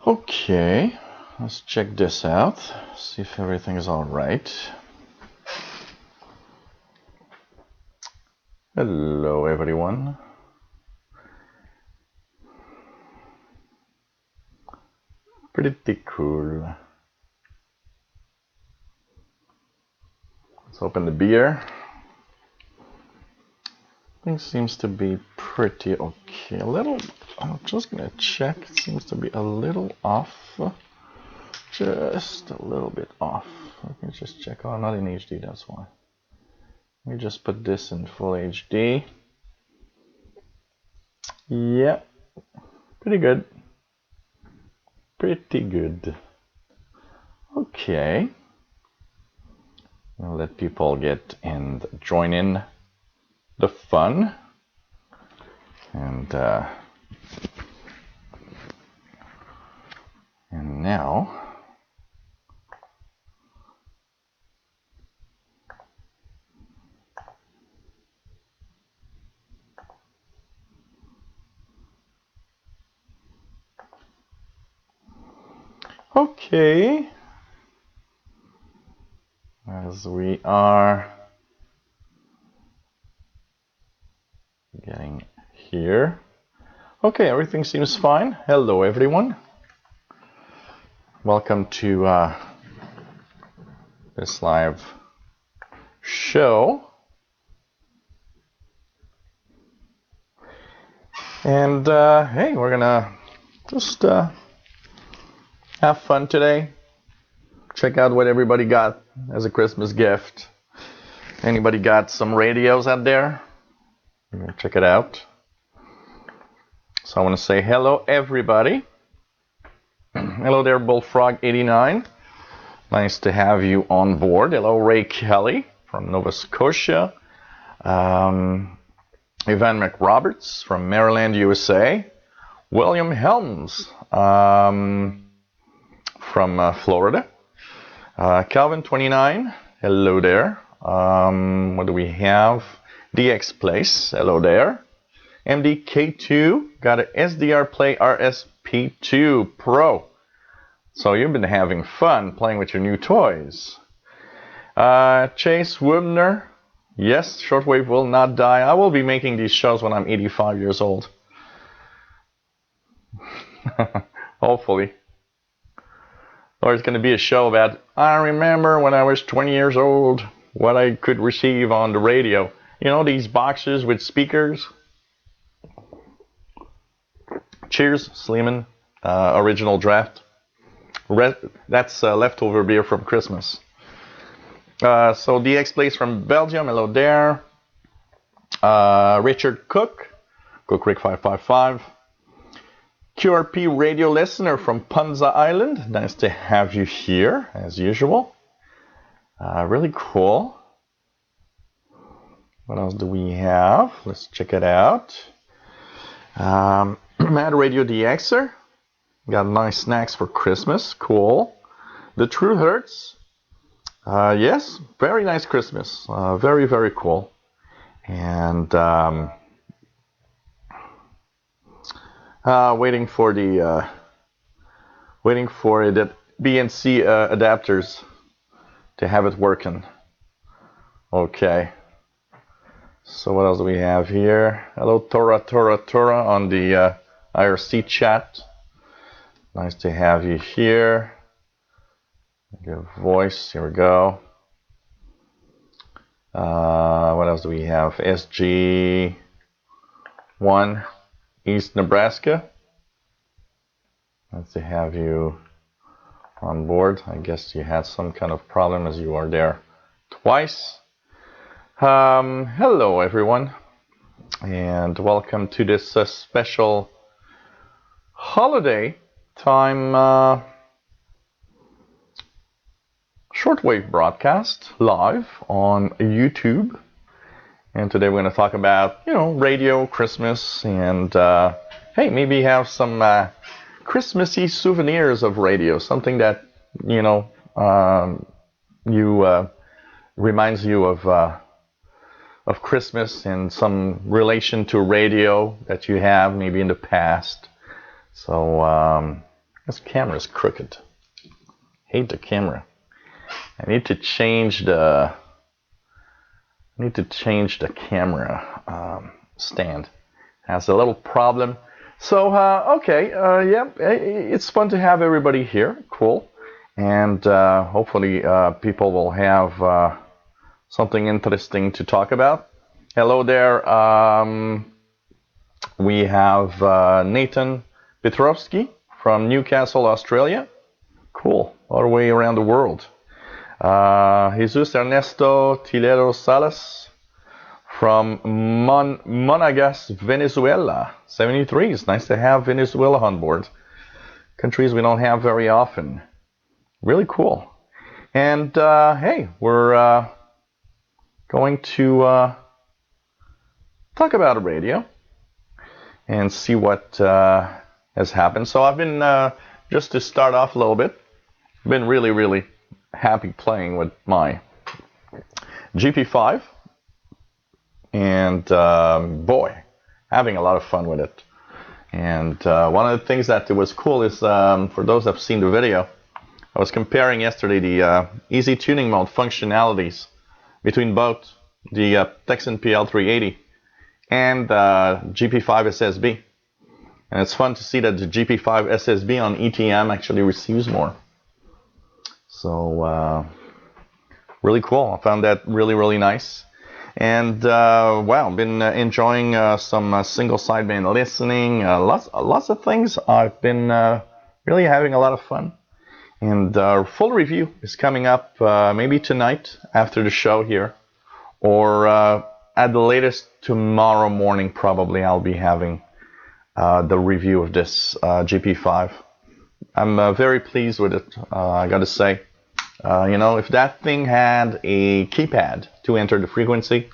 Okay, let's check this out, see if everything is all right. Hello, everyone. Pretty cool. Let's open the beer. Things seems to be pretty okay. I'm just gonna check. It seems to be a little off. Just a little bit off. Let me just check. Oh, not in HD, that's why. Let me just put this in full HD. Yeah, pretty good. Pretty good. Okay. I'll let people get and join in the fun. And now okay, as we are getting here. Okay, everything seems fine. Hello, everyone. Welcome to this live show. And hey, we're gonna just have fun today. Check out what everybody got as a Christmas gift. Anybody got some radios out there? Check it out. So I want to say hello, everybody. Hello there, Bullfrog89. Nice to have you on board. Hello, Ray Kelly from Nova Scotia. Ivan McRoberts from Maryland, USA. William Helms from Florida. Calvin29, hello there. What do we have? DX Place, hello there. MDK2, got an SDR Play RSP2 Pro. So you've been having fun playing with your new toys. Chase Wibner, yes, Shortwave will not die. I will be making these shows when I'm 85 years old. Hopefully. Or it's going to be a show about, I remember when I was 20 years old, what I could receive on the radio. You know, these boxes with speakers. Cheers, Sleeman, original draft. That's leftover beer from Christmas. So DX Place from Belgium, hello there. Richard Cook, Rick555. QRP radio listener from Punza Island. Nice to have you here, as usual. Really cool. What else do we have? Let's check it out. Mad Radio DXer. Got nice snacks for Christmas. Cool. The True Hurts. Yes, very nice Christmas. Very, very cool. And waiting for the BNC adapters to have it working. Okay. So what else do we have here? Hello, Tora on the IRC chat. Nice to have you here. Give voice. Here we go. What else do we have? SG1 East Nebraska. Nice to have you on board. I guess you had some kind of problem as you are there twice. Hello, everyone, and welcome to this special holiday time shortwave broadcast live on YouTube. And today we're going to talk about, radio, Christmas, and hey, maybe have some Christmassy souvenirs of radio, something that reminds you of Christmas and some relation to radio that you have maybe in the past. So This camera's crooked. Hate the camera. I need to change the camera stand. Has a little problem. So okay, yeah, it's fun to have everybody here. Cool, and hopefully people will have something interesting to talk about. Hello there. We have Nathan Petrovsky from Newcastle, Australia. Cool, all the way around the world. Jesus Ernesto Tilero Salas from Monagas, Venezuela. 73. It's nice to have Venezuela on board. Countries we don't have very often. Really cool. And hey, we're going to talk about radio and see what has happened. So I've been, just to start off a little bit, been really happy playing with my GP5, and boy, having a lot of fun with it. And one of the things that was cool is, for those that have seen the video, I was comparing yesterday the easy tuning mode functionalities between both the Texan PL380 and GP5 SSB. And it's fun to see that the GP5 SSB on ETM actually receives more. So really cool. I found that really nice. And wow, been enjoying some single sideband listening. Lots of things. I've been really having a lot of fun. And our full review is coming up maybe tonight after the show here, or at the latest tomorrow morning. Probably I'll be having the review of this GP5. I'm very pleased with it. I got to say, you know, if that thing had a keypad to enter the frequency,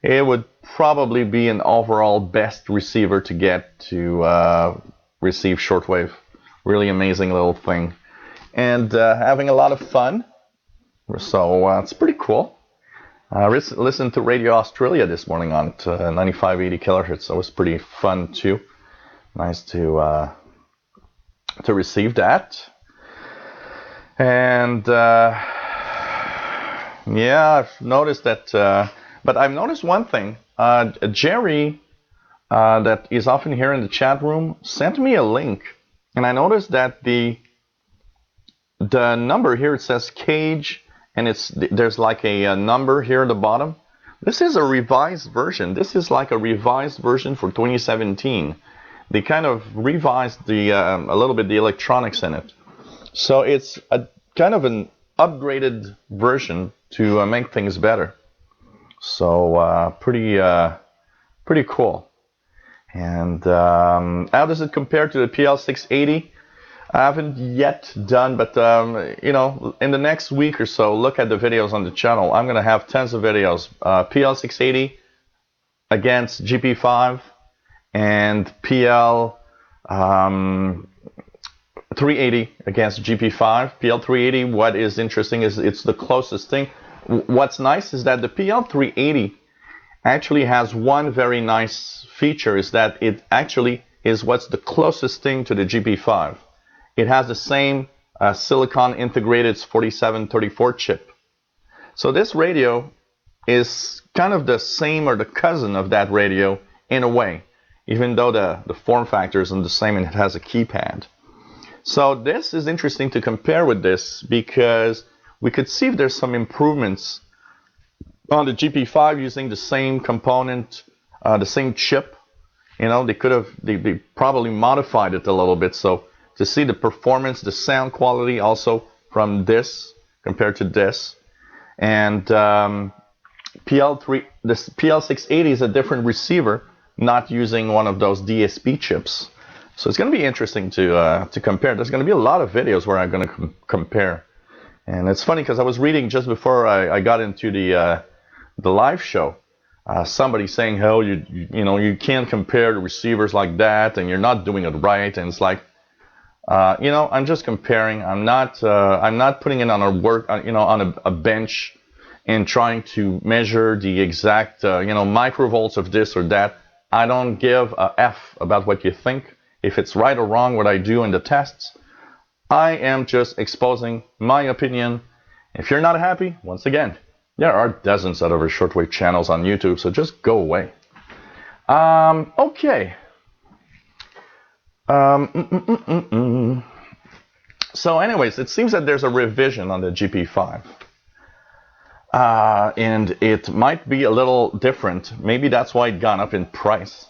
it would probably be an overall best receiver to get to receive shortwave. Really amazing little thing, and having a lot of fun. So it's pretty cool. I listened to Radio Australia this morning on 9580 kilohertz. So it was pretty fun too. Nice to receive that. And yeah, I've noticed that. But I've noticed one thing. Jerry, that is often here in the chat room, sent me a link, and I noticed that the number here, it says Cage. And there's like a number here at the bottom. This is a revised version. This is like a revised version for 2017. They kind of revised a little bit the electronics in it. So it's a kind of an upgraded version to make things better. So pretty cool. And how does it compare to the PL680? I haven't yet done, but you know, in the next week or so, look at the videos on the channel. I'm going to have tons of videos. PL680 against GP5 and PL380 against GP5. PL380, what is interesting is it's the closest thing. What's nice is that the PL380 actually has one very nice feature, is that it actually is what's the closest thing to the GP5. It has the same silicon integrated 4734 chip. So this radio is kind of the same or the cousin of that radio in a way, even though the form factor isn't the same and it has a keypad. So this is interesting to compare with this, because we could see if there's some improvements on the GP5 using the same component, the same chip. You know, they probably modified it a little bit. So to see the performance, the sound quality also from this compared to this. And this PL680 is a different receiver, not using one of those DSP chips. So it's going to be interesting to compare. There's going to be a lot of videos where I'm going to compare. And it's funny because I was reading just before I got into the live show, somebody saying, "Oh, you know, you can't compare the receivers like that, and you're not doing it right." And it's like, you know, I'm just comparing. I'm not putting it on a a bench and trying to measure the exact, microvolts of this or that. I don't give a F about what you think. if it's right or wrong what I do in the tests. I am just exposing my opinion. If you're not happy, once again, there are dozens of other shortwave channels on YouTube, so just go away. Okay. So anyways, it seems that there's a revision on the GP5. And it might be a little different. Maybe that's why it gone up in price.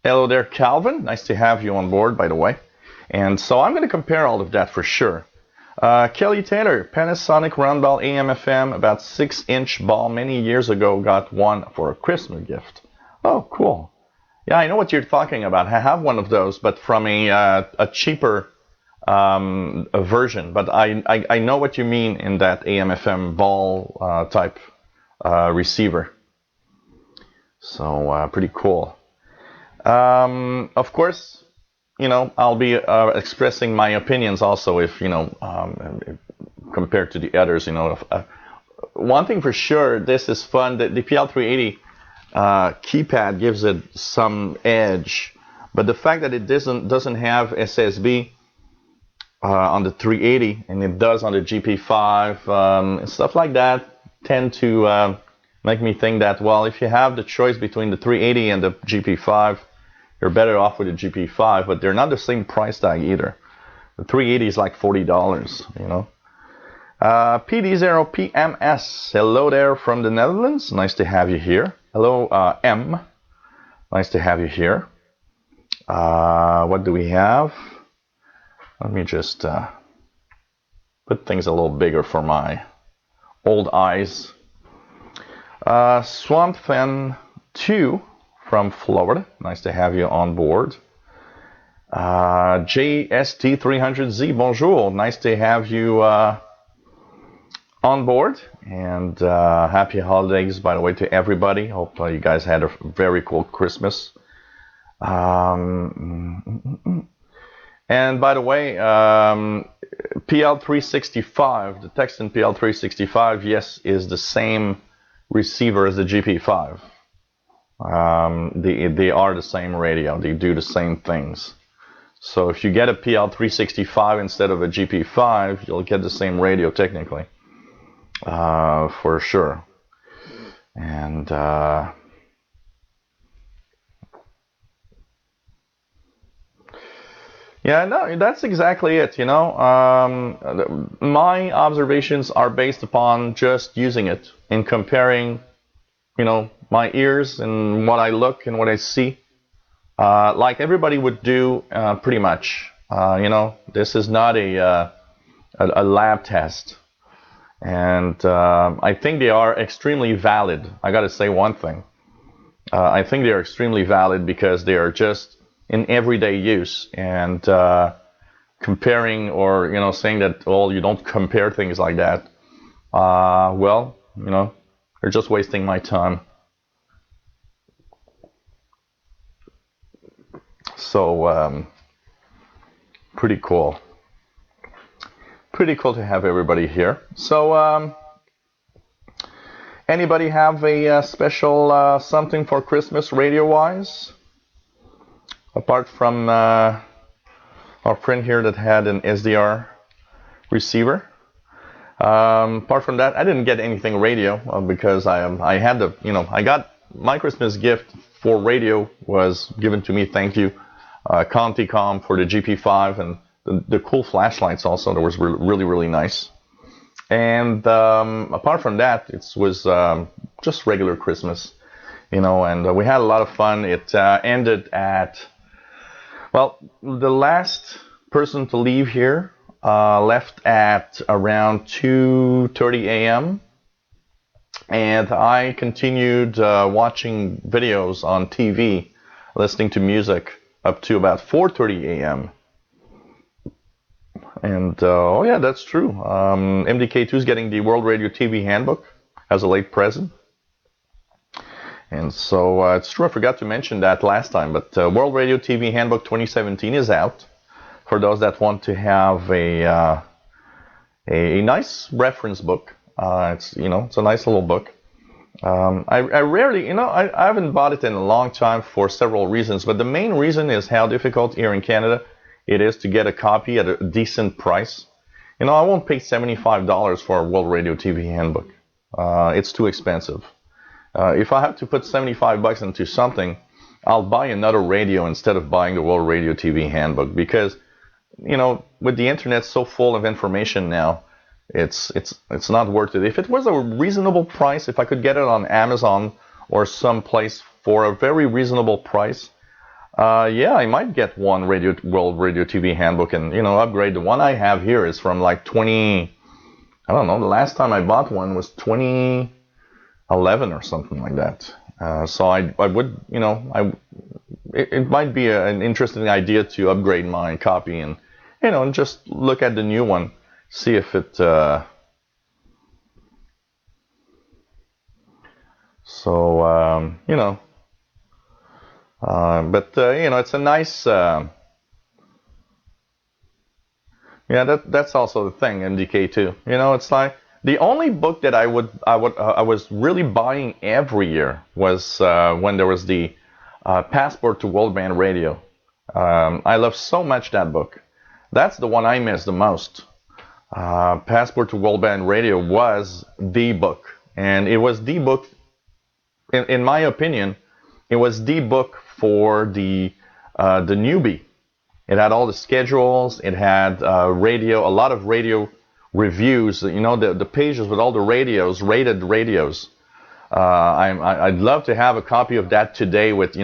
Hello there, Calvin. Nice to have you on board, by the way. And so I'm going to compare all of that for sure. Kelly Taylor, Panasonic round ball AM/FM, about 6-inch ball many years ago, got one for a Christmas gift. Oh, cool. Yeah, I know what you're talking about. I have one of those, but from a cheaper version. But I know what you mean in that AM/FM ball type receiver. So pretty cool. Of course, you know, I'll be expressing my opinions also if, you know, compared to the others, you know. One thing for sure, this is fun. The PL380 keypad gives it some edge, but the fact that it doesn't have SSB on the 380 and it does on the GP5, stuff like that tend to make me think that, well, if you have the choice between the 380 and the GP5, you're better off with the GP5, but they're not the same price tag either. The 380 is like $40, you know. PD0PMS, hello there from the Netherlands. Nice to have you here. Hello, M. Nice to have you here. What do we have? Let me just put things a little bigger for my old eyes. Swamp Fan 2 from Florida. Nice to have you on board. JST300Z, bonjour. Nice to have you on board. And happy holidays, by the way, to everybody. Hope you guys had a very cool Christmas. And by the way, PL365, the Texan PL365, yes, is the same receiver as the GP5. They are the same radio. They do the same things. So if you get a PL365 instead of a GP5, you'll get the same radio technically, for sure. And yeah, no, that's exactly it. You know, my observations are based upon just using it and comparing, you know, my ears and what I look and what I see, like everybody would do, pretty much. You know, this is not a lab test, and I think they are extremely valid. I got to say one thing. I think they are extremely valid because they are just in everyday use, and comparing or, you know, saying that, well, you don't compare things like that, well, you know, you're just wasting my time. So pretty cool. Pretty cool to have everybody here. So anybody have a special something for Christmas radio wise? Apart from our friend here that had an SDR receiver. Apart from that, I didn't get anything radio because I had the, you know, I got my Christmas gift for radio was given to me. Thank you, Conticom, for the GP5 and the cool flashlights also. That was really nice. And apart from that, it was just regular Christmas, you know. And we had a lot of fun. It ended at, well, the last person to leave here left at around 2:30 a.m. And I continued watching videos on TV, listening to music up to about 4:30 a.m. And oh yeah, that's true. MDK2 is getting the World Radio TV Handbook as a late present. And so it's true, I forgot to mention that last time, but World Radio TV Handbook 2017 is out for those that want to have a nice reference book. It's, you know, it's a nice little book. I rarely, I haven't bought it in a long time for several reasons, but the main reason is how difficult here in Canada it is to get a copy at a decent price. I won't pay $75 for a World Radio TV Handbook. It's too expensive. If I have to put 75 bucks into something, I'll buy another radio instead of buying the World Radio TV Handbook because, with the internet so full of information now, it's not worth it. If it was a reasonable price, if I could get it on Amazon or someplace for a very reasonable price, yeah, I might get one World Radio TV Handbook and upgrade. The one I have here is from like 20. I don't know. The last time I bought one was 2011 or something like that. So I would, it might be an interesting idea to upgrade my copy and just look at the new one. See if it, but it's a nice, that's also the thing, MDK too. It's like the only book that I was really buying every year was when there was the Passport to World Band Radio. I love so much that book. That's the one I miss the most. Passport to World Band Radio was the book, and it was the book, in my opinion, it was the book for the newbie. It had all the schedules, it had a lot of radio reviews, the pages with all the radios, rated radios. I'd love to have a copy of that today with,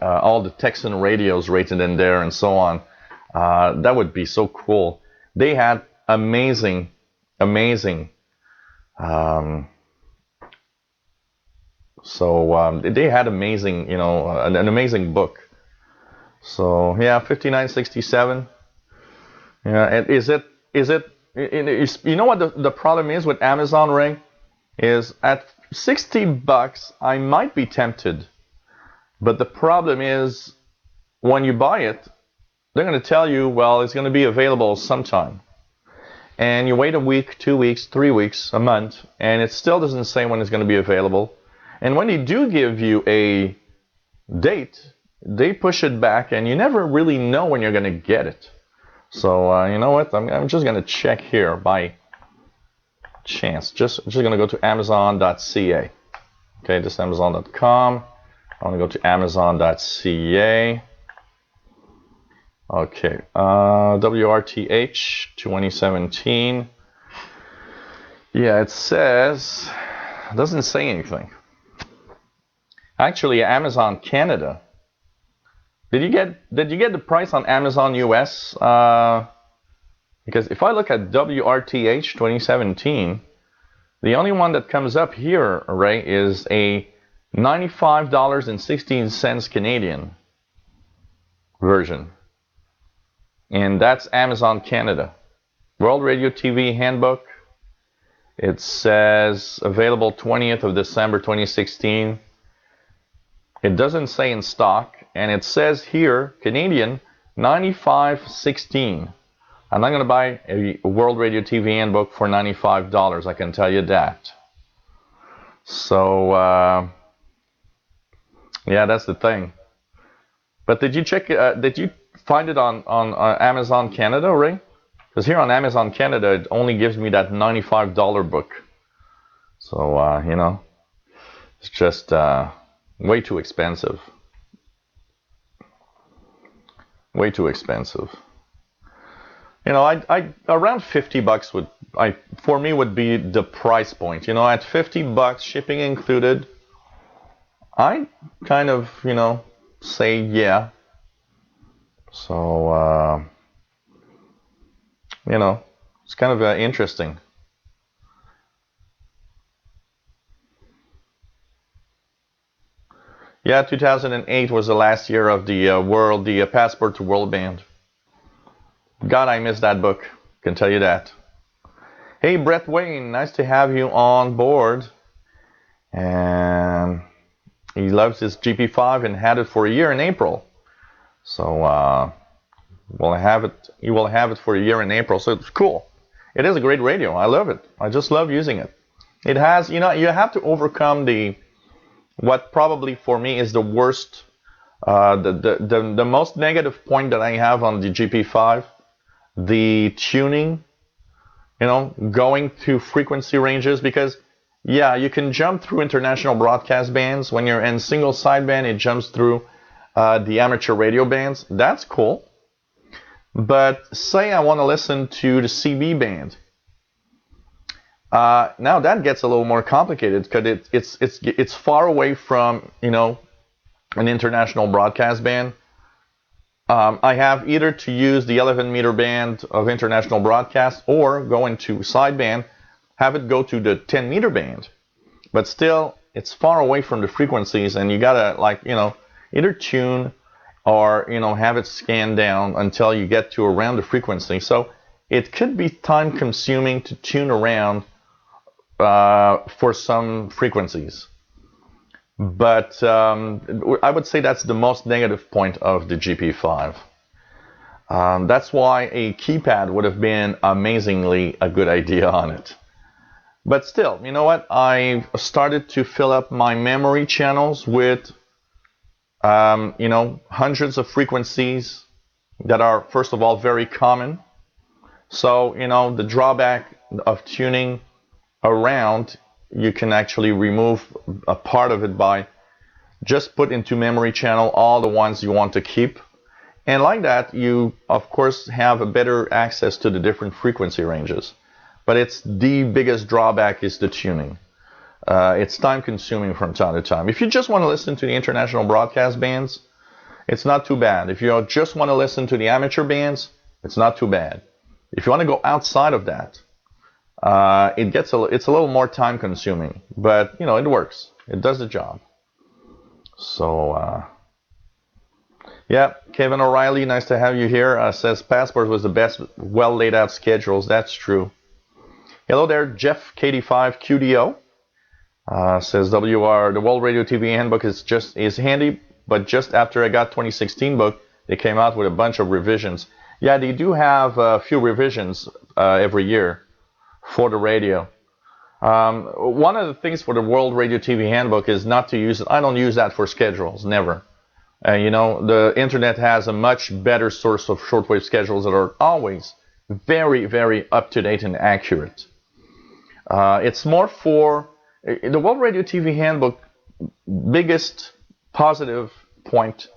all the Texan radios rated in there and so on. That would be so cool. They had amazing they had amazing, an amazing book. So yeah, 59.67. Yeah, and is it what the problem is with Amazon, Ray? Is at $60 I might be tempted, but the problem is when you buy it, they're going to tell you, well, it's going to be available sometime. And you wait a week, 2 weeks, 3 weeks, a month, and it still doesn't say when it's going to be available. And when they do give you a date, they push it back, and you never really know when you're going to get it. So, you know what? I'm just going to check here by chance. Just going to go to Amazon.ca. Okay, just Amazon.com. I want to go to Amazon.ca. Okay, WRTH 2017. Yeah, it doesn't say anything. Actually, Amazon Canada. Did you get the price on Amazon US? Because if I look at WRTH 2017, the only one that comes up here, Ray, is a $95.16 Canadian version. And that's Amazon Canada. World Radio TV Handbook. It says available 20th of December 2016. It doesn't say in stock. And it says here, Canadian, $95.16. I'm not going to buy a World Radio TV Handbook for $95. I can tell you that. So, yeah, that's the thing. But did you check, did you find it on Amazon Canada, Ray? Because here on Amazon Canada, it only gives me that $95 book. So, it's just way too expensive. Way too expensive. I around $50 for me would be the price point. At $50, shipping included, I kind of, say yeah. So, it's kind of interesting. Yeah, 2008 was the last year of the Passport to World Band. God, I miss that book. Can tell you that. Hey, Brett Wayne, nice to have you on board. And he loves his GP5 and had it for a year in April. So he will have it for a year in April. So it's cool. It is a great radio. I love it. I just love using it. It has, you have to overcome the what probably for me is the worst, the most negative point that I have on the GP5, the tuning, going to frequency ranges, because yeah, you can jump through international broadcast bands. When you're in single sideband, it jumps through the amateur radio bands. That's cool. But say I want to listen to the CB band. Now that gets a little more complicated because it's far away from an international broadcast band. I have either to use the 11-meter band of international broadcast or go into sideband, have it go to the 10-meter band. But still, it's far away from the frequencies, and you gotta either tune or have it scan down until you get to around the frequency. So it could be time consuming to tune around for some frequencies. But I would say that's the most negative point of the GP5. That's why a keypad would have been amazingly a good idea on it. But still, you know what? I started to fill up my memory channels with hundreds of frequencies that are, first of all, very common. So, the drawback of tuning around, you can actually remove a part of it by just put into memory channel all the ones you want to keep. And like that, you, of course, have a better access to the different frequency ranges. But it's the biggest drawback is the tuning. It's time consuming from time to time. If you just want to listen to the international broadcast bands, it's not too bad. If you just want to listen to the amateur bands, it's not too bad. If you want to go outside of that, it's a little more time consuming, but it works. It does the job. So yeah, Kevin O'Reilly, nice to have you here. Says Passport was the best, well laid out schedules. That's true. Hello there, Jeff KD5 QDO. Says WR, the World Radio TV Handbook is handy, but just after I got 2016 book, they came out with a bunch of revisions. Yeah, they do have a few revisions every year for the radio. One of the things for the World Radio TV Handbook is not to use it. I don't use that for schedules, never. The internet has a much better source of shortwave schedules that are always very, very up-to-date and accurate. It's more for the World Radio TV Handbook. Biggest positive point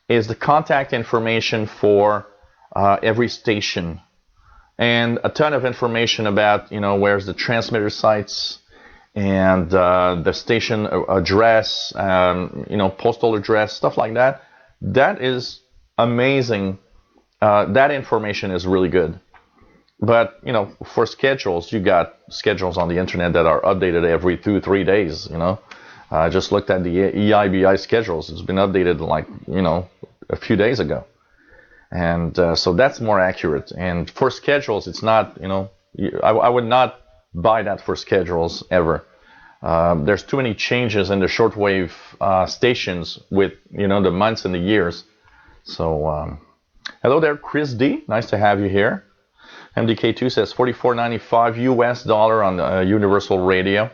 is the contact information for every station, and a ton of information about where's the transmitter sites and the station address, postal address, stuff like that. That is amazing. That information is really good. But for schedules, you got schedules on the internet that are updated every 2-3 days. I just looked at the EIBI schedules. It's been updated a few days ago. And so that's more accurate. And for schedules, it's not, I would not buy that for schedules ever. There's too many changes in the shortwave stations with, the months and the years. So, hello there, Chris D. Nice to have you here. MDK2 says $44.95 US dollar on Universal Radio.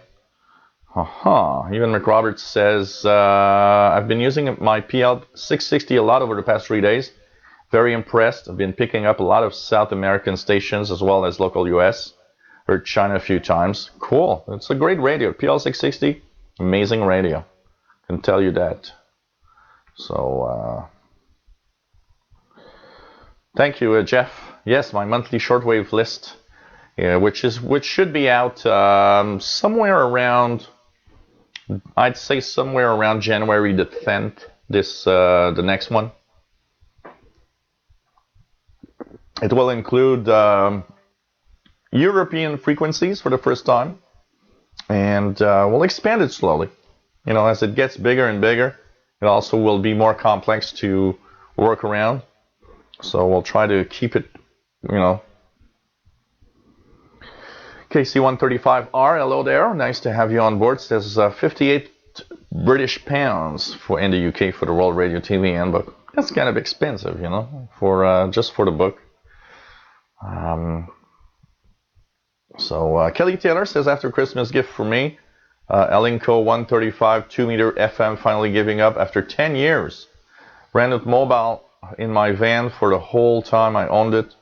Even McRoberts says, I've been using my PL660 a lot over the past 3 days. Very impressed. I've been picking up a lot of South American stations as well as local US. Heard China a few times. Cool. It's a great radio. PL660, amazing radio. Can tell you that. So, thank you, Jeff. Yes, my monthly shortwave list, which should be out somewhere around, I'd say somewhere around January the 10th. The next one. It will include European frequencies for the first time, and we'll expand it slowly. As it gets bigger and bigger, it also will be more complex to work around. So we'll try to keep it, KC135R, hello there. Nice to have you on board. Says 58 British pounds in the UK for the World Radio TV Handbook. That's kind of expensive, for just for the book. So Kelly Taylor says, after Christmas gift for me, Elinco 135 2-meter FM finally giving up after 10 years. Ran it mobile in my van for the whole time I owned it.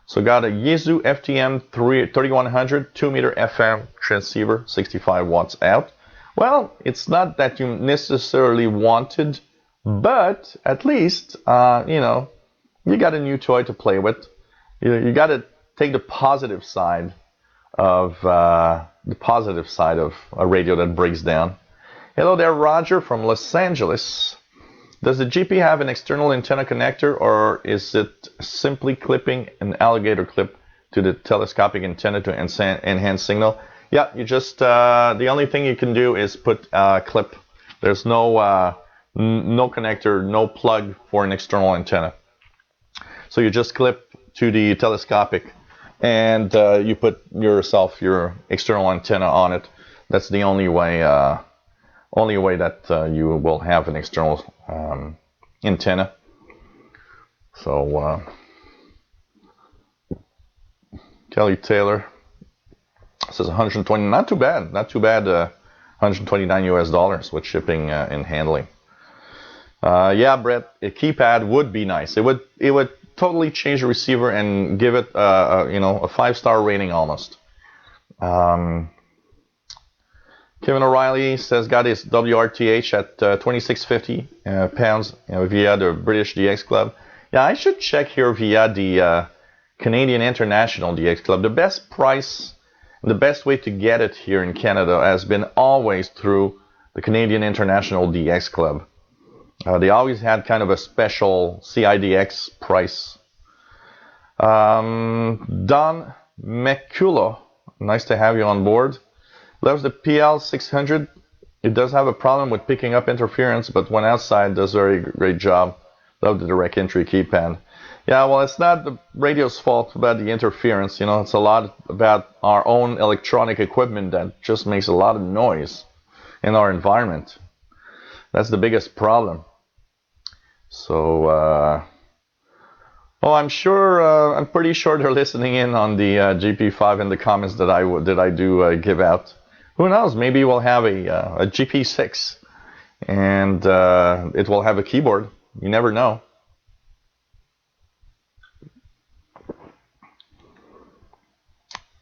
So got a Yaesu FTM 3100 2-meter FM transceiver, 65 watts out. Well, it's not that you necessarily wanted, but at least, you know, you got a new toy to play with. You got to take the positive side of a radio that breaks down. Hello there, Roger from Los Angeles. Does the GP have an external antenna connector, or is it simply clipping an alligator clip to the telescopic antenna to enhance signal? Yeah, you just the only thing you can do is put a clip. There's no connector, no plug for an external antenna. So you just clip to the telescopic, and you put your external antenna on it. That's the only way that you will have an external antenna. So Kelly Taylor says 120, not too bad, 129 US dollars with shipping and handling. Yeah, Brett, a keypad would be nice. It would totally change the receiver and give it a 5-star rating almost. Kevin O'Reilly says got his WRTH at 2650 pounds via the British DX Club. Yeah, I should check here via the Canadian International DX Club. The best price, the best way to get it here in Canada has been always through the Canadian International DX Club. They always had kind of a special CIDX price. Don McCullough, nice to have you on board. Loves the PL600. It does have a problem with picking up interference, but when outside, does a very great job. Love the direct entry keypad. Yeah, well, it's not the radio's fault about the interference. You know, it's a lot about our own electronic equipment that just makes a lot of noise in our environment. That's the biggest problem. So, I'm pretty sure they're listening in on the GP5 in the comments that I do give out. Who knows? Maybe we'll have a GP6, and it will have a keyboard. You never know.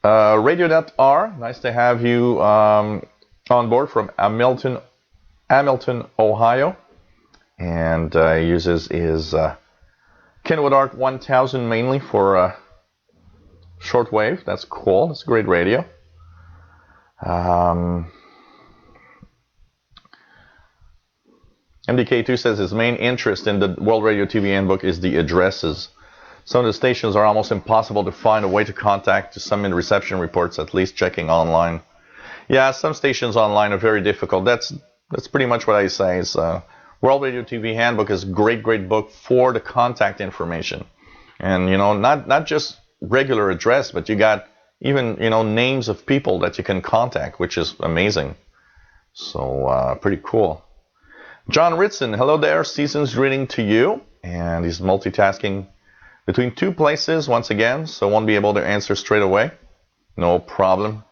Radio.R, nice to have you on board from Hamilton, Ohio, and uses his Kenwood Art 1000 mainly for shortwave. That's cool. That's a great radio. MDK2 says his main interest in the World Radio TV Handbook is the addresses. Some of the stations are almost impossible to find a way to contact. To some in reception reports, at least checking online. Yeah, some stations online are very difficult. That's pretty much what I say. Is World Radio TV Handbook is a great book for the contact information, and not just regular address, but you got even names of people that you can contact, which is amazing. So pretty cool. John Ritson, hello there. Season's greeting to you, and he's multitasking between two places once again, so won't be able to answer straight away. No problem.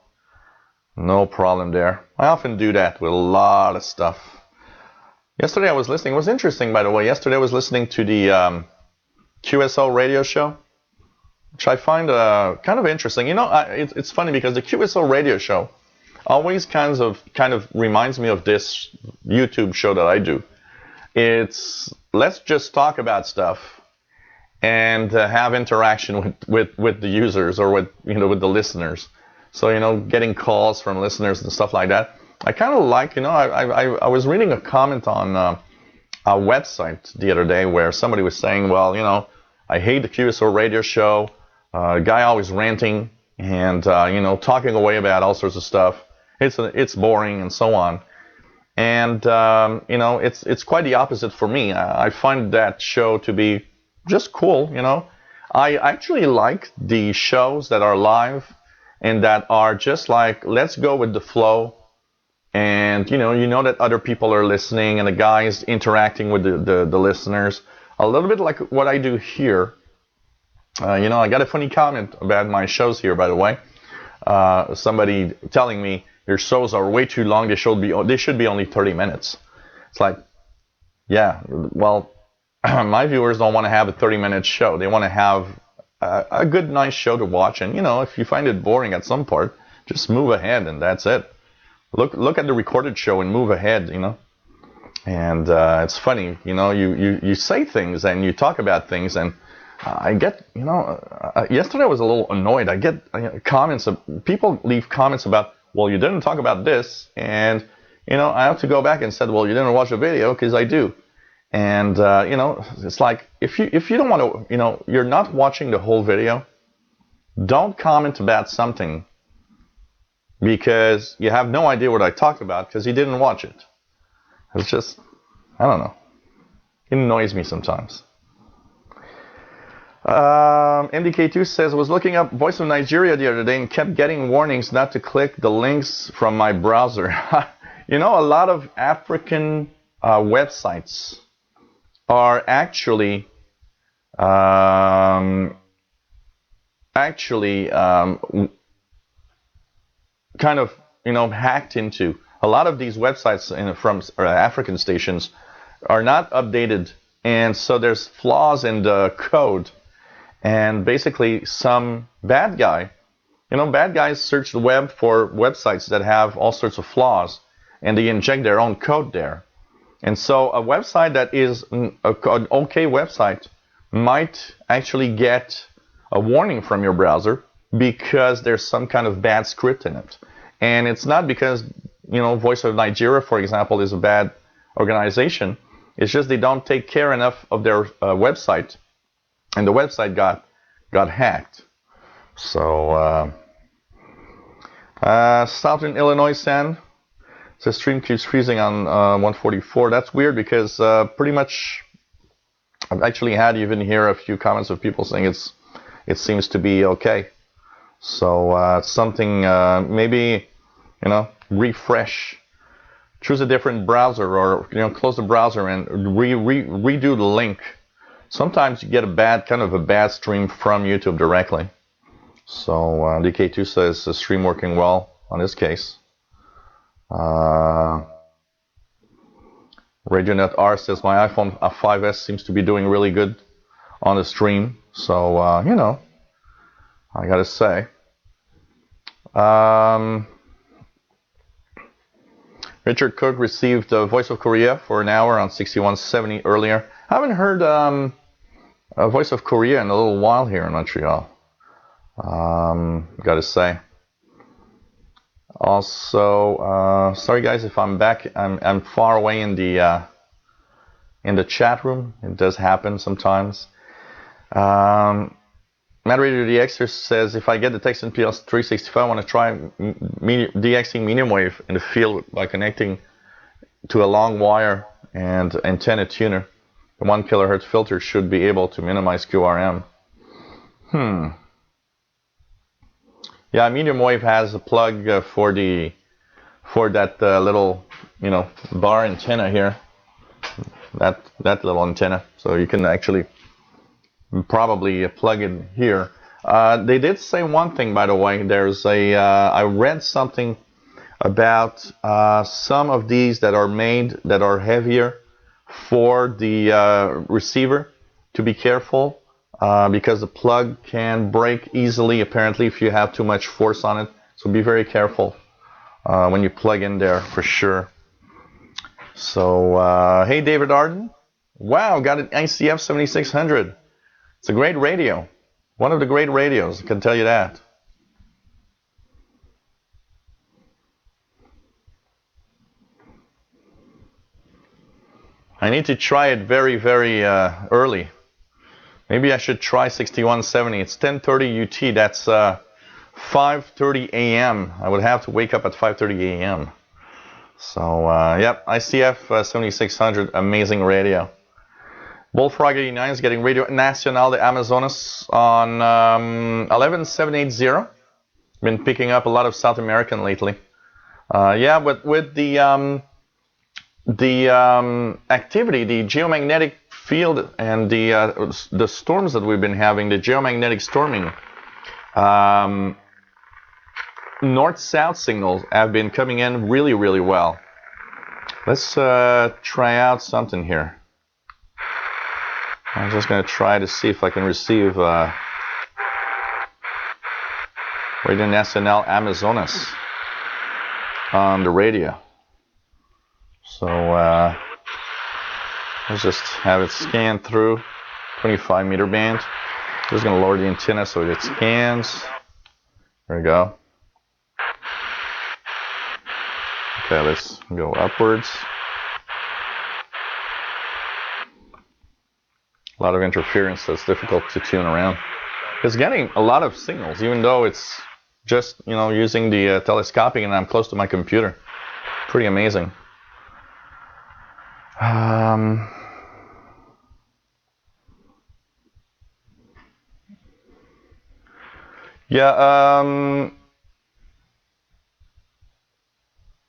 No problem there. I often do that with a lot of stuff. Yesterday I was listening. It was interesting, by the way. Yesterday I was listening to the QSO radio show, which I find kind of interesting. It's funny because the QSO radio show always kind of reminds me of this YouTube show that I do. It's let's just talk about stuff and have interaction with the users or with the listeners. So getting calls from listeners and stuff like that. I kind of like I was reading a comment on a website the other day where somebody was saying, well, I hate the QSO radio show. Guy always ranting and talking away about all sorts of stuff. It's boring and so on. And it's quite the opposite for me. I find that show to be just cool. I actually like the shows that are live and that are just like, let's go with the flow. And that other people are listening and the guy is interacting with the listeners. A little bit like what I do here. I got a funny comment about my shows here, by the way. Somebody telling me, your shows are way too long. They should be only 30 minutes. It's like, yeah, well, my viewers don't want to have a 30-minute show. They want to have a good, nice show to watch. And, if you find it boring at some part, just move ahead and that's it. Look at the recorded show and move ahead, And it's funny, you say things and you talk about things, and I get, yesterday I was a little annoyed. I get comments people leave comments about, well, you didn't talk about this, and I have to go back and said, well, you didn't watch the video, because I do. And it's like, if you don't want to, you're not watching the whole video, don't comment about something because you have no idea what I talked about because you didn't watch it. It's just, I don't know. It annoys me sometimes. MDK2 says, I was looking up Voice of Nigeria the other day and kept getting warnings not to click the links from my browser. A lot of African websites are actually kind of, hacked into. A lot of these websites from African stations are not updated, and so there's flaws in the code. And basically, some bad guys search the web for websites that have all sorts of flaws, and they inject their own code there. And so a website that is an okay website might actually get a warning from your browser because there's some kind of bad script in it. And it's not because, Voice of Nigeria, for example, is a bad organization. It's just they don't take care enough of their website, and the website got hacked. So, Southern Illinois San, the stream keeps freezing on 144. That's weird because pretty much I've actually had even here a few comments of people saying it seems to be okay. So something maybe refresh, choose a different browser, or close the browser and redo the link. Sometimes you get a bad stream from YouTube directly. So DK2 says the stream working well on this case. RadioNet R says my iPhone 5S seems to be doing really good on the stream. So I gotta say. Richard Cook received Voice of Korea for an hour on 6170 earlier. I haven't heard Voice of Korea in a little while here in Montreal. Gotta say. Also, sorry guys if I'm back. I'm far away in the chat room. It does happen sometimes. Mad Radio DXer says, if I get the text in PS365, I want to try DXing medium wave in the field by connecting to a long wire and antenna tuner. The 1 kHz filter should be able to minimize QRM. Yeah, medium wave has a plug for that little bar antenna here. That little antenna, so you can actually probably plug it here. They did say one thing, by the way. There's I read something about some of these that are made that are heavier for the receiver to be careful because the plug can break easily, apparently, if you have too much force on it. So be very careful when you plug in there, for sure. So, hey, David Arden. Wow, got an ICF 7600. It's a great radio. One of the great radios, I can tell you that. I need to try it very, very early. Maybe I should try 6170. It's 10:30 UT. That's 5:30 a.m. I would have to wake up at 5:30 a.m. So, yep, ICF 7600, amazing radio. Bullfrog 89 is getting Radio Nacional de Amazonas on 11780. Been picking up a lot of South American lately. Yeah, but with the activity, the geomagnetic field, and the storms that we've been having, the geomagnetic storming, north-south signals have been coming in really, really well. Let's try out something here. I'm just going to try to see if I can receive Radio Nacional Amazonas on the radio. So let's just have it scan through 25 meter band. Just going to lower the antenna so it scans. There we go. Okay, let's go upwards. A lot of interference, so it's difficult to tune around. It's getting a lot of signals, even though it's just, using the telescoping and I'm close to my computer. Pretty amazing.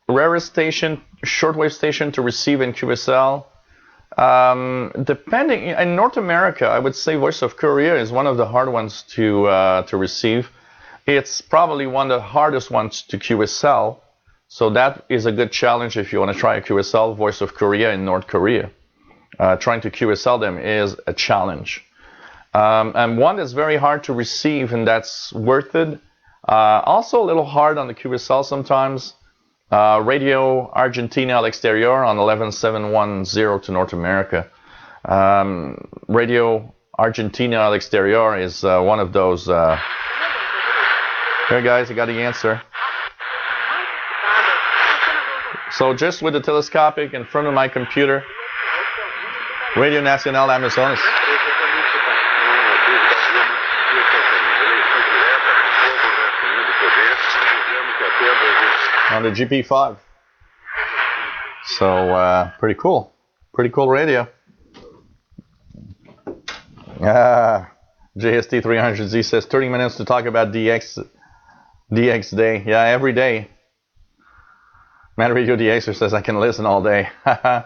Rarest station, shortwave station to receive in QSL. Depending in North America, I would say Voice of Korea is one of the hard ones to receive. It's probably one of the hardest ones to QSL, so that is a good challenge if you want to try a QSL. Voice of Korea in North Korea, trying to QSL them is a challenge. And one that's very hard to receive, and that's worth it. Also a little hard on the QSL sometimes. Radio Argentina al Exterior on 11710 to North America. Radio Argentina al Exterior is one of those. Here, guys, I got the answer. So just with the telescopic in front of my computer, Radio Nacional Amazonas. On the GP5. So pretty cool radio. JST 300Z says 30 minutes to talk about DX day. Yeah, every day. Man Radio DXer says I can listen all day. The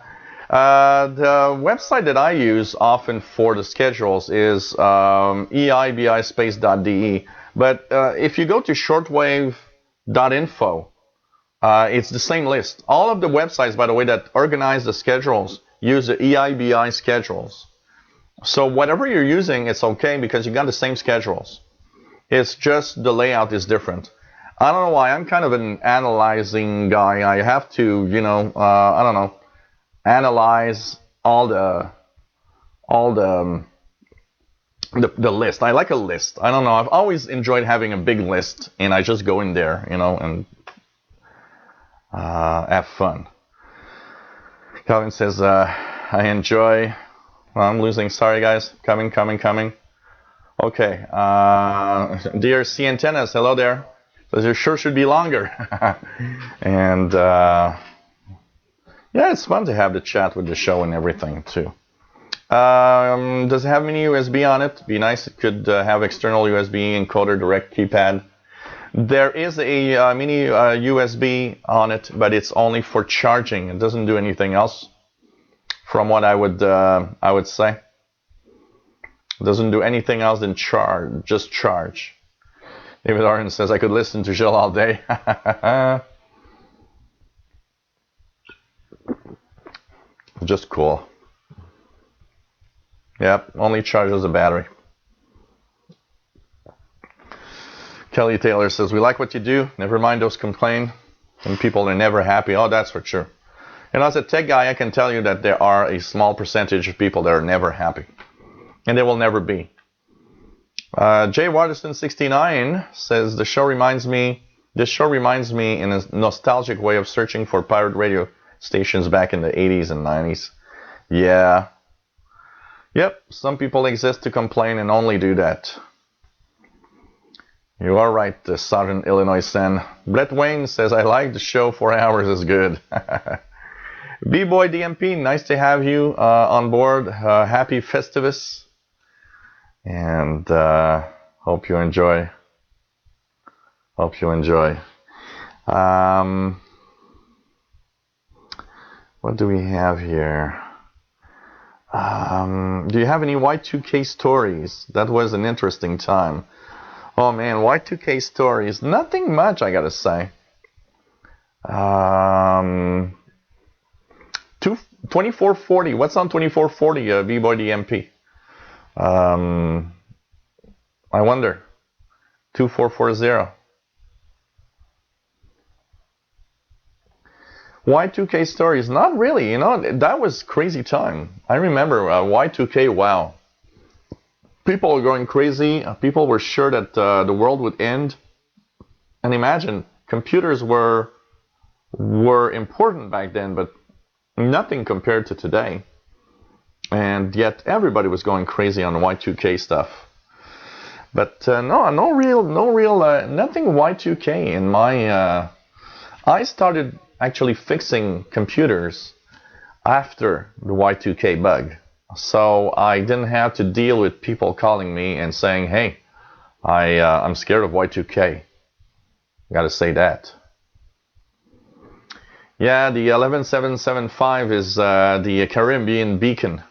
website that I use often for the schedules is eibispace.de. But if you go to shortwave.info, it's the same list. All of the websites, by the way, that organize the schedules use the EIBI schedules. So whatever you're using, it's okay because you got the same schedules. It's just the layout is different. I don't know why. I'm kind of an analyzing guy. I have to, analyze all the list. I like a list. I don't know. I've always enjoyed having a big list, and I just go in there, and have fun. Calvin says, I enjoy. Well, I'm losing. Sorry, guys. Coming. Okay. Dear C Antennas, hello there. Says your shirt should be longer. And yeah, it's fun to have the chat with the show and everything too. Does it have mini USB on it? Be nice. It could have external USB encoder, direct keypad. There is a mini USB on it, but it's only for charging. It doesn't do anything else. From what I would say, it doesn't do anything else than charge, just charge. David Arden says I could listen to Jill all day. Just cool. Yep, only charges the battery. Kelly Taylor says, we like what you do. Never mind those complain. And people are never happy. Oh, that's for sure. And as a tech guy, I can tell you that there are a small percentage of people that are never happy. And they will never be. Jay Waterston 69 says, this show reminds me in a nostalgic way of searching for pirate radio stations back in the 80s and 90s. Yeah. Yep, some people exist to complain and only do that. You are right, Southern Illinois Sen. Brett Wayne says, I like the show, 4 hours is good. B-Boy DMP, nice to have you on board. Happy Festivus. And hope you enjoy. What do we have here? Do you have any Y2K stories? That was an interesting time. Oh man, Y2K stories. Nothing much, I gotta say. 2440. What's on 2440? V-Boy DMP. I wonder. 2440. Y2K stories. Not really. You know, that was crazy time. I remember Y2K. Wow. People were going crazy. People were sure that the world would end. And imagine, computers were important back then, but nothing compared to today. And yet everybody was going crazy on Y2K stuff. But no real, nothing Y2K in my. I started actually fixing computers after the Y2K bug. So I didn't have to deal with people calling me and saying, hey, I'm scared of Y2K. Gotta say that. Yeah, the 11775 is the Caribbean beacon.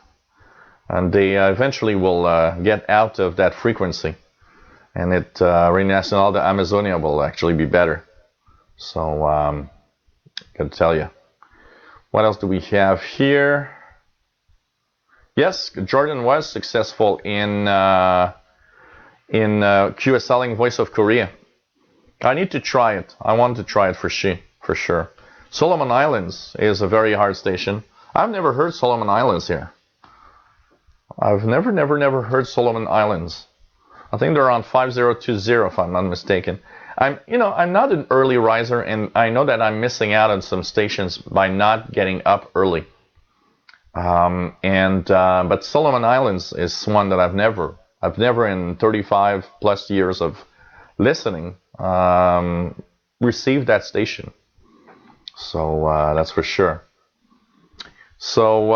And they eventually will get out of that frequency. And Radio Nacional de Amazonia will actually be better. So, gotta tell you. What else do we have here? Yes, Jordan was successful in QSLing Voice of Korea. I need to try it. I want to try it for sure. Solomon Islands is a very hard station. I've never heard Solomon Islands here. I've never heard Solomon Islands. I think they're on 5020 if I'm not mistaken. I'm not an early riser, and I know that I'm missing out on some stations by not getting up early. But Solomon Islands is one that I've never in 35 plus years of listening received that station. So that's for sure. So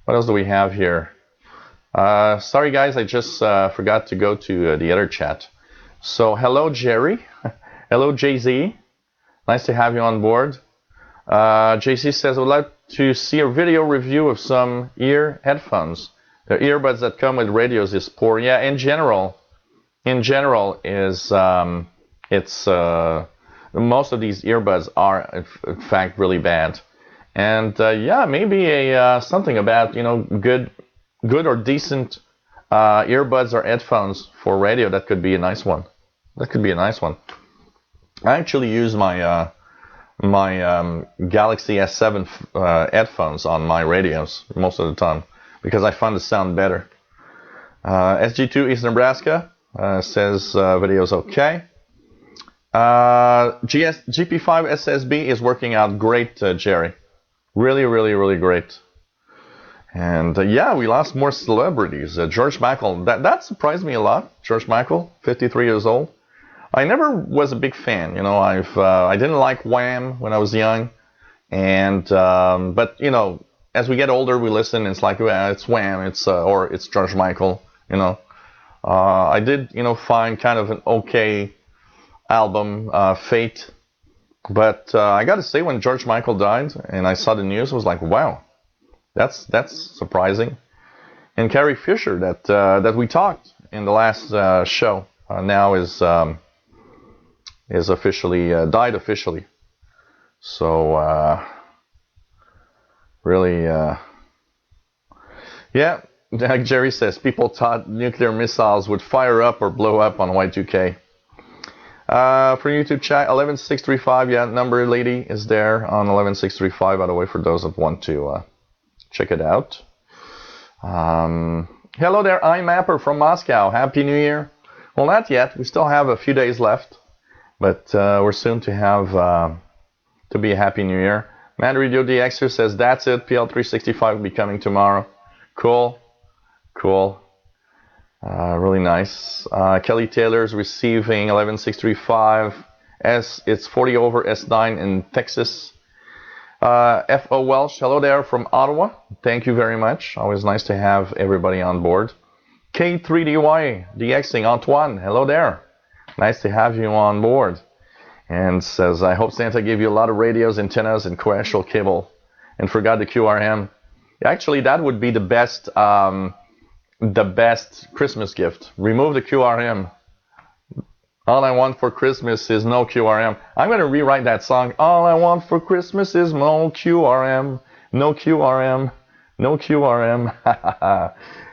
what else do we have here? Sorry guys, I just forgot to go to the other chat. So hello Jerry, hello JZ, nice to have you on board. JC says, I would like to see a video review of some ear headphones. The earbuds that come with radios is poor. Yeah, in general is most of these earbuds are in fact really bad. And yeah, maybe something about good or decent earbuds or headphones for radio. That could be a nice one. I actually use my Galaxy S7 headphones on my radios most of the time because I find the sound better. SG2 East Nebraska says video's okay. GP5 SSB is working out great, Jerry. Really great. And yeah, we lost more celebrities. George Michael, that surprised me a lot. George Michael, 53 years old. I never was a big fan. I didn't like Wham when I was young, but as we get older, we listen. And it's like, well, it's Wham, or it's George Michael. I did find kind of an okay album, Fate, but I got to say, when George Michael died and I saw the news, I was like, wow, that's surprising. And Carrie Fisher, that we talked in the last show, now is officially died officially. So really, yeah. Like Jerry says, people thought nuclear missiles would fire up or blow up on Y2K. For YouTube chat, 11635, yeah, number lady is there on 11635, by the way, for those that want to check it out. Hello there, I'm Mapper from Moscow. Happy New Year. Well, not yet. We still have a few days left, but we're soon to have to be a Happy New Year. Mad Radio DXer says, that's it. PL365 will be coming tomorrow. Cool. Really nice. Kelly Taylor's receiving 11635. It's 40 over S9 in Texas. F.O. Welsh, hello there from Ottawa. Thank you very much. Always nice to have everybody on board. K3DY, DXing, Antoine, hello there. Nice to have you on board. And says, I hope Santa gave you a lot of radios, antennas, and coaxial cable and forgot the QRM. Actually, that would be the best the best Christmas gift. Remove the QRM. All I want for Christmas is no QRM. I'm going to rewrite that song. All I want for Christmas is no QRM. No QRM. No QRM.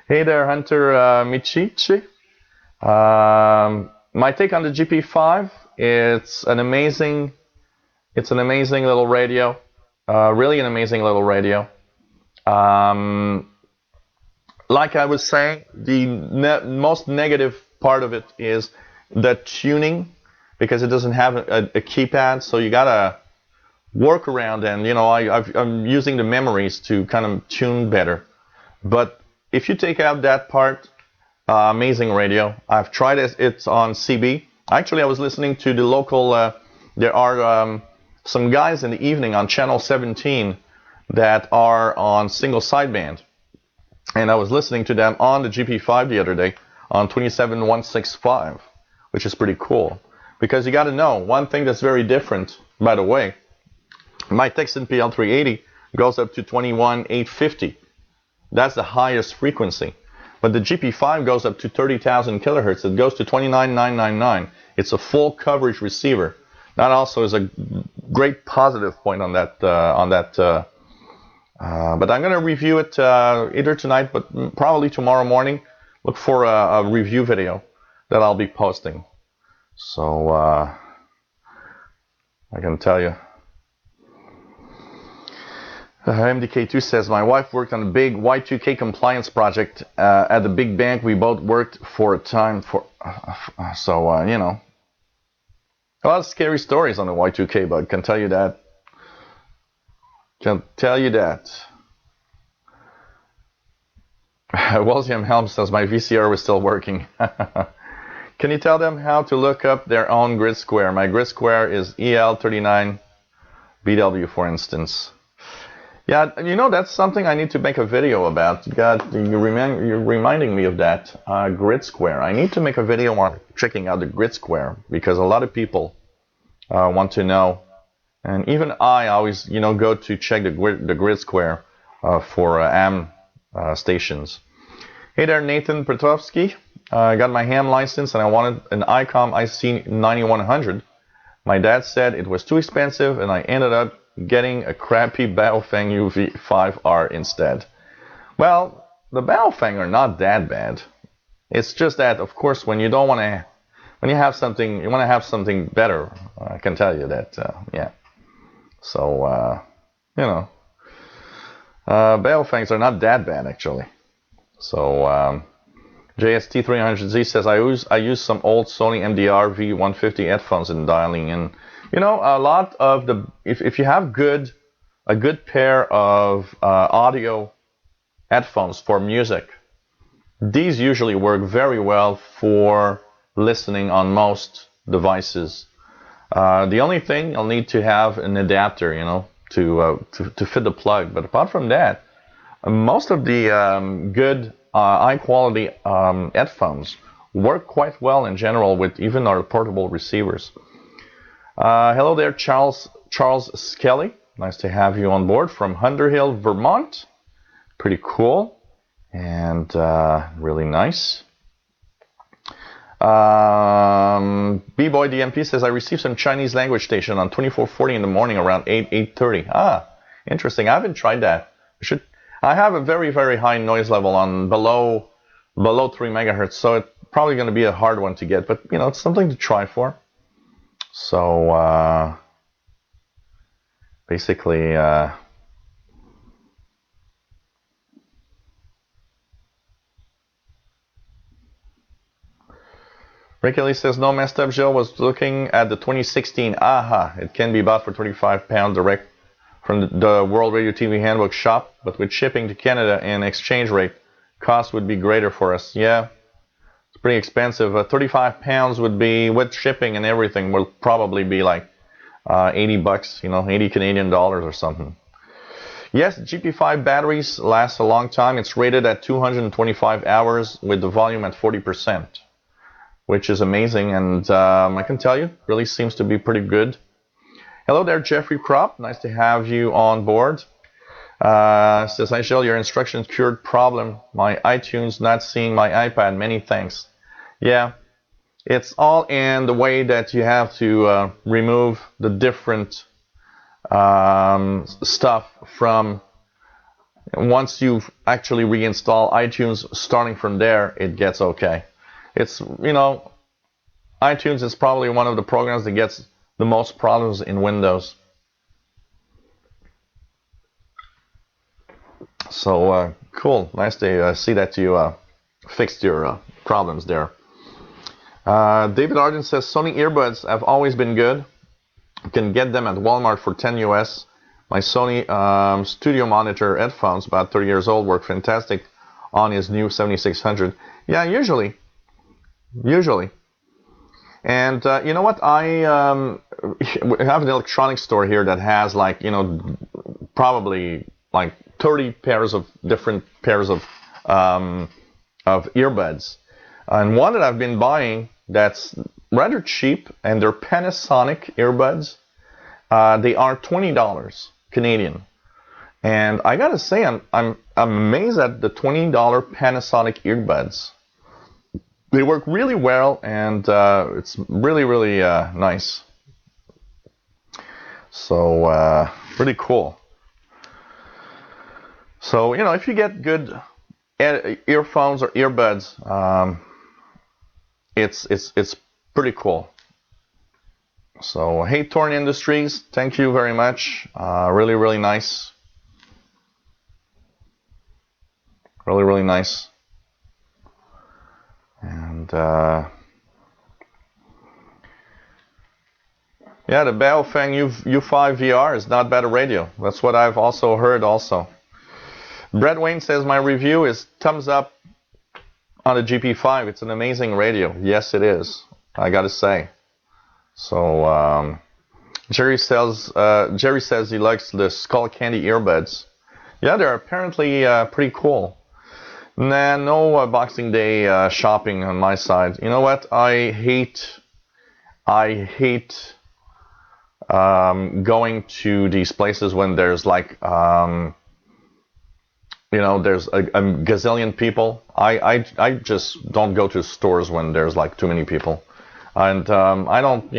Hey there, Hunter Michichi. My take on the GP5, it's an amazing little radio. Really an amazing little radio. Like I was saying, the most negative part of it is the tuning, because it doesn't have a keypad, so you gotta work around, and I'm using the memories to kind of tune better. But if you take out that part, amazing radio. I've tried it. It's on CB. Actually, I was listening to the local. There are some guys in the evening on channel 17 that are on single sideband, and I was listening to them on the GP5 the other day on 27165, which is pretty cool. Because you got to know one thing that's very different. By the way, my Texan PL380 goes up to 21850. That's the highest frequency. But the GP5 goes up to 30,000 kilohertz. It goes to 29,999. It's a full coverage receiver. That also is a great positive point on that. But I'm going to review it either tonight, but probably tomorrow morning. Look for a review video that I'll be posting. So I can tell you. MDK2 says, my wife worked on a big Y2K compliance project at the big bank. We both worked for a time for, a lot of scary stories on the Y2K, but can tell you that. Can tell you that. William Helms says, my VCR was still working. Can you tell them how to look up their own grid square? My grid square is EL39BW, for instance. Yeah, that's something I need to make a video about. You're reminding me of that. Grid square. I need to make a video on checking out the grid square, because a lot of people want to know. And even I always, go to check the grid square for AM stations. Hey there, Nathan Petrovsky. I got my ham license and I wanted an ICOM IC9100. My dad said it was too expensive, and I ended up getting a crappy Baofeng UV5R instead. Well, the Baofeng are not that bad. It's just that, of course, when you want to have something better. I can tell you that, yeah. So, Baofengs are not that bad, actually. So, JST300Z says, I use some old Sony MDR V150 headphones and dialing in. A lot of if you have a good pair of audio headphones for music, these usually work very well for listening on most devices. The only thing, I'll need to have an adapter, to fit the plug. But apart from that, most of the good high quality headphones work quite well in general with even our portable receivers. Hello there, Charles Skelly. Nice to have you on board from Underhill, Vermont. Pretty cool and really nice. B-Boy DMP says, I received some Chinese language station on 2440 in the morning around 8:30. Interesting. I haven't tried that. I have a very, very high noise level on below 3 megahertz, so it's probably going to be a hard one to get, but it's something to try for. So basically, Rick Ellie says, no messed up. Joe was looking at the 2016 AHA. It can be bought for £25 direct from the World Radio TV Handbook shop, but with shipping to Canada and exchange rate, cost would be greater for us. Yeah, it's pretty expensive. £35 would be, with shipping and everything, will probably be like $80, 80 Canadian dollars or something. Yes, GP5 batteries last a long time. It's rated at 225 hours with the volume at 40%, which is amazing, and I can tell you, really seems to be pretty good. Hello there, Jeffrey Kropp. Nice to have you on board. Says, hi, Shell, your instructions cured problem. My iTunes not seeing my iPad. Many thanks. Yeah, it's all in the way that you have to remove the different stuff from. Once you actually reinstall iTunes, starting from there, it gets okay. It's, iTunes is probably one of the programs that gets the most problems in Windows. So, cool. Nice to see that you fixed your problems there. David Arden says, Sony earbuds have always been good. You can get them at Walmart for 10 US. My Sony studio monitor headphones, about 30 years old, work fantastic on his new 7600. Yeah, usually. And you know what? I have an electronics store here that has probably like 30 pairs of different pairs of earbuds. And one that I've been buying that's rather cheap, and they're Panasonic earbuds. They are $20 Canadian. And I gotta say, I'm amazed at the $20 Panasonic earbuds. They work really well, and it's really, really nice. So, pretty cool. So, if you get good earphones or earbuds, it's pretty cool. So, hey, Torn Industries, thank you very much. Really, really nice. Really, really nice. And yeah, the Baofeng U5 VR is not bad a radio. That's what I've also heard also. Brett Wayne says my review is thumbs up on the GP5. It's an amazing radio. Yes, it is. I gotta say. So Jerry says he likes the Skull Candy earbuds. Yeah, they're apparently pretty cool. Nah, no Boxing Day shopping on my side. You know what? I hate going to these places when there's there's a gazillion people. I just don't go to stores when there's too many people. And I don't,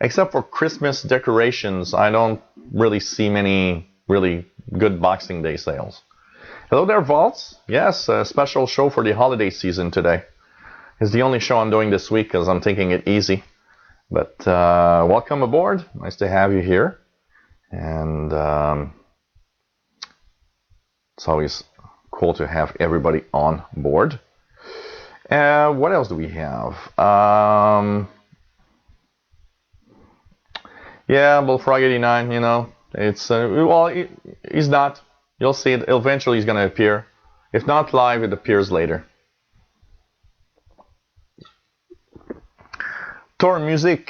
except for Christmas decorations, I don't really see many really good Boxing Day sales. Hello there, Vaults. Yes, a special show for the holiday season today. It's the only show I'm doing this week because I'm taking it easy. But welcome aboard. Nice to have you here. And it's always cool to have everybody on board. What else do we have? Yeah, Bullfrog 89, it's, he's not. You'll see it. Eventually he's going to appear. If not live, it appears later. Tor Music,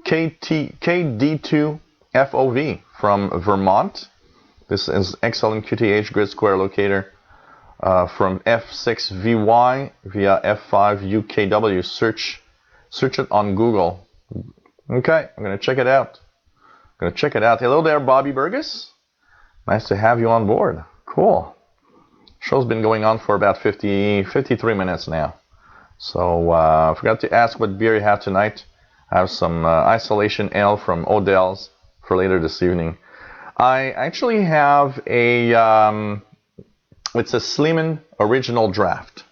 KD2FOV from Vermont. This is excellent QTH grid square locator from F6VY via F5UKW. Search it on Google. Okay, I'm going to check it out. Hello there, Bobby Burgess. Nice to have you on board. Cool. Show's been going on for about 53 minutes now. So I forgot to ask what beer you have tonight. I have some Isolation Ale from Odell's for later this evening. I actually have it's a Sleeman Original Draft.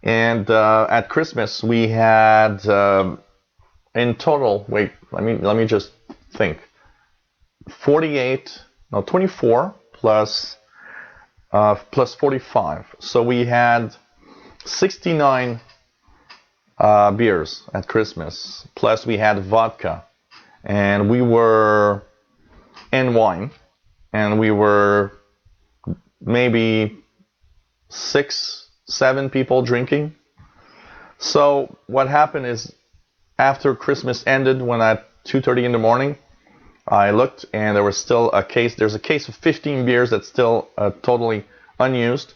And at Christmas we had in total, wait, let me just think. 24 plus 45. So we had 69 beers at Christmas. Plus we had vodka, and wine, and we were maybe 6-7 people drinking. So what happened is, after Christmas ended, when at 2:30 in the morning, I looked, and there was still there's a case of 15 beers that's still totally unused.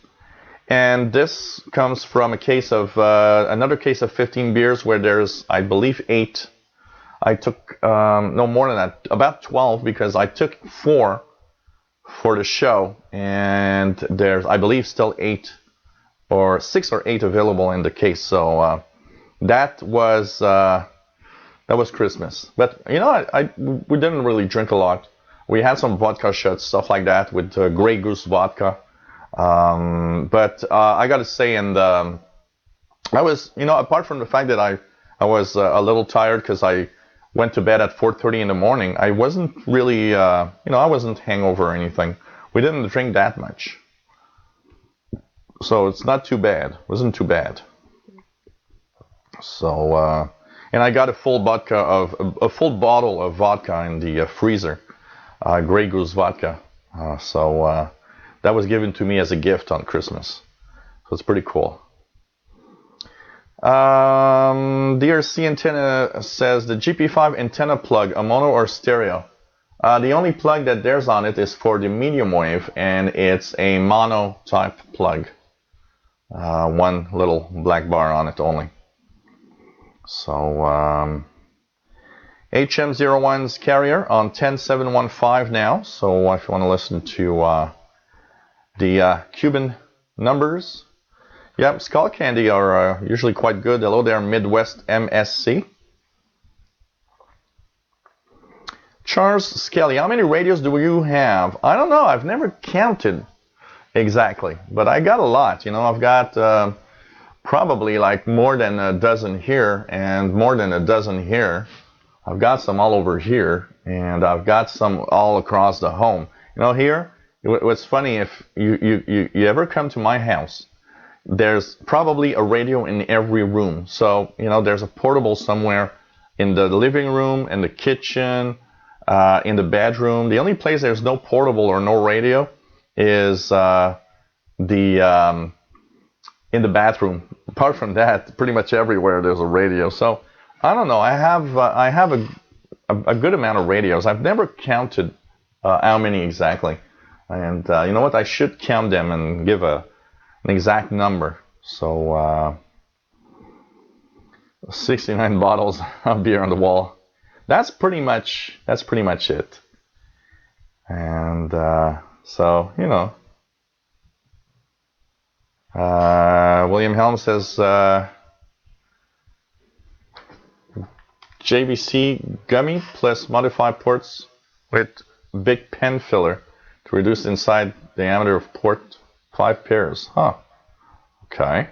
And this comes from another case of 15 beers where there's, I believe, 8. I took, no more than that, about 12, because I took 4 for the show, and there's, I believe, still 6 or 8 available in the case. So that was Christmas. But we didn't really drink a lot. We had some vodka shots, stuff like that, with Grey Goose vodka. But I got to say, and I was, apart from the fact that I was a little tired because I went to bed at 4:30 in the morning, I wasn't really, I wasn't hangover or anything. We didn't drink that much. So it's not too bad. Wasn't too bad. So, and I got a full bottle of vodka in the freezer, Grey Goose vodka. So that was given to me as a gift on Christmas. So it's pretty cool. DRC Antenna says the GP5 antenna plug, a mono or stereo? The only plug that there's on it is for the medium wave, and it's a mono type plug. One little black bar on it only. So HM01's carrier on 10715 now. So if you want to listen to the Cuban numbers. Yep, Skull Candy are usually quite good. Hello there, Midwest MSC. Charles Skelly, how many radios do you have? I don't know. I've never counted exactly, but I got a lot. I've got probably like more than a dozen here and more than a dozen here. I've got some all over here, and I've got some all across the home. Here, what's funny, if you ever come to my house, there's probably a radio in every room. So, there's a portable somewhere in the living room, in the kitchen, in the bedroom. The only place there's no portable or no radio is in the bathroom. Apart from that, pretty much everywhere there's a radio. So, I don't know. I have a good amount of radios. I've never counted how many exactly. And you know what? I should count them and give an exact number. So 69 bottles of beer on the wall. That's pretty much it. And so William Helm says JVC gummy plus modified ports with big pen filler to reduce inside diameter of port. 5 pairs. Huh. Okay.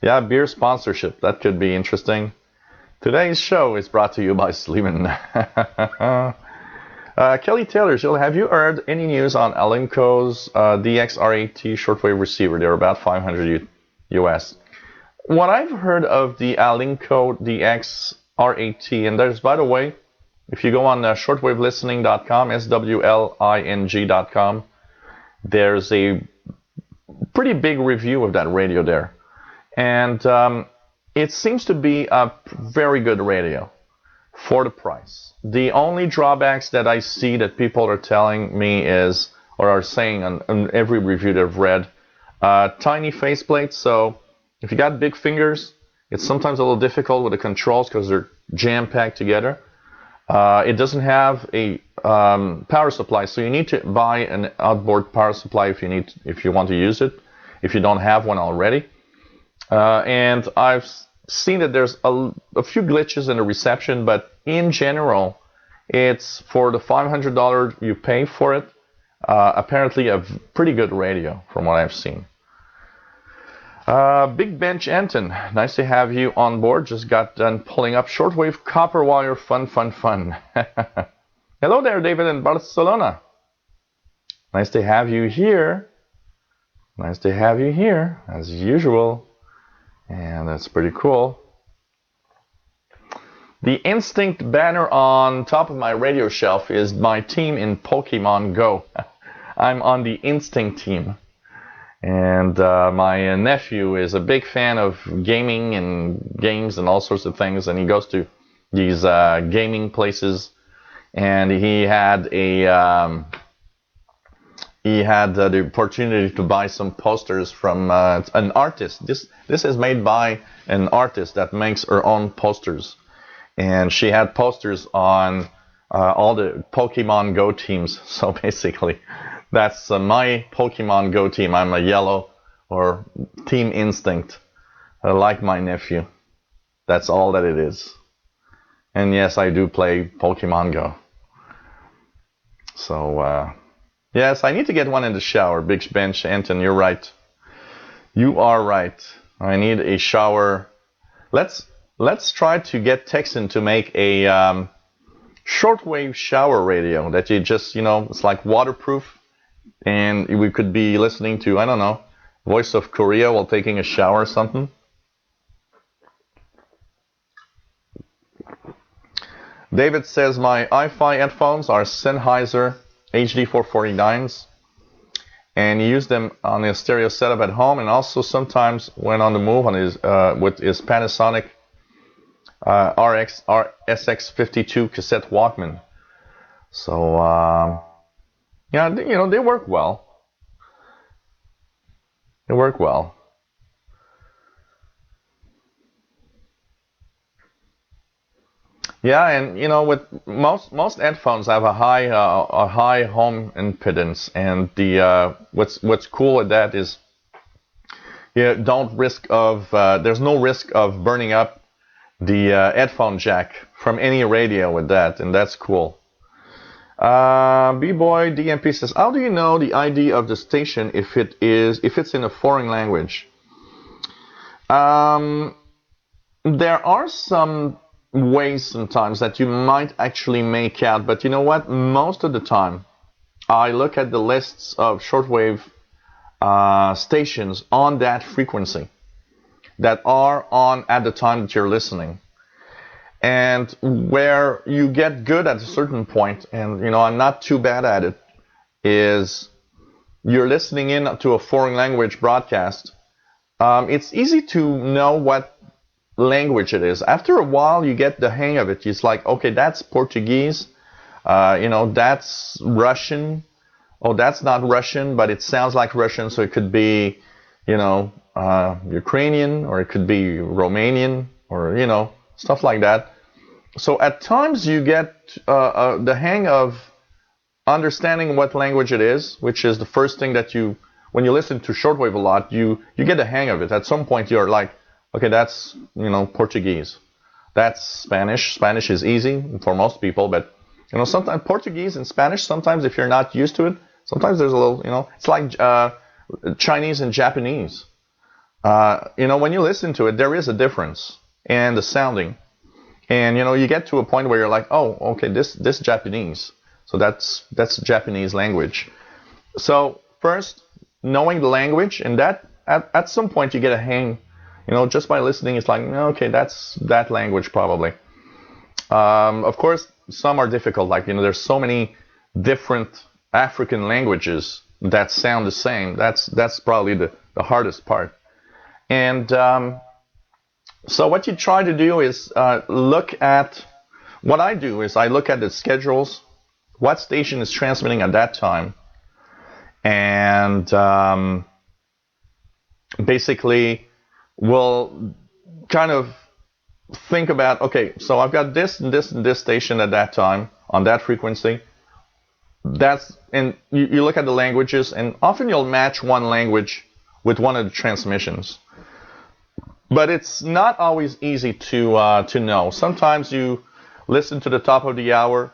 Yeah, beer sponsorship. That could be interesting. Today's show is brought to you by Sleeman. Kelly Taylor, Jill, have you heard any news on Alinco's DX-R8T shortwave receiver? They're about $500 US. What I've heard of the Alinco DX-R8T, and there's, by the way, if you go on shortwavelistening.com, SWLING.com, there's a pretty big review of that radio there. And it seems to be a very good radio for the price. The only drawbacks that I see that people are telling me is, or are saying on every review that I've read, tiny faceplate. So if you got big fingers, it's sometimes a little difficult with the controls because they're jam-packed together. It doesn't have a power supply, so you need to buy an outboard power supply if you want to use it, if you don't have one already. And I've seen that there's a few glitches in the reception, but in general, it's for the $500 you pay for it. Apparently, a pretty good radio from what I've seen. Big Bench Anton, nice to have you on board. Just got done pulling up shortwave copper wire. Fun. Hello there, David in Barcelona. Nice to have you here. Nice to have you here, as usual. And that's pretty cool. The Instinct banner on top of my radio shelf is my team in Pokemon Go. I'm on the Instinct team. And my nephew is a big fan of gaming and games and all sorts of things, and he goes to these gaming places. And he had the opportunity to buy some posters from an artist. This is made by an artist that makes her own posters, and she had posters on all the Pokemon Go teams. So basically, that's my Pokemon Go team. I'm a yellow or Team Instinct, like my nephew. That's all that it is. And yes, I do play Pokemon Go. So, yes, I need to get one in the shower. Big Bench, Anton, you're right. You are right. I need a shower. Let's try to get Texan to make a shortwave shower radio that you just, it's like waterproof, and we could be listening to, I don't know, Voice of Korea while taking a shower or something. David says my hi-fi headphones are Sennheiser HD449s, and he used them on his stereo setup at home, and also sometimes when on the move on his with his Panasonic SX52 cassette Walkman. So yeah, they work well. They work well. Yeah, and with most headphones have a high home impedance, and the what's cool with that is there's no risk of burning up the headphone jack from any radio with that, and that's cool. B-Boy DMP says, how do you know the ID of the station if it's in a foreign language? There are some ways sometimes that you might actually make out, but you know what? Most of the time, I look at the lists of shortwave stations on that frequency that are on at the time that you're listening. And where you get good at a certain point, and I'm not too bad at it, is you're listening in to a foreign language broadcast. It's easy to know what language it is. After a while, you get the hang of it. It's like, okay, that's Portuguese. That's Russian. Oh, that's not Russian, but it sounds like Russian, so it could be, Ukrainian, or it could be Romanian, or stuff like that. So at times you get the hang of understanding what language it is, which is the first thing that when you listen to shortwave a lot, you get the hang of it. At some point you're like, okay, that's Portuguese, that's Spanish. Spanish is easy for most people, but sometimes Portuguese and Spanish, sometimes if you're not used to it, sometimes there's a little, it's like Chinese and Japanese. When you listen to it, there is a difference in the sounding. And you get to a point where you're like, oh, okay, this Japanese, so that's Japanese language. So first, knowing the language, and that at some point you get a hang, just by listening, it's like, okay, that's that language probably. Of course, some are difficult, like there's so many different African languages that sound the same. That's probably the hardest part. And so what you try to do is look at, what I do is I look at the schedules, what station is transmitting at that time, and basically we'll kind of think about, okay, so I've got this and this and this station at that time on that frequency. And you look at the languages, and often you'll match one language with one of the transmissions. But it's not always easy to know. Sometimes you listen to the top of the hour,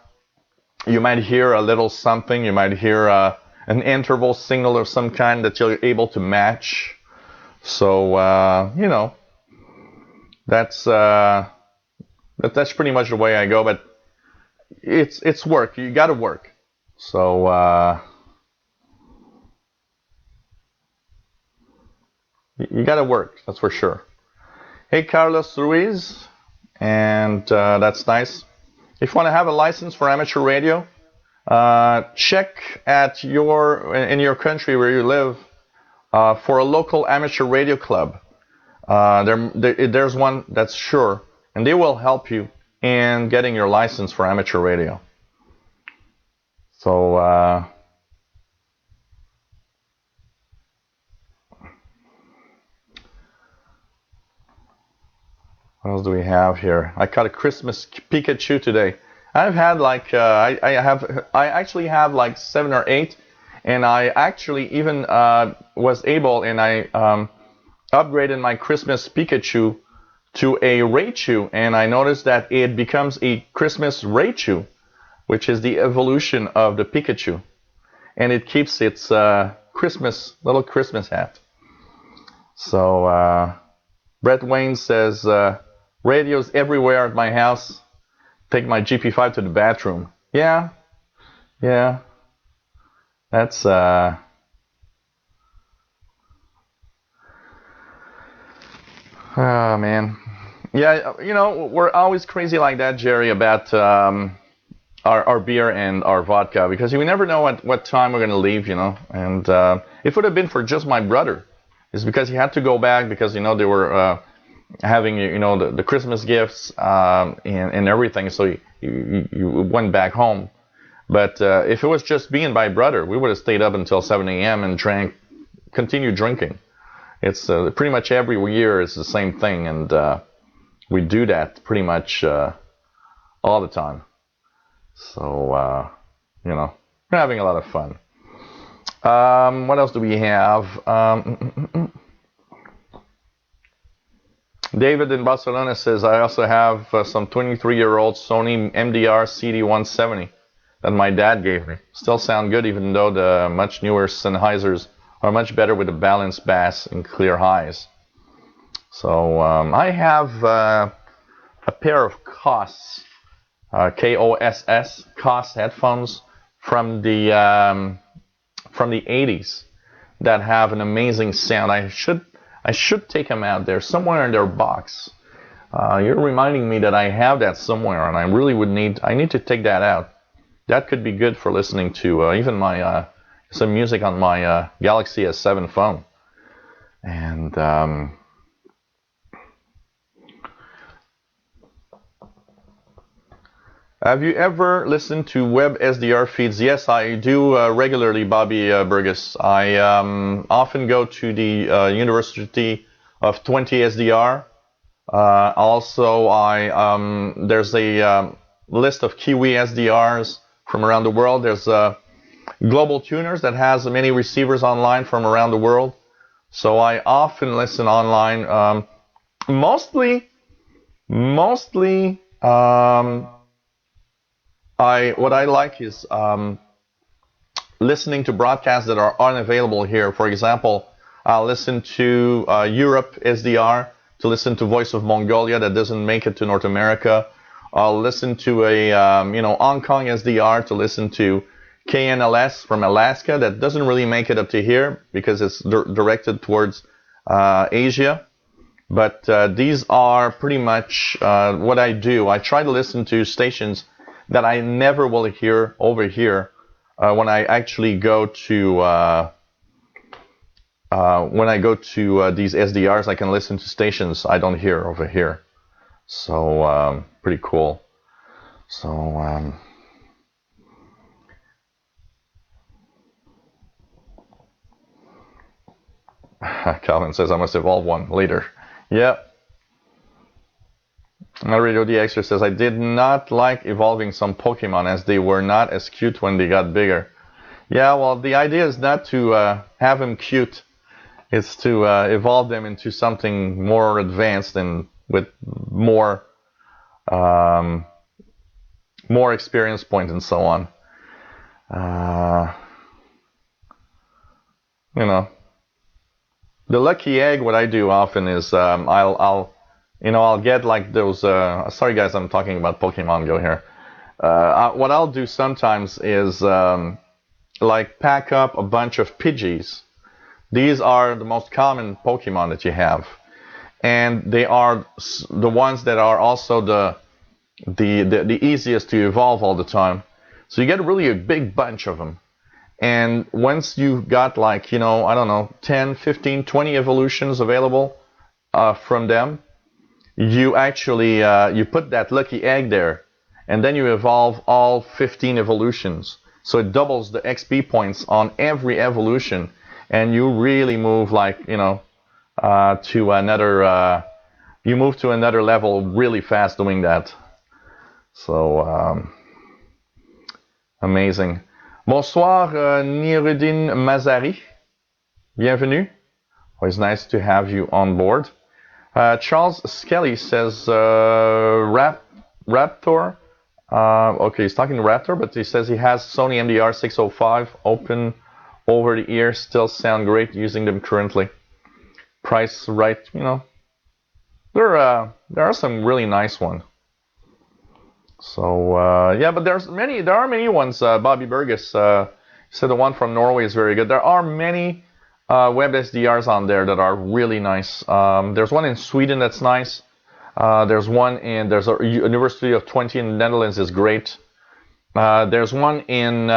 you might hear a little something, you might hear an interval signal of some kind that you're able to match. So that's pretty much the way I go. But it's work. You got to work. So you got to work. That's for sure. Hey, Carlos Ruiz, and that's nice. If you want to have a license for amateur radio, check at in your country where you live for a local amateur radio club. There's one that's sure, and they will help you in getting your license for amateur radio. So what else do we have here? I caught a Christmas Pikachu today. I've had like I actually have like 7 or 8, and I actually even was able, and I upgraded my Christmas Pikachu to a Raichu, and I noticed that it becomes a Christmas Raichu, which is the evolution of the Pikachu, and it keeps its little Christmas hat. So Brett Wayne says radios everywhere at my house. Take my GP5 to the bathroom. Yeah, yeah, that's oh man. Yeah, we're always crazy like that, Jerry, about our beer and our vodka because we never know what time we're going to leave, And if it would have been for just my brother, it's because he had to go back because, they were having, the Christmas gifts and everything. So he went back home. But if it was just me and my brother, we would have stayed up until 7 a.m. and continued drinking. It's pretty much every year it's the same thing. And we do that pretty much all the time. So, we're having a lot of fun. What else do we have? David in Barcelona says, I also have some 23-year-old Sony MDR CD170 that my dad gave me. Still sound good, even though the much newer Sennheisers are much better with a balanced bass and clear highs. So I have a pair of KOSS, KOSS headphones from the 80s that have an amazing sound. I should take them out there somewhere in their box. You're reminding me that I have that somewhere, and I really I need to take that out. That could be good for listening to even some music on my Galaxy S7 phone. And have you ever listened to web SDR feeds? Yes, I do regularly, Bobby Burgess. I often go to the University of 20 SDR. Also, there's a list of Kiwi SDRs from around the world. There's Global Tuners that has many receivers online from around the world. So I often listen online. Mostly. What I like is listening to broadcasts that are unavailable here. For example, I'll listen to Europe SDR to listen to Voice of Mongolia that doesn't make it to North America. I'll listen to a Hong Kong SDR to listen to KNLS from Alaska that doesn't really make it up to here because it's directed towards Asia. But these are pretty much what I do. I try to listen to stations that I never will hear over here when I actually go to these SDRs. I can listen to stations I don't hear over here. So pretty cool. So Calvin says I must evolve one later. Yep. Radio DXer says, I did not like evolving some Pokemon as they were not as cute when they got bigger. Yeah, well, the idea is not to have them cute. It's to evolve them into something more advanced and with more experience points and so on. The lucky egg, what I do often is I'll get like those. Sorry, guys, I'm talking about Pokemon Go here. What I'll do sometimes is like pack up a bunch of Pidgeys. These are the most common Pokemon that you have, and they are the ones that are also the easiest to evolve all the time. So you get really a big bunch of them. And once you've got like, I don't know, 10, 15, 20 evolutions available from them, you actually you put that lucky egg there, and then you evolve all 15 evolutions. So it doubles the XP points on every evolution, and you really move like, to another, you move to another level really fast doing that. So Amazing. Bonsoir, Nirudin Mazari. Bienvenue. Always nice to have you on board. Charles Skelly says Raptor. Okay, he's talking to Raptor, but he says he has Sony MDR 605 open over the ear. Still sound great using them currently. Price right, you know. There are some really nice ones. So yeah, but there are many ones. Bobby Burgess said the one from Norway is very good. There are many web SDRs on there that are really nice. There's one in Sweden that's nice. There's a University of Twente in the Netherlands is great. There's one in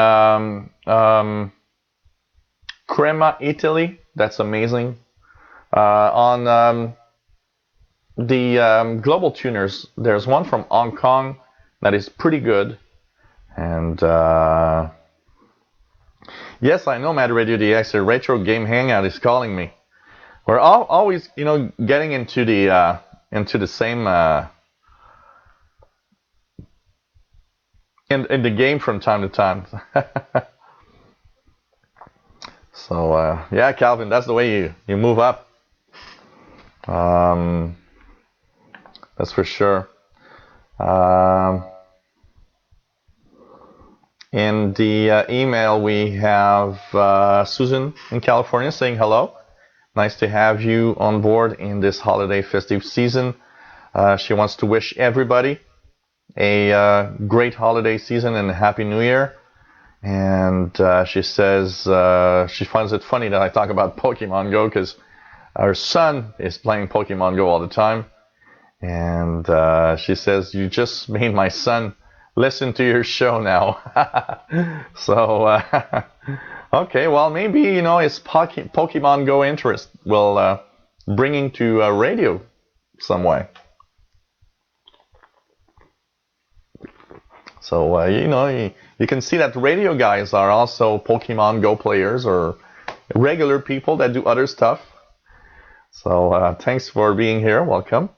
Crema, Italy, that's amazing. On the global tuners, there's one from Hong Kong that is pretty good. And yes, I know, Mad Radio DX, the Retro Game Hangout is calling me. We're always, you know, getting into the same in the game from time to time. So yeah, Calvin, that's the way you move up. That's for sure. In the email, we have Susan in California saying hello. Nice to have you on board in this holiday festive season. She wants to wish everybody a great holiday season and a Happy New Year. And she says she finds it funny that I talk about Pokemon Go because her son is playing Pokemon Go all the time. And she says, you just made my son listen to your show now. So, okay, well, maybe, you know, his Pokemon Go interest will bring him to radio some way. So, you know, you can see that radio guys are also Pokemon Go players or regular people that do other stuff. So, thanks for being here. Welcome.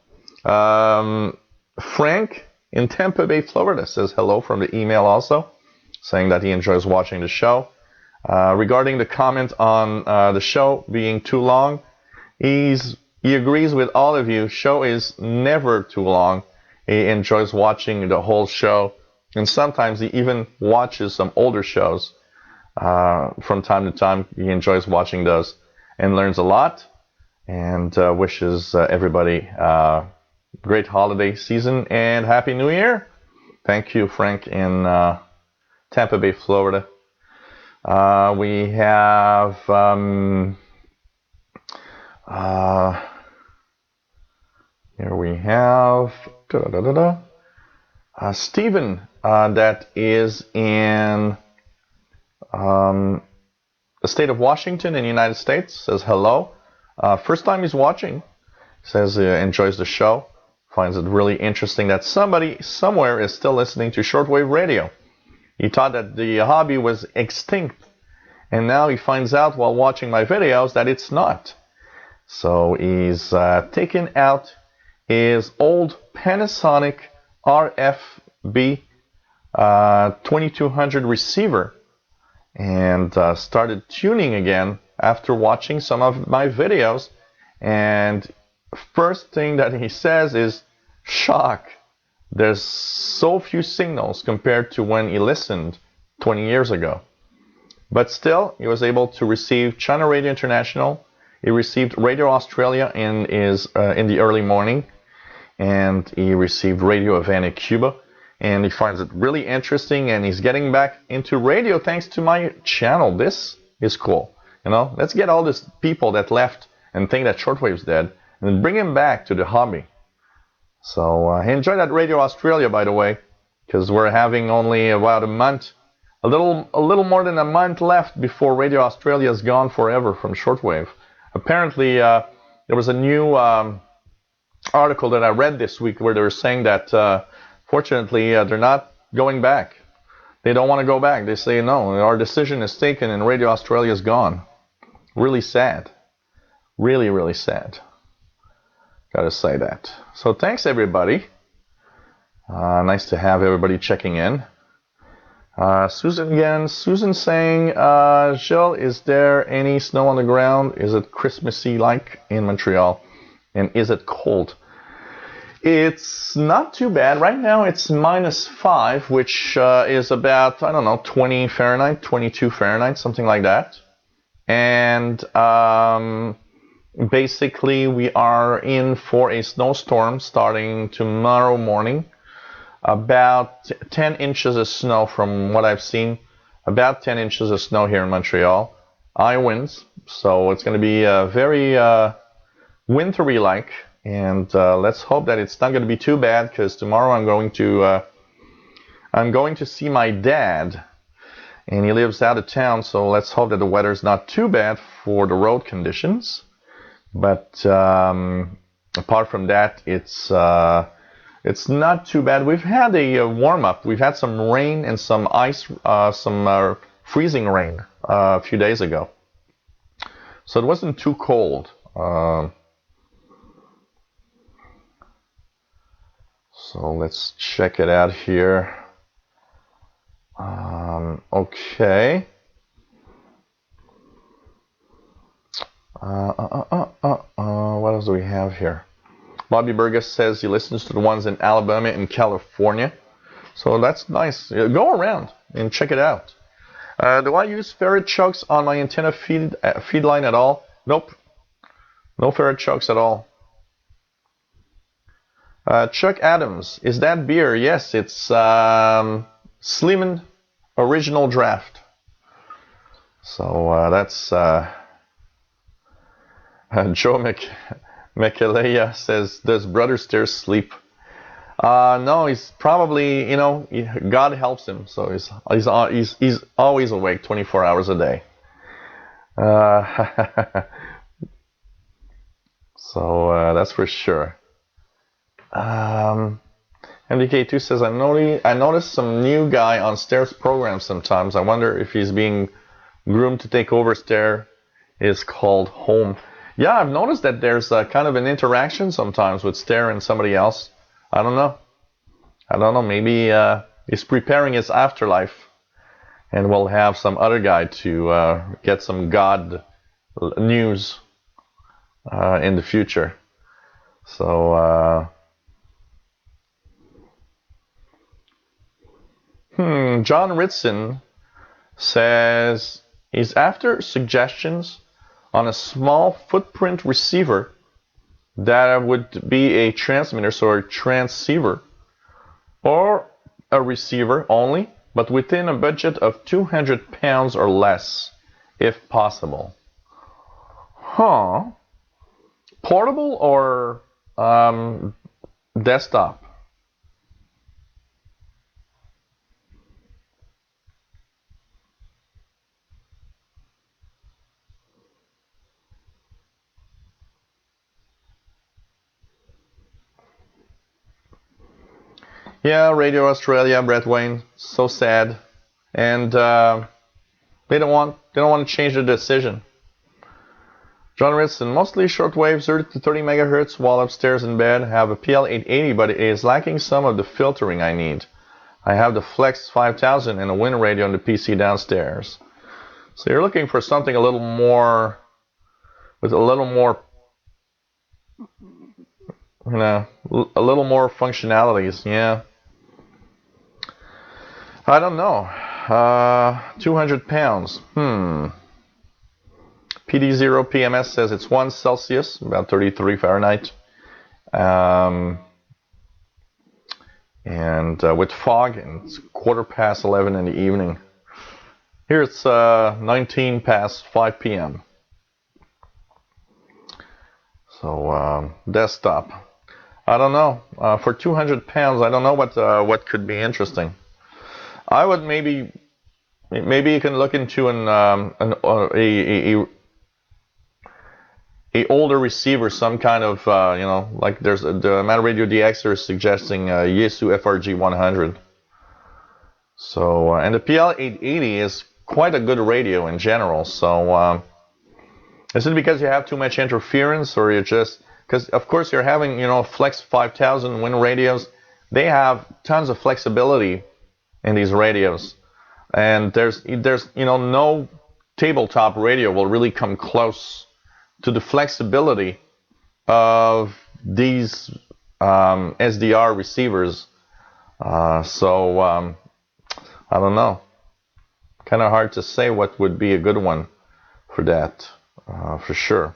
Frank in Tampa Bay, Florida says hello from the email also, saying that he enjoys watching the show. Regarding the comment on the show being too long, he agrees with all of you. Show is never too long. He enjoys watching the whole show, and sometimes he even watches some older shows from time to time. He enjoys watching those and learns a lot, and wishes everybody great holiday season and Happy New Year. Thank you, Frank, in Tampa Bay, Florida. We have here we have Stephen that is in the state of Washington in the United States, says hello. First time he's watching, says he enjoys the show. Finds it really interesting that somebody somewhere is still listening to shortwave radio. He thought that the hobby was extinct, and now he finds out while watching my videos that it's not. So he's taken out his old Panasonic RFB 2200 receiver and started tuning again after watching some of my videos. And first thing that he says is, shock, there's so few signals compared to when he listened 20 years ago. But still, he was able to receive China Radio International. He received Radio Australia in the early morning, and he received Radio Havana, Cuba. And he finds it really interesting, and he's getting back into radio thanks to my channel. This is cool. You know, let's get all these people that left and think that shortwave's dead, and bring him back to the hobby. So enjoy that Radio Australia, by the way, because we're having only about a month, a little more than a month left before Radio Australia is gone forever from shortwave. Apparently, there was a new article that I read this week where they were saying that, fortunately, they're not going back. They don't want to go back. They say, no, our decision is taken and Radio Australia is gone. Really sad. Really, really sad. Gotta say that. So thanks, everybody. Nice to have everybody checking in. Susan again. Susan saying, Jill, is there any snow on the ground? Is it Christmassy like in Montreal? And is it cold? It's not too bad. Right now it's -5, which is about, I don't know, 20 Fahrenheit, 22 Fahrenheit, something like that. And basically we are in for a snowstorm starting tomorrow morning. About 10 inches of snow from what I've seen. About 10 inches of snow here in Montreal. High winds, so it's going to be very wintry-like. And let's hope that it's not going to be too bad, because tomorrow I'm going to see my dad, and he lives out of town. So let's hope that the weather's not too bad for the road conditions. But apart from that, it's not too bad. We've had a warm-up. We've had some rain and some ice, some freezing rain a few days ago. So it wasn't too cold. So let's check it out here. Okay. What else do we have here? Bobby Burgess says he listens to the ones in Alabama and California. So that's nice. Go around and check it out. Do I use ferret chokes on my antenna feed line at all? Nope. No ferret chokes at all. Chuck Adams, is that beer? Yes, it's Sleeman Original Draft. So that's Joe Michelea says, does Brother Stairs sleep? No, he's probably, God helps him, so he's always awake 24 hours a day. So that's for sure. MDK2 says, I noticed some new guy on Stairs program sometimes. I wonder if he's being groomed to take over. Stair is called home. Yeah, I've noticed that there's kind of an interaction sometimes with Stair and somebody else. I don't know. Maybe he's preparing his afterlife, and we'll have some other guy to get some God news in the future. So, John Ritson says he's after suggestions on a small footprint receiver that would be a transmitter, so a transceiver, or a receiver only, but within a budget of 200 pounds or less, if possible. Portable or desktop? Yeah, Radio Australia, Brett Wayne, so sad, and they don't want to change the decision. John Ritson, mostly shortwave 30 to 30 megahertz while upstairs in bed. Have a PL880, but it is lacking some of the filtering I need. I have the Flex 5000 and a Win radio on the PC downstairs. So you're looking for something a little more, with a little more, a little more functionalities. Yeah. I don't know. 200 pounds. PD0 PMS says it's 1 Celsius, about 33 Fahrenheit. And with fog, and it's 11:15 in the evening. Here it's 19 past 5 p.m. So desktop. I don't know. For 200 pounds, I don't know what could be interesting. I would maybe you can look into a older receiver, some kind of like there's the Matter Radio DXer is suggesting Yaesu FRG 100. So and the PL880 is quite a good radio in general. So is it because you have too much interference, or you're just because of course you're having Flex 5000 Win radios? They have tons of flexibility in these radios. And there's no tabletop radio will really come close to the flexibility of these SDR receivers. So I don't know. Kind of hard to say what would be a good one for that, for sure.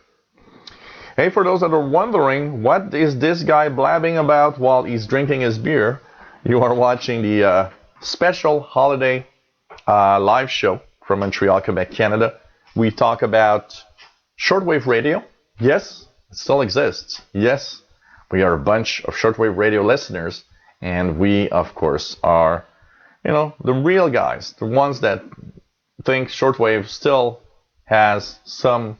Hey, for those that are wondering, what is this guy blabbing about while he's drinking his beer? You are watching the special holiday live show from Montreal, Quebec, Canada. We talk about shortwave radio. Yes, it still exists. Yes, we are a bunch of shortwave radio listeners, and we, of course, are, the real guys, the ones that think shortwave still has some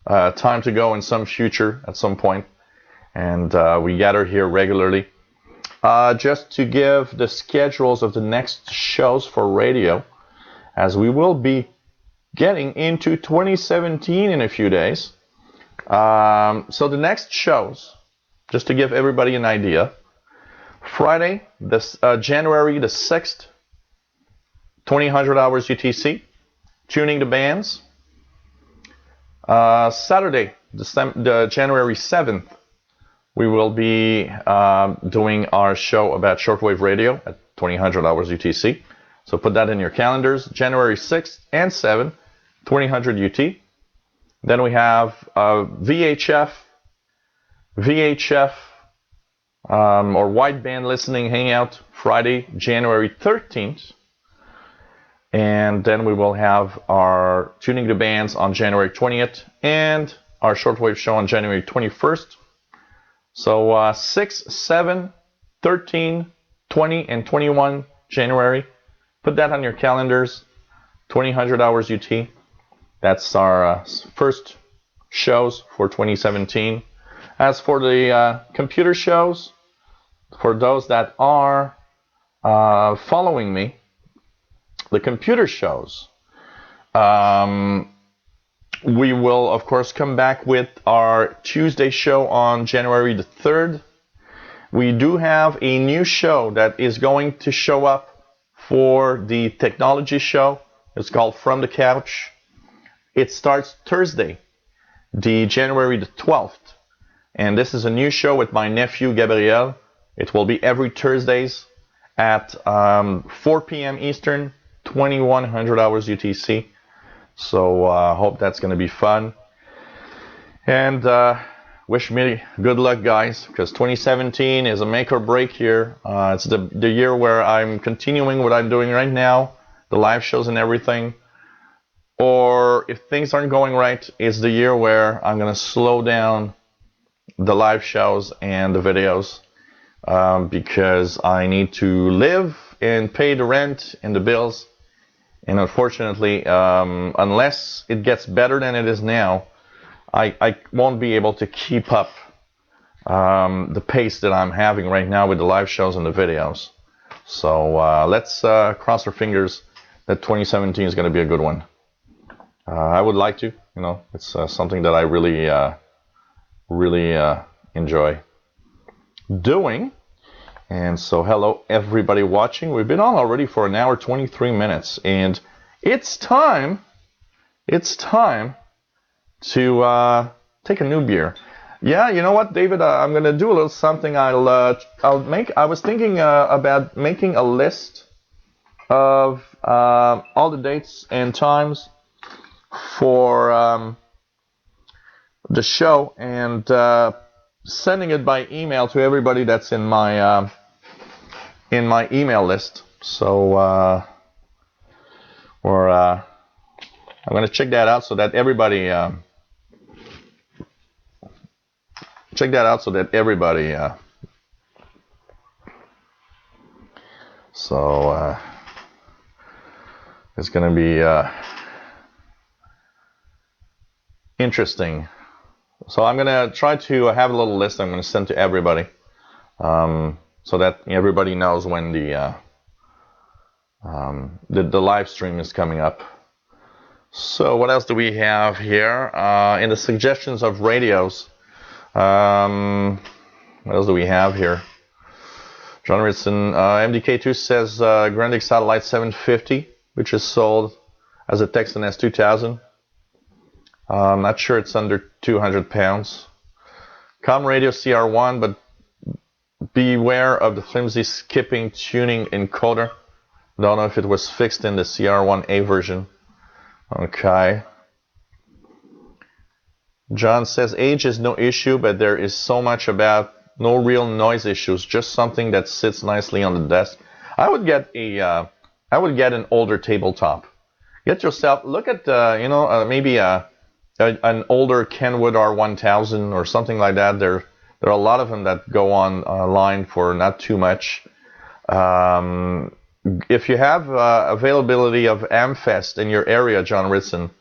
time to go in some future at some point, and we gather here regularly. Just to give the schedules of the next shows for radio, as we will be getting into 2017 in a few days. So the next shows, just to give everybody an idea, Friday, January the 6th, 2000 hours UTC, tuning the bands. Saturday, the January 7th, we will be doing our show about shortwave radio at 2000 hours UTC. So put that in your calendars, January 6th and 7th, 2000 UT. Then we have VHF or wideband listening hangout Friday, January 13th. And then we will have our tuning the bands on January 20th and our shortwave show on January 21st. So 6, 7, 13, 20, and 21 January. Put that on your calendars, 2000 hours UT. That's our first shows for 2017. As for the computer shows, for those that are following me, the computer shows, we will, of course, come back with our Tuesday show on January the 3rd. We do have a new show that is going to show up for the technology show. It's called From the Couch. It starts Thursday, the January the 12th. And this is a new show with my nephew, Gabriel. It will be every Thursdays at 4 p.m. Eastern, 2100 hours UTC. So I hope that's going to be fun. And wish me good luck, guys, because 2017 is a make or break year. It's the year where I'm continuing what I'm doing right now, the live shows and everything. Or if things aren't going right, it's the year where I'm going to slow down the live shows and the videos because I need to live and pay the rent and the bills. And unfortunately, unless it gets better than it is now, I won't be able to keep up the pace that I'm having right now with the live shows and the videos. So let's cross our fingers that 2017 is going to be a good one. I would like to, it's something that I really enjoy doing. And so hello everybody watching. We've been on already for an hour 23 minutes, and it's time to take a new beer. Yeah, you know what, David? I'm gonna do a little something. I was thinking about making a list of all the dates and times for the show and sending it by email to everybody that's in my email list. So I'm gonna check that out so that everybody it's gonna be interesting. So I'm gonna try to have a little list I'm gonna send to everybody, so that everybody knows when the live stream is coming up. So what else do we have here in the suggestions of radios? What else do we have here? John Ritson, MDK2 says Grandic Satellite 750. which is sold as a Texan S2000. I'm not sure it's under 200 pounds. Com Radio CR1, but beware of the flimsy skipping tuning encoder. Don't know if it was fixed in the CR1A version. Okay. John says age is no issue, but there is so much about no real noise issues, just something that sits nicely on the desk. I would get an older tabletop. Get yourself, look at maybe an older Kenwood R1000 or something like that. There are a lot of them that go online for not too much. If you have availability of Amfest in your area, John Ritson,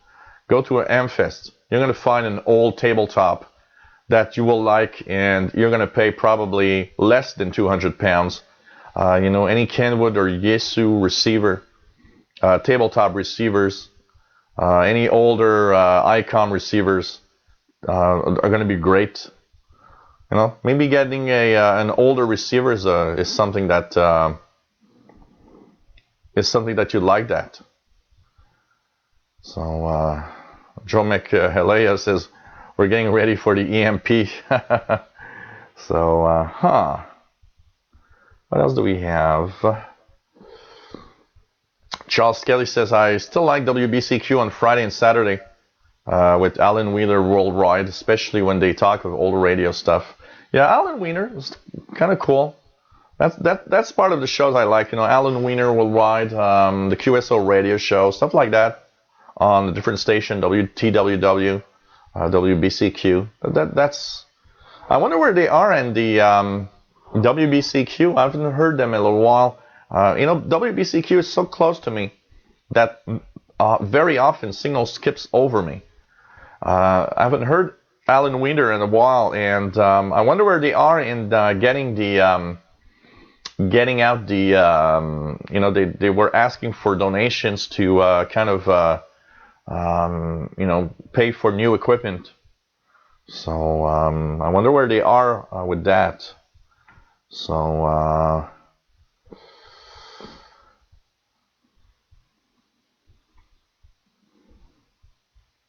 go to an Amfest. You're going to find an old tabletop that you will like, and you're going to pay probably less than 200 pounds. Any Kenwood or Yaesu receiver, tabletop receivers, any older ICOM receivers are going to be great. Maybe getting an older receiver is something that you like that. So Joe McHelea says we're getting ready for the EMP. So what else do we have? Charles Kelly says I still like WBCQ on Friday and Saturday with Alan Wheeler Worldwide, especially when they talk of old radio stuff. Yeah, Alan Wheeler is kind of cool. That's part of the shows I like. Alan Wiener Worldwide, the QSO radio show, stuff like that on the different station, WTWW, WBCQ. That's. I wonder where they are in the WBCQ. I haven't heard them in a little while. WBCQ is so close to me that very often signal skips over me. I haven't heard Alan Wiener in a while, and I wonder where they are in getting out the, they were asking for donations to pay for new equipment. So I wonder where they are with that. So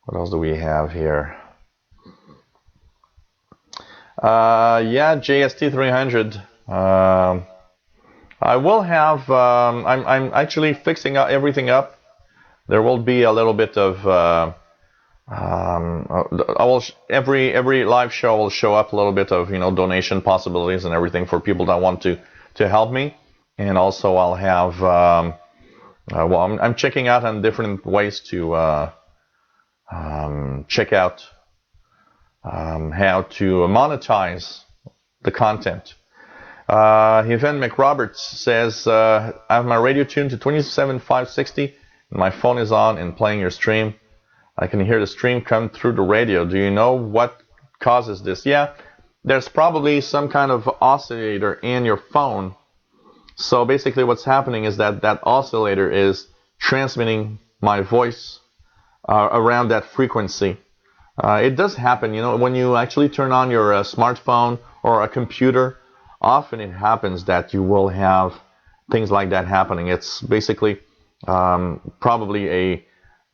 what else do we have here? JST 300. I will have. I'm actually fixing everything up. There will be a little bit of. Every live show will show up a little bit of donation possibilities and everything for people that want to help me, and also I'll have. I'm checking out on different ways to check out how to monetize the content. Yvonne McRoberts says, I have my radio tuned to 27560 and my phone is on and playing your stream. I can hear the stream come through the radio. Do you know what causes this? Yeah, there's probably some kind of oscillator in your phone. So basically what's happening is that oscillator is transmitting my voice around that frequency. It does happen, when you actually turn on your smartphone or a computer, often it happens that you will have things like that happening. It's basically probably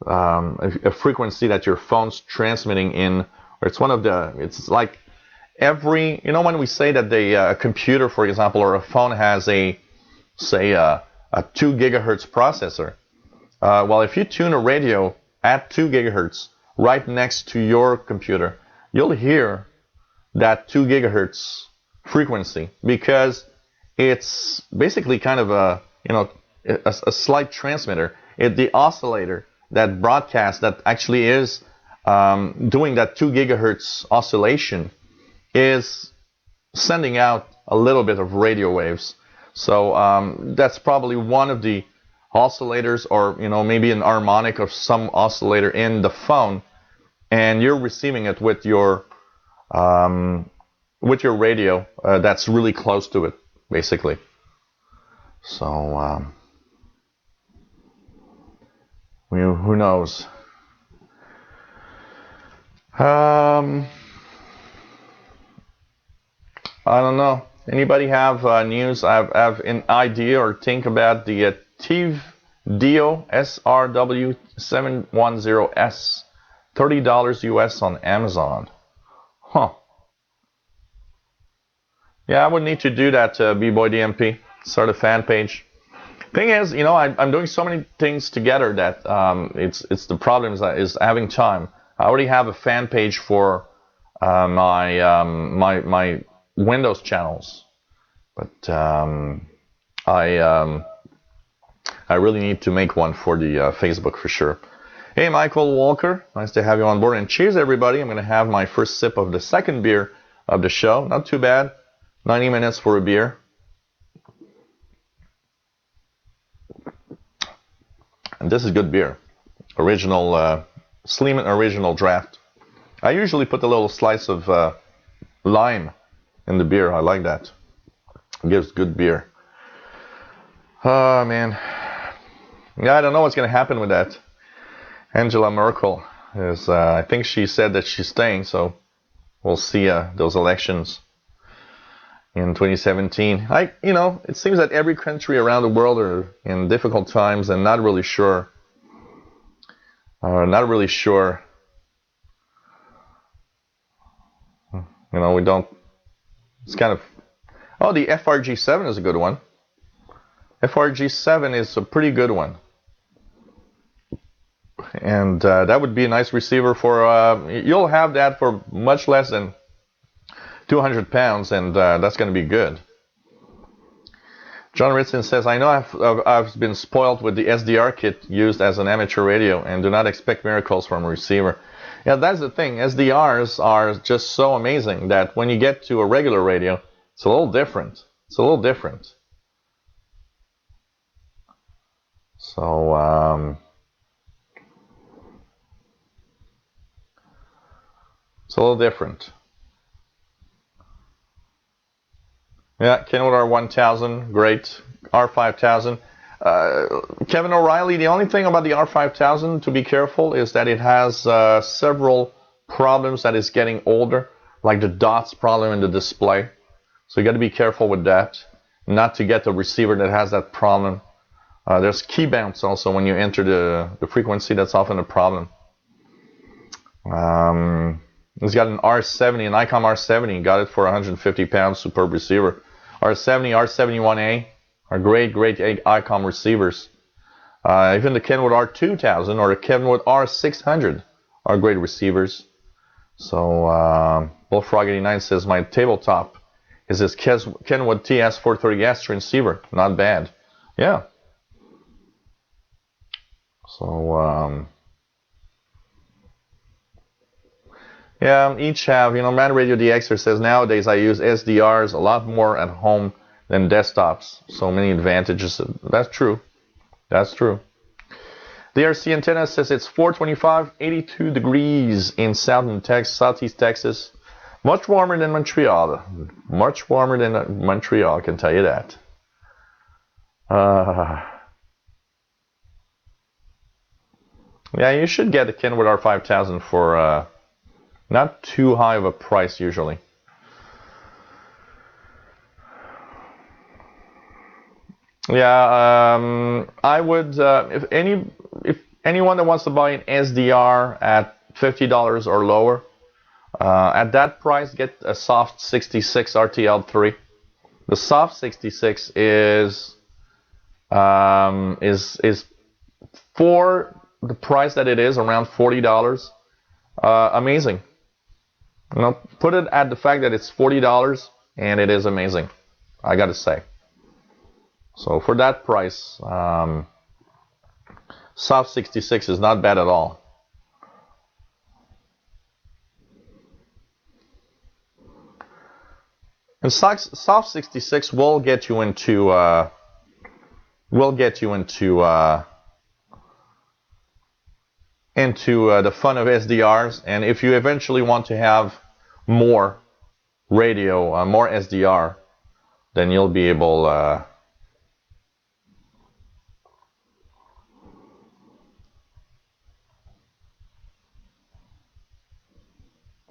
a frequency that your phone's transmitting in, or it's like every, when we say that a computer, for example, or a phone has a 2 gigahertz processor, well, if you tune a radio at 2 gigahertz right next to your computer, you'll hear that 2 gigahertz frequency because it's basically kind of a slight transmitter. The oscillator that broadcasts, that actually is doing that 2 gigahertz oscillation, is sending out a little bit of radio waves. So that's probably one of the oscillators, or maybe an harmonic of some oscillator in the phone, and you're receiving it with your radio that's really close to it, basically. So who knows? I don't know. Anybody have news? Have an idea or think about the Dio SRW710S. $30 US on Amazon. Huh. Yeah, I would need to do that, B-Boy DMP. Start a fan page. Thing is, I'm doing so many things together that it's the problem is having time. I already have a fan page for my Windows channels, but I really need to make one for the Facebook for sure. Hey, Michael Walker, nice to have you on board, and cheers everybody. I'm gonna have my first sip of the second beer of the show. Not too bad. 90 minutes for a beer. And this is good beer. Original, Sleeman Original Draft. I usually put a little slice of lime in the beer. I like that. It gives good beer. Oh, man. Yeah, I don't know what's going to happen with that. Angela Merkel is, I think she said that she's staying, so we'll see those elections in 2017. It seems that every country around the world are in difficult times and not really sure. We don't. It's kind of. Oh, the FRG7 is a good one. FRG7 is a pretty good one. And that would be a nice receiver for. You'll have that for much less than 200 pounds, and that's going to be good. John Ritson says, I know I've been spoiled with the SDR kit used as an amateur radio and do not expect miracles from a receiver. Yeah, that's the thing. SDRs are just so amazing that when you get to a regular radio, it's a little different. So, it's a little different. Yeah, Kenwood R1000, great. R5000. Kevin O'Reilly, the only thing about the R5000 to be careful is that it has several problems that is getting older, like the dots problem in the display. So you got to be careful with that, not to get a receiver that has that problem. There's key bounce also when you enter the frequency. That's often a problem. He's got an R70, an ICOM R70. Got it for 150 pounds, superb receiver. R70, R71A are great ICOM receivers. Even the Kenwood R2000 or the Kenwood R600 are great receivers. So, Bullfrog89 says, my tabletop is this Kenwood TS430S transceiver. Not bad. Yeah. So, yeah, each have, Man Radio DXer says, nowadays I use SDRs a lot more at home than desktops. So many advantages. That's true. That's true. DRC Antenna says it's 425, 82 degrees in southeast Texas. Much warmer than Montreal. Much warmer than Montreal, I can tell you that. Yeah, you should get the Kenwood R5000 for not too high of a price usually. Yeah, I would if anyone that wants to buy an SDR at $50 or lower, at that price, get a soft 66 RTL3. The soft 66 is for the price that it is, around $40. Amazing. Put it at the fact that it's $40 and it is amazing, I gotta say. So for that price, soft 66 is not bad at all. And soft 66 will get you into the fun of SDRs, and if you eventually want to have more radio, more SDR, then you'll be able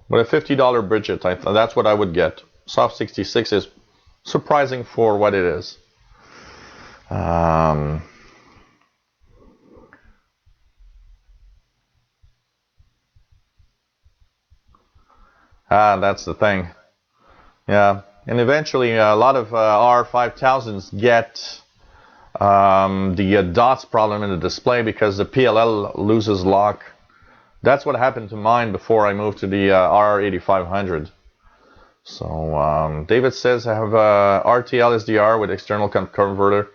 with a $50 budget, that's what I would get. Soft 66 is surprising for what it is. That's the thing. Yeah, and eventually a lot of R5000s get the dots problem in the display because the PLL loses lock. That's what happened to mine before I moved to the R8500. So David says I have RTL SDR with external converter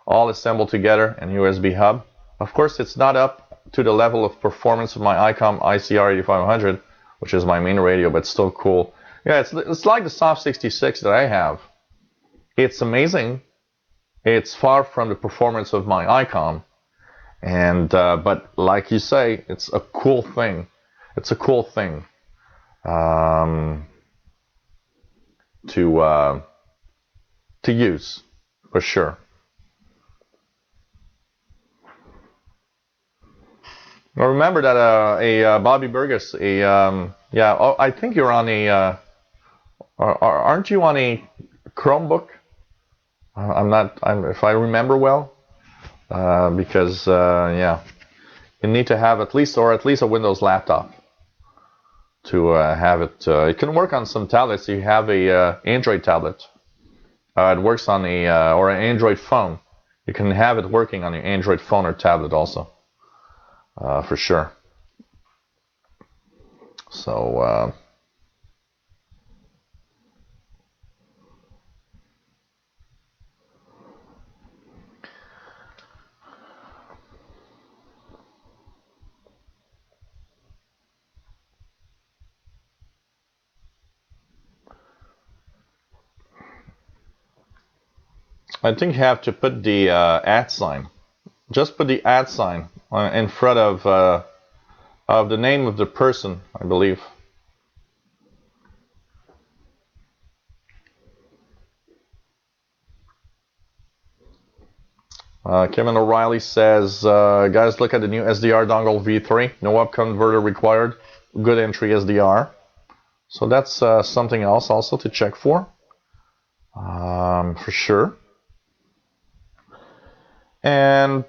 all assembled together and USB hub. Of course, it's not up to the level of performance of my ICOM ICR8500, which is my main radio, but still cool. Yeah, it's like the Soft 66 that I have. It's amazing. It's far from the performance of my ICOM, and but like you say, it's a cool thing. It's a cool thing to use for sure. I remember that Bobby Burgess, I think you're on a, aren't you on a Chromebook? I'm not, if I remember well, because you need to have at least a Windows laptop to have it. It can work on some tablets. You have a Android tablet. It works on or an Android phone. You can have it working on your Android phone or tablet also. For sure. So I think you have to put the @ sign. Just put the @ sign in front of the name of the person, I believe. Kevin O'Reilly says, guys, look at the new SDR dongle V3. No up converter required. Good entry SDR. So that's something else also to check for sure. And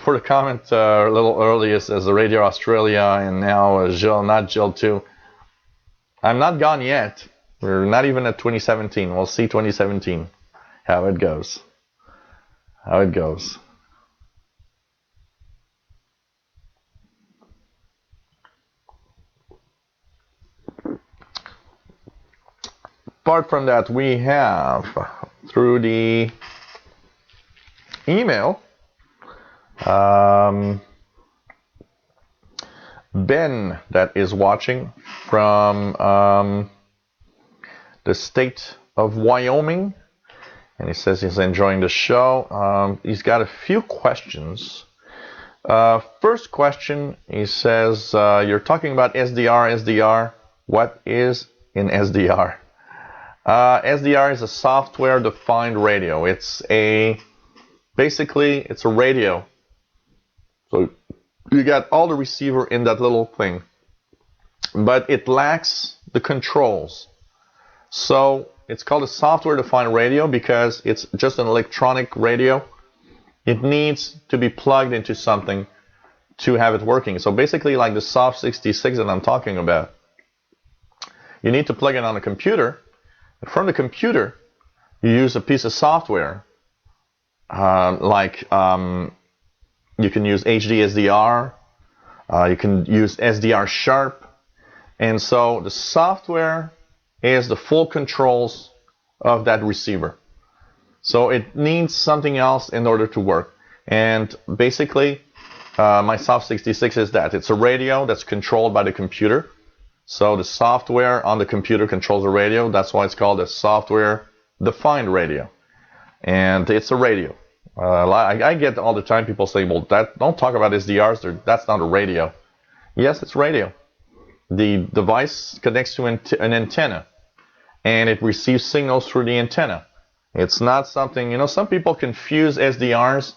for the comment a little earlier, as the Radio Australia and now Jill, not Jill too. I'm not gone yet. We're not even at 2017. We'll see 2017 how it goes. How it goes. Apart from that, we have through the email Ben that is watching from the state of Wyoming, and he says he's enjoying the show. He's got a few questions. First question, he says, you're talking about SDR. What is an SDR? SDR is a software-defined radio. Basically, it's a radio. So you got all the receiver in that little thing, but it lacks the controls. So it's called a software-defined radio because it's just an electronic radio. It needs to be plugged into something to have it working. So basically, like the Soft 66 that I'm talking about, you need to plug it on a computer. From the computer, you use a piece of software, you can use HD SDR, you can use SDR Sharp, and so the software is the full controls of that receiver. So it needs something else in order to work. And basically, my Soft 66 is that. It's a radio that's controlled by the computer. So the software on the computer controls the radio. That's why it's called a software-defined radio. And it's a radio. I get all the time people say, well, don't talk about SDRs. That's not a radio. Yes, it's radio. The device connects to an antenna, and it receives signals through the antenna. It's not something, some people confuse SDRs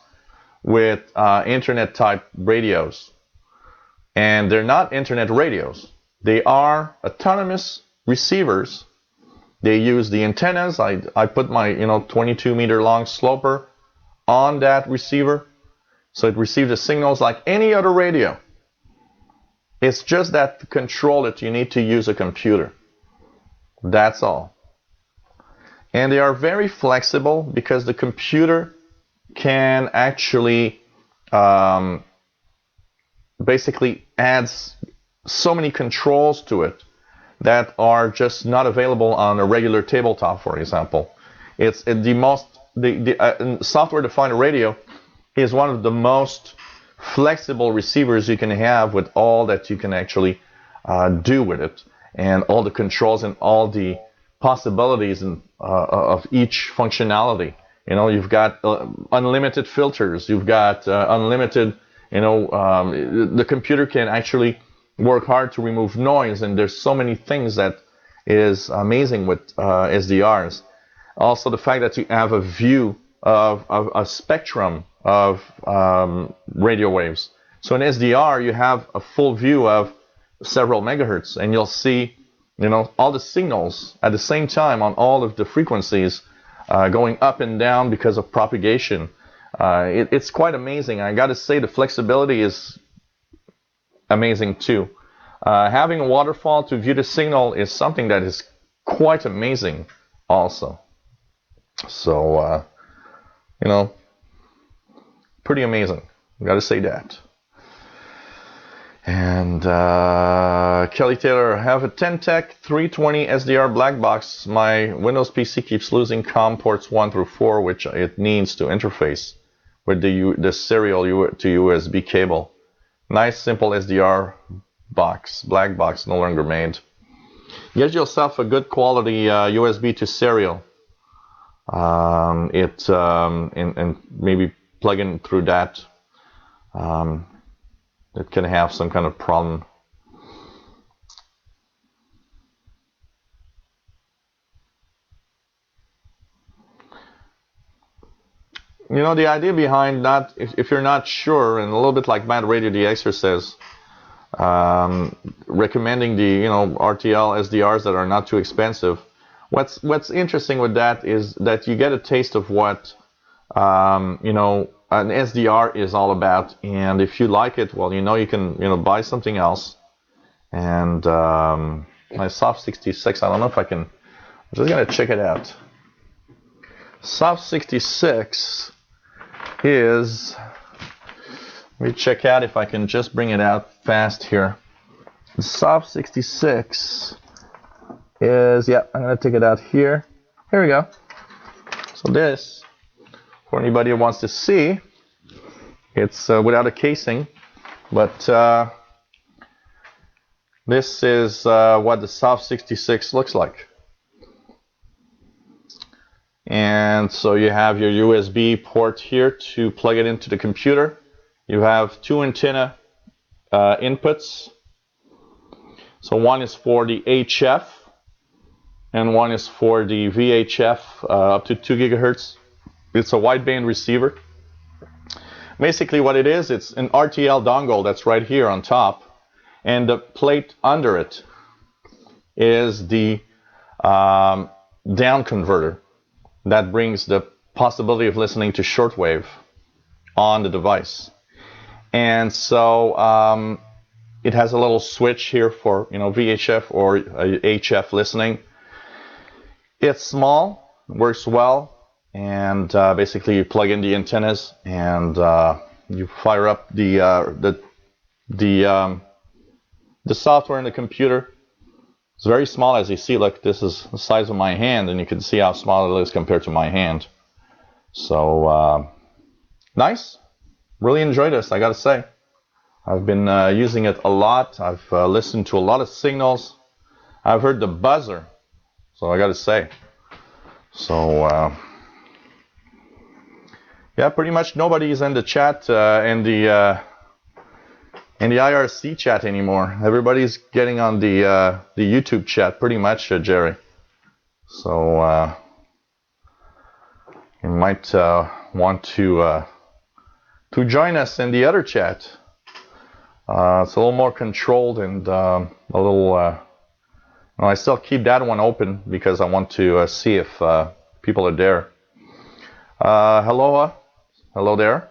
with internet-type radios. And they're not internet radios. They are autonomous receivers. They use the antennas. I put my 22-meter long sloper on that receiver, so it receives the signals like any other radio. It's just that to control it, you need to use a computer. That's all. And they are very flexible because the computer can actually basically adds so many controls to it that are just not available on a regular tabletop, for example. It's the software-defined radio is one of the most flexible receivers you can have with all that you can actually do with it, and all the controls and all the possibilities of each functionality. You know, you've got unlimited filters, you've got unlimited, the computer can actually work hard to remove noise, and there's so many things that is amazing with SDRs. Also, the fact that you have a view of a spectrum of radio waves. So in SDR, you have a full view of several megahertz, and you'll see, all the signals at the same time on all of the frequencies going up and down because of propagation. It's quite amazing. I got to say, the flexibility is amazing too. Having a waterfall to view the signal is something that is quite amazing also. So, pretty amazing. Got to say that. And Kelly Taylor, I have a 10-tech 320 SDR black box. My Windows PC keeps losing COM ports 1 through 4, which it needs to interface with the serial to USB cable. Nice, simple SDR box, black box, no longer made. Get yourself a good quality USB to serial. And maybe plug in through that. It can have some kind of problem. The idea behind that, if you're not sure, and a little bit like Mad Radio DXer says, recommending the RTL SDRs that are not too expensive. What's interesting with that is that you get a taste of what an SDR is all about, and if you like it, well, you can buy something else. And my Soft 66, I don't know if I can. I'm just gonna check it out. Soft 66 is. Let me check out if I can just bring it out fast here. The Soft 66 is, I'm gonna take it out here. Here we go. So this, for anybody who wants to see, it's without a casing, but this is what the Soft 66 looks like. And so you have your USB port here to plug it into the computer. You have two antenna inputs. So one is for the HF and one is for the VHF up to 2 gigahertz. It's a wideband receiver. Basically what it is, it's an RTL dongle that's right here on top, and the plate under it is the down converter that brings the possibility of listening to shortwave on the device. And so it has a little switch here for VHF or HF listening. It's small, works well, and basically you plug in the antennas and you fire up the software in the computer. It's very small, as you see. Look, this is the size of my hand, and you can see how small it is compared to my hand. So nice. Really enjoyed this, I gotta say. I've been using it a lot. I've listened to a lot of signals. I've heard the buzzer, so I gotta say. So pretty much nobody's in the chat in the IRC chat anymore. Everybody's getting on the YouTube chat, pretty much, Jerry. So you might want to join us in the other chat. It's a little more controlled and a little. I still keep that one open because I want to see if people are there. Hello there.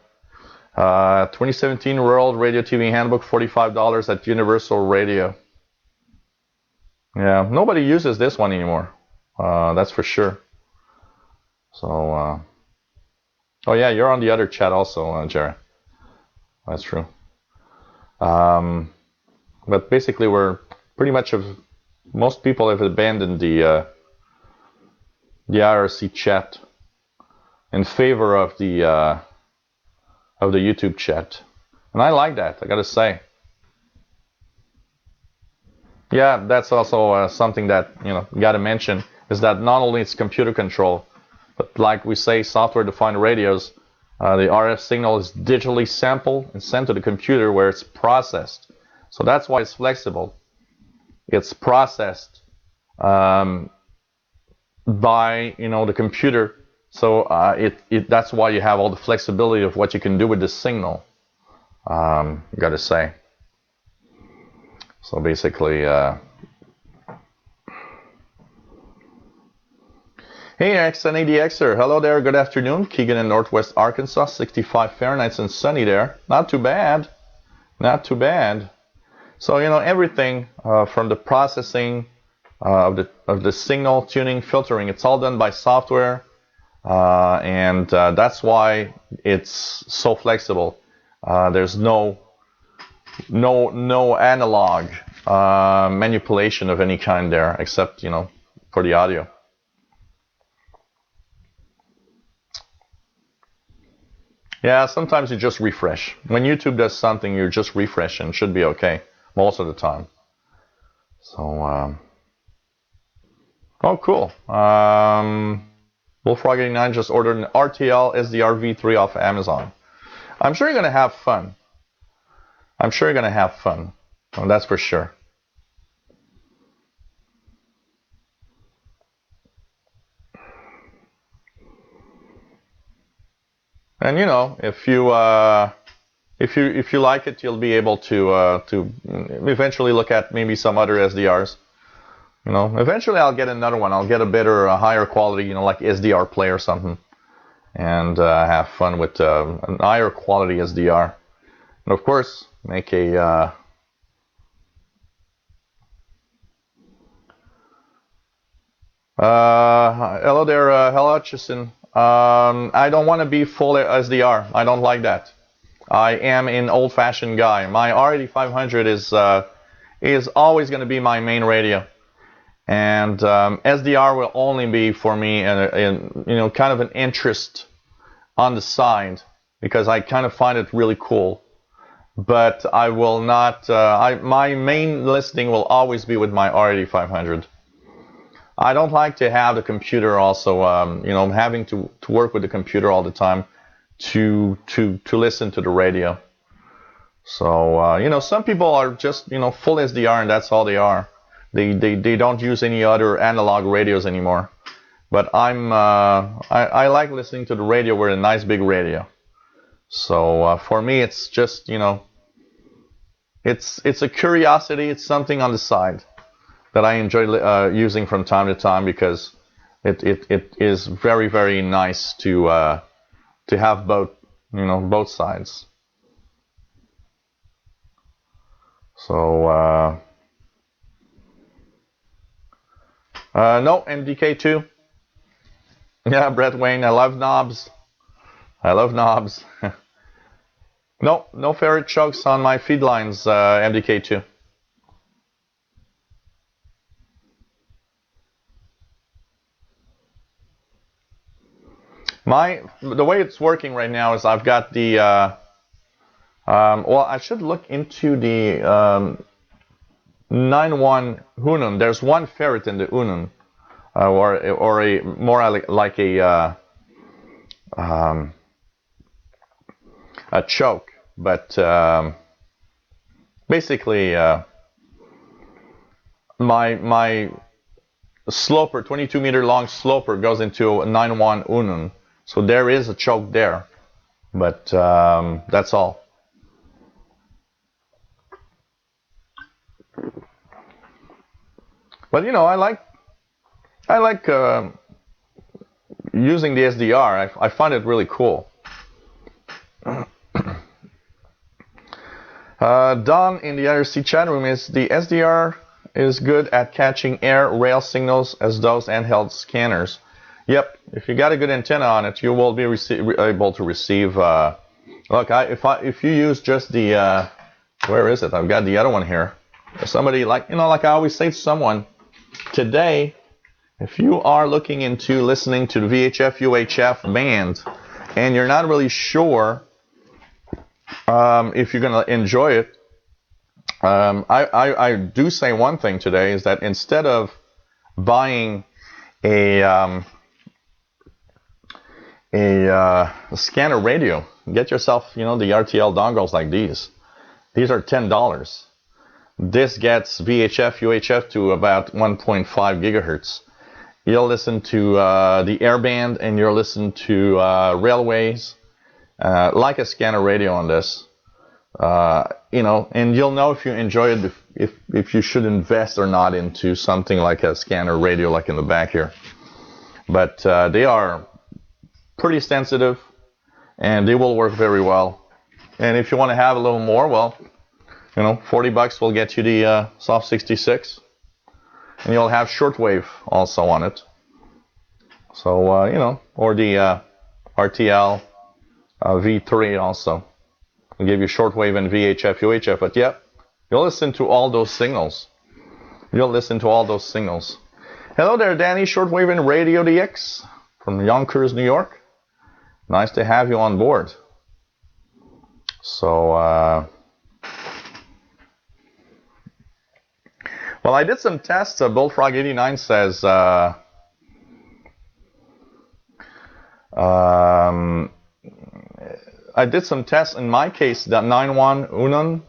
2017 World Radio TV Handbook, $45 at Universal Radio. Yeah, nobody uses this one anymore. That's for sure. So, oh yeah, you're on the other chat also, Jerry. That's true. But basically, most people have abandoned the IRC chat in favor of the YouTube chat, and I like that. I gotta say. Yeah, that's also something that you gotta mention is that not only it's computer control, but like we say, software-defined radios. The RF signal is digitally sampled and sent to the computer where it's processed. So that's why it's flexible. It's processed by the computer. So that's why you have all the flexibility of what you can do with the signal. You got to say. So basically, hey XNADXer, hello there, good afternoon. Keegan in Northwest Arkansas, 65 Fahrenheit and sunny there. Not too bad, not too bad. So everything from the processing of the signal, tuning, filtering, it's all done by software, and that's why it's so flexible. There's no analog manipulation of any kind there, except for the audio. Yeah, sometimes you just refresh. When YouTube does something, you just refresh and it should be okay most of the time. So, oh, cool. Bullfrog89 just ordered an RTL SDR V3 off Amazon. I'm sure you're going to have fun. I'm sure you're going to have fun. Well, that's for sure. And if you like it, you'll be able to eventually look at maybe some other SDRs. Eventually I'll get another one. I'll get a better, higher quality, like SDR Play or something, and have fun with an higher quality SDR. And of course, make a hello there, hello Hutchison. I don't want to be full SDR. I don't like that. I am an old-fashioned guy. My R8500 is always going to be my main radio, and SDR will only be for me in kind of an interest on the side because I kind of find it really cool. But I will not. My main listening will always be with my R8500. I don't like to have the computer also, having to work with the computer all the time to listen to the radio. So, some people are just, full SDR and that's all they are. They don't use any other analog radios anymore. But I like listening to the radio with a nice big radio. So, for me, it's just, it's a curiosity. It's something on the side that I enjoy using from time to time because it is very, very nice to have both sides. So no MDK2. Yeah, Brett Wayne, I love knobs. I love knobs. No ferret chokes on my feed lines, MDK2. The way it's working right now is I've got the well, I should look into the 9-1 Unum. There's one ferret in the Unum, or a more like a choke, but basically my sloper, 22 meter long sloper, goes into a 9-1 Unum. So there is a choke there, but that's all. But I like using the SDR. I find it really cool. Don in the IRC chat room is the SDR is good at catching air rail signals as those handheld scanners. Yep, if you got a good antenna on it, you will be able to receive. Look, if you use just the where is it? I've got the other one here. Somebody like I always say to someone, today, if you are looking into listening to the VHF UHF band, and you're not really sure if you're gonna enjoy it, I do say one thing today is that instead of buying a scanner radio, get yourself the RTL dongles like these. These are $10. This gets VHF UHF to about 1.5 gigahertz. You'll listen to the airband and you'll listen to railways like a scanner radio on this. And you'll know if you enjoy it, if you should invest or not into something like a scanner radio like in the back here. But they are pretty sensitive and they will work very well. And if you want to have a little more, well, $40 will get you the Soft 66. And you'll have shortwave also on it. So, or the RTL V3 also. We'll give you shortwave and VHF, UHF. But yeah, you'll listen to all those signals. Hello there, Danny, shortwave and radio DX from Yonkers, New York. Nice to have you on board. So, well, I did some tests. Bullfrog89 says, I did some tests in my case, that 9.1 Unon.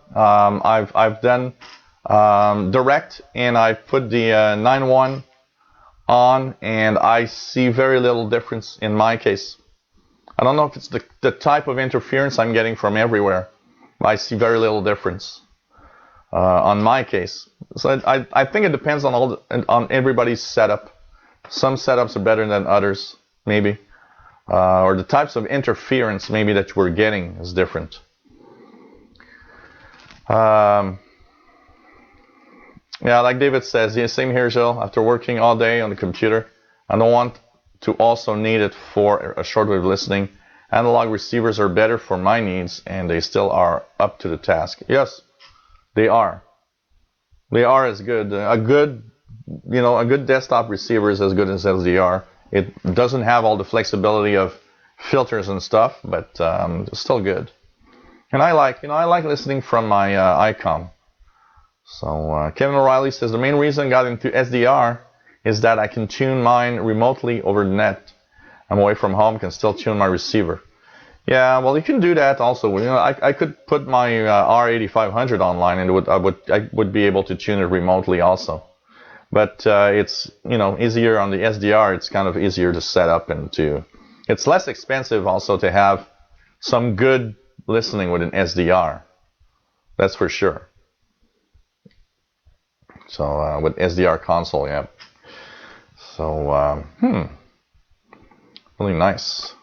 I've done direct, and I put the 9.1 on, and I see very little difference in my case. I don't know if it's the type of interference I'm getting from everywhere. I see very little difference on my case. So I think it depends on on everybody's setup. Some setups are better than others, maybe. Or the types of interference maybe that we're getting is different. Yeah, like David says, yeah, same here, Jill. After working all day on the computer, I don't want to also need it for a shortwave listening. Analog receivers are better for my needs, and they still are up to the task. Yes, they are. They are as good. A good desktop receiver is as good as LDR. It doesn't have all the flexibility of filters and stuff, but it's still good. And I like listening from my ICOM. So Kevin O'Reilly says the main reason I got into SDR is that I can tune mine remotely over the net. I'm away from home, can still tune my receiver. Yeah, well, you can do that also. I could put my R8500 online, and I would be able to tune it remotely also. But it's easier on the SDR. It's kind of easier to set up and it's less expensive also to have some good listening with an SDR. That's for sure. So with SDR console, yeah. So really nice.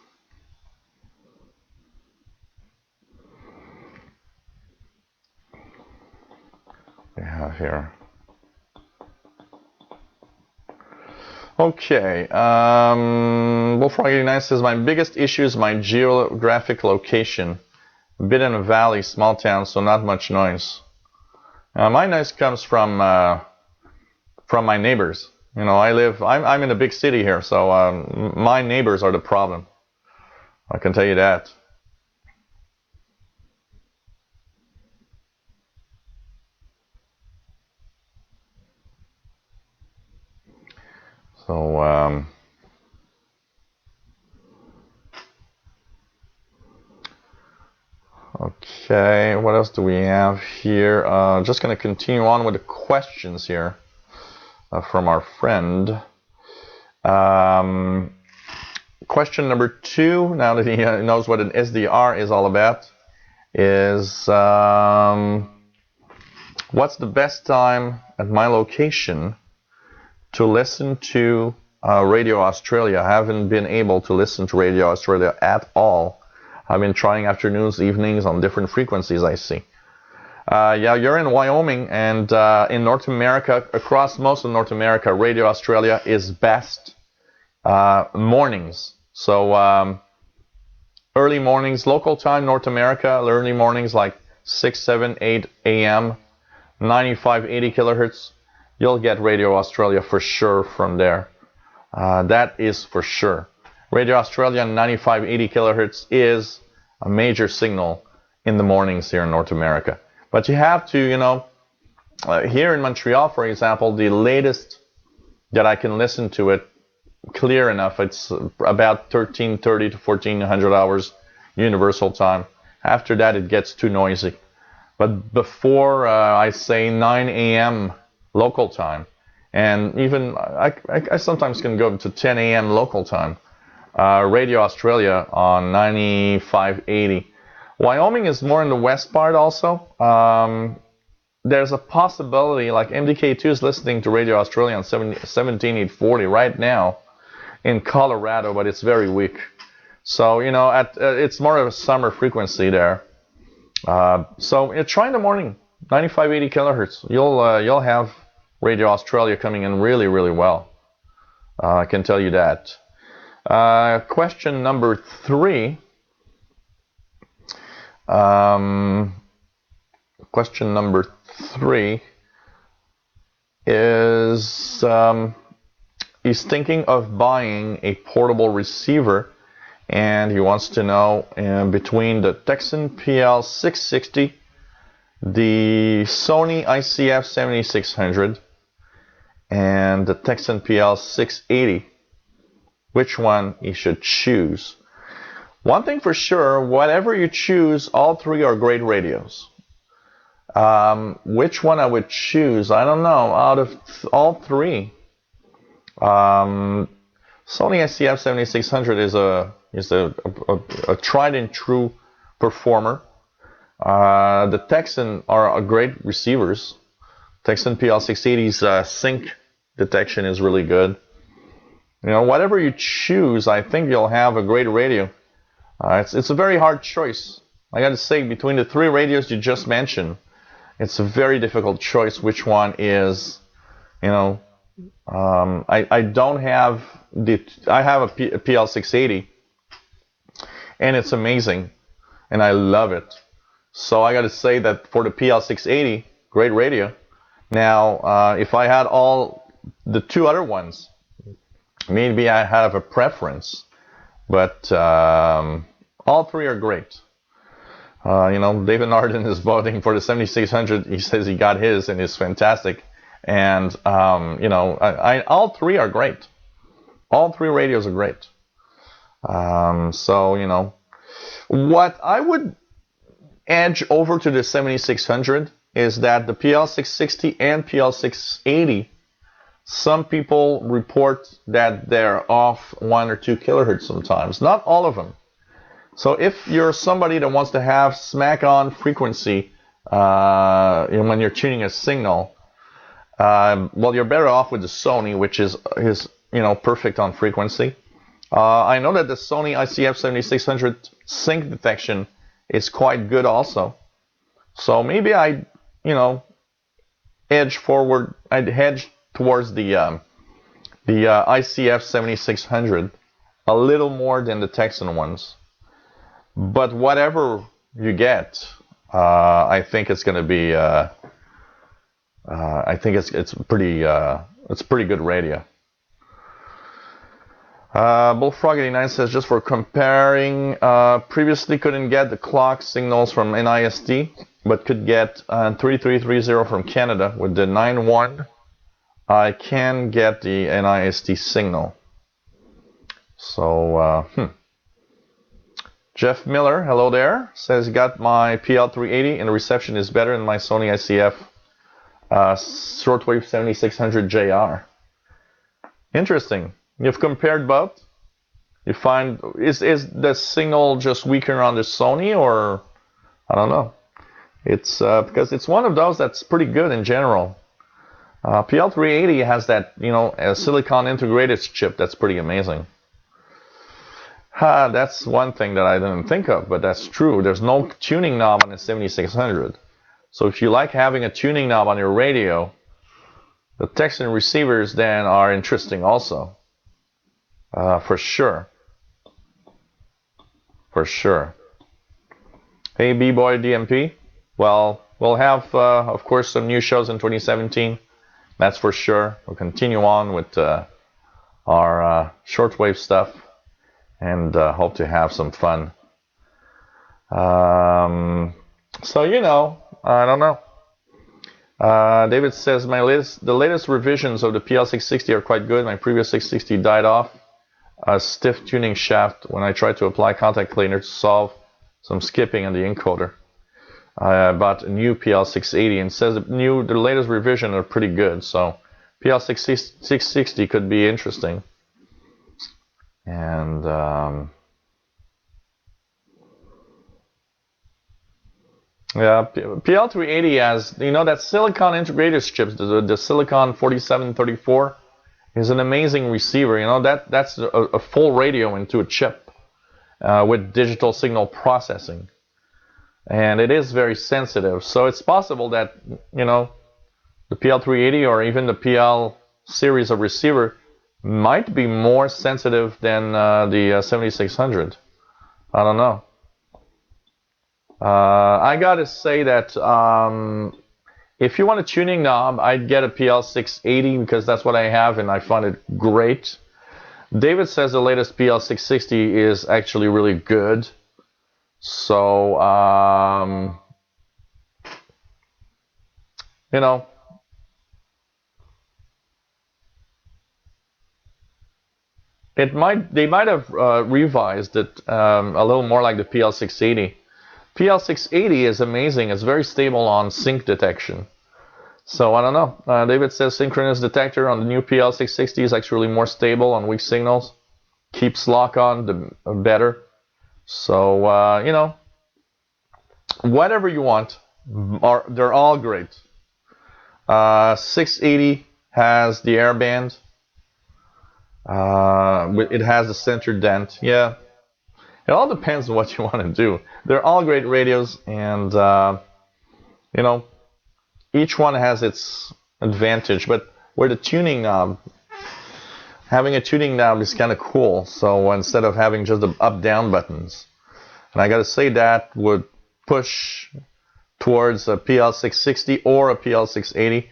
We have here. Okay, Wolfrog89 says, my biggest issue is my geographic location. A bit in a valley, small town, so not much noise. My noise comes from my neighbors. I'm in a big city here, so my neighbors are the problem. I can tell you that. So, okay, what else do we have here? Just going to continue on with the questions here from our friend. Question number 2, now that he knows what an SDR is all about, is what's the best time at my location to listen to Radio Australia? I haven't been able to listen to Radio Australia at all. I've been trying afternoons, evenings on different frequencies I see. Yeah, you're in Wyoming, and in North America, across most of North America, Radio Australia is best mornings. So early mornings, local time, North America, early mornings like 6, 7, 8 a.m., 95, 80 kilohertz. You'll get Radio Australia for sure from there. That is for sure. Radio Australia 95, 80 kilohertz is a major signal in the mornings here in North America. But you have to, here in Montreal, for example, the latest that I can listen to it clear enough, it's about 1330 to 1400 hours universal time. After that, it gets too noisy. But before, I say 9 a.m. local time, and even I sometimes can go to 10 a.m. local time, Radio Australia on 9580. Wyoming is more in the west part also. There's a possibility, like MDK2 is listening to Radio Australia on 17840 right now in Colorado, but it's very weak. So, it's more of a summer frequency there. So try in the morning, 9580 kilohertz. You'll have Radio Australia coming in really, really well. I can tell you that. Question number 3. Question number 3 is he's thinking of buying a portable receiver, and he wants to know between the Texan PL660, the Sony ICF 7600, and the Texan PL680, which one he should choose. One thing for sure, whatever you choose, all three are great radios. Which one I would choose, I don't know. Out of all three, Sony ICF 7600 is a tried and true performer. The Texan are great receivers. Texan PL680's sync detection is really good. Whatever you choose, I think you'll have a great radio. It's a very hard choice. I got to say, between the three radios you just mentioned, it's a very difficult choice. Which one is, I don't have I have a PL680, and it's amazing, and I love it. So I got to say that for the PL680, great radio. Now, if I had all the two other ones, maybe I have a preference, but all three are great. David Arden is voting for the 7600. He says he got his, and it's fantastic. And all three are great. All three radios are great. So what I would edge over to the 7600 is that the PL660 and PL680, some people report that they're off 1 or 2 kilohertz sometimes. Not all of them. So if you're somebody that wants to have smack-on frequency when you're tuning a signal, you're better off with the Sony, which is perfect on frequency. I know that the Sony ICF 7600 sync detection is quite good also. So maybe I'd hedge towards the ICF 7600 a little more than the Texan ones. But whatever you get, I think it's going to be. I think it's pretty good radio. Bullfrog 89 says, just for comparing, previously couldn't get the clock signals from NIST, but could get 3330 from Canada. With the 91, I can get the NIST signal. So, Jeff Miller, hello there, says, got my PL380 and the reception is better than my Sony ICF Shortwave 7600 JR. Interesting. You've compared both? You find, is the signal just weaker on the Sony, or I don't know. It's because it's one of those that's pretty good in general. PL380 has that, a silicon integrated chip that's pretty amazing. That's one thing that I didn't think of, but that's true. There's no tuning knob on the 7600. So if you like having a tuning knob on your radio, the Texan receivers then are interesting also. For sure. For sure. Hey, B-Boy DMP. Well, we'll have, of course, some new shows in 2017. That's for sure. We'll continue on with our shortwave stuff and hope to have some fun. So, you know, I don't know. David says, the latest revisions of the PL660 are quite good. My previous 660 died off a stiff tuning shaft when I tried to apply contact cleaner to solve some skipping on the encoder. I bought a new PL680 and says the latest revision are pretty good. So PL660 could be interesting. And yeah, PL380 has, you know, that silicon integrated chips, the Silicon 4734 is an amazing receiver. You know, that's a full radio into a chip with digital signal processing. And it is very sensitive. So it's possible that, you know, the PL380 or even the PL series of receiver might be more sensitive than the 7600. I don't know. I gotta say that if you want a tuning knob, I'd get a PL680 because that's what I have and I find it great. David says the latest PL660 is actually really good. So, you know, they might have revised it a little more like the PL680. PL680 is amazing. It's very stable on sync detection. So I don't know. David says synchronous detector on the new PL660 is actually more stable on weak signals. Keeps lock on better. So you know, whatever you want, they're all great. 680 has the airband. It has the center dent. Yeah. It all depends on what you want to do. They're all great radios, and you know, each one has its advantage. But where the tuning knob, having a tuning knob is kind of cool. So instead of having just the up-down buttons, and I gotta say that would push towards a PL660 or a PL680,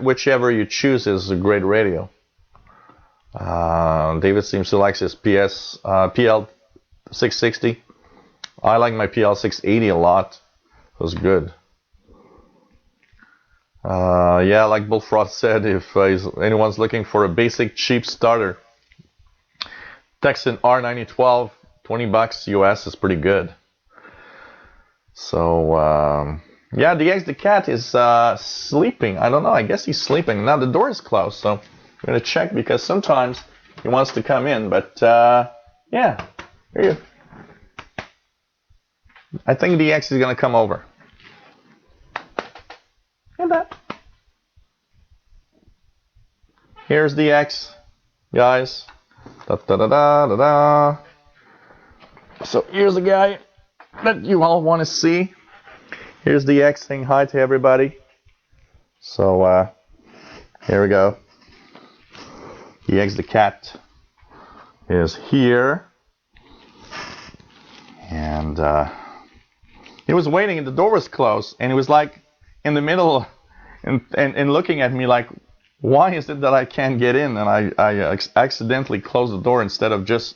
whichever you choose is a great radio. David seems to like his PL660. I like my PL680 a lot. It was good. Yeah, like Bullfrost said, if anyone's looking for a basic cheap starter, Texan R9012, $20 US is pretty good. So yeah, the cat is sleeping. I don't know. I guess he's sleeping. Now the door is closed, so I'm going to check because sometimes he wants to come in, but yeah, here I think the X is going to come over. And that. Here's the X, guys. Da, da, da, da, da, da. So here's the guy that you all want to see. Here's the X saying hi to everybody. So here we go. The X the cat is here, and he was waiting and the door was closed, and he was like in the middle and looking at me like, why is it that I can't get in? And I accidentally closed the door instead of just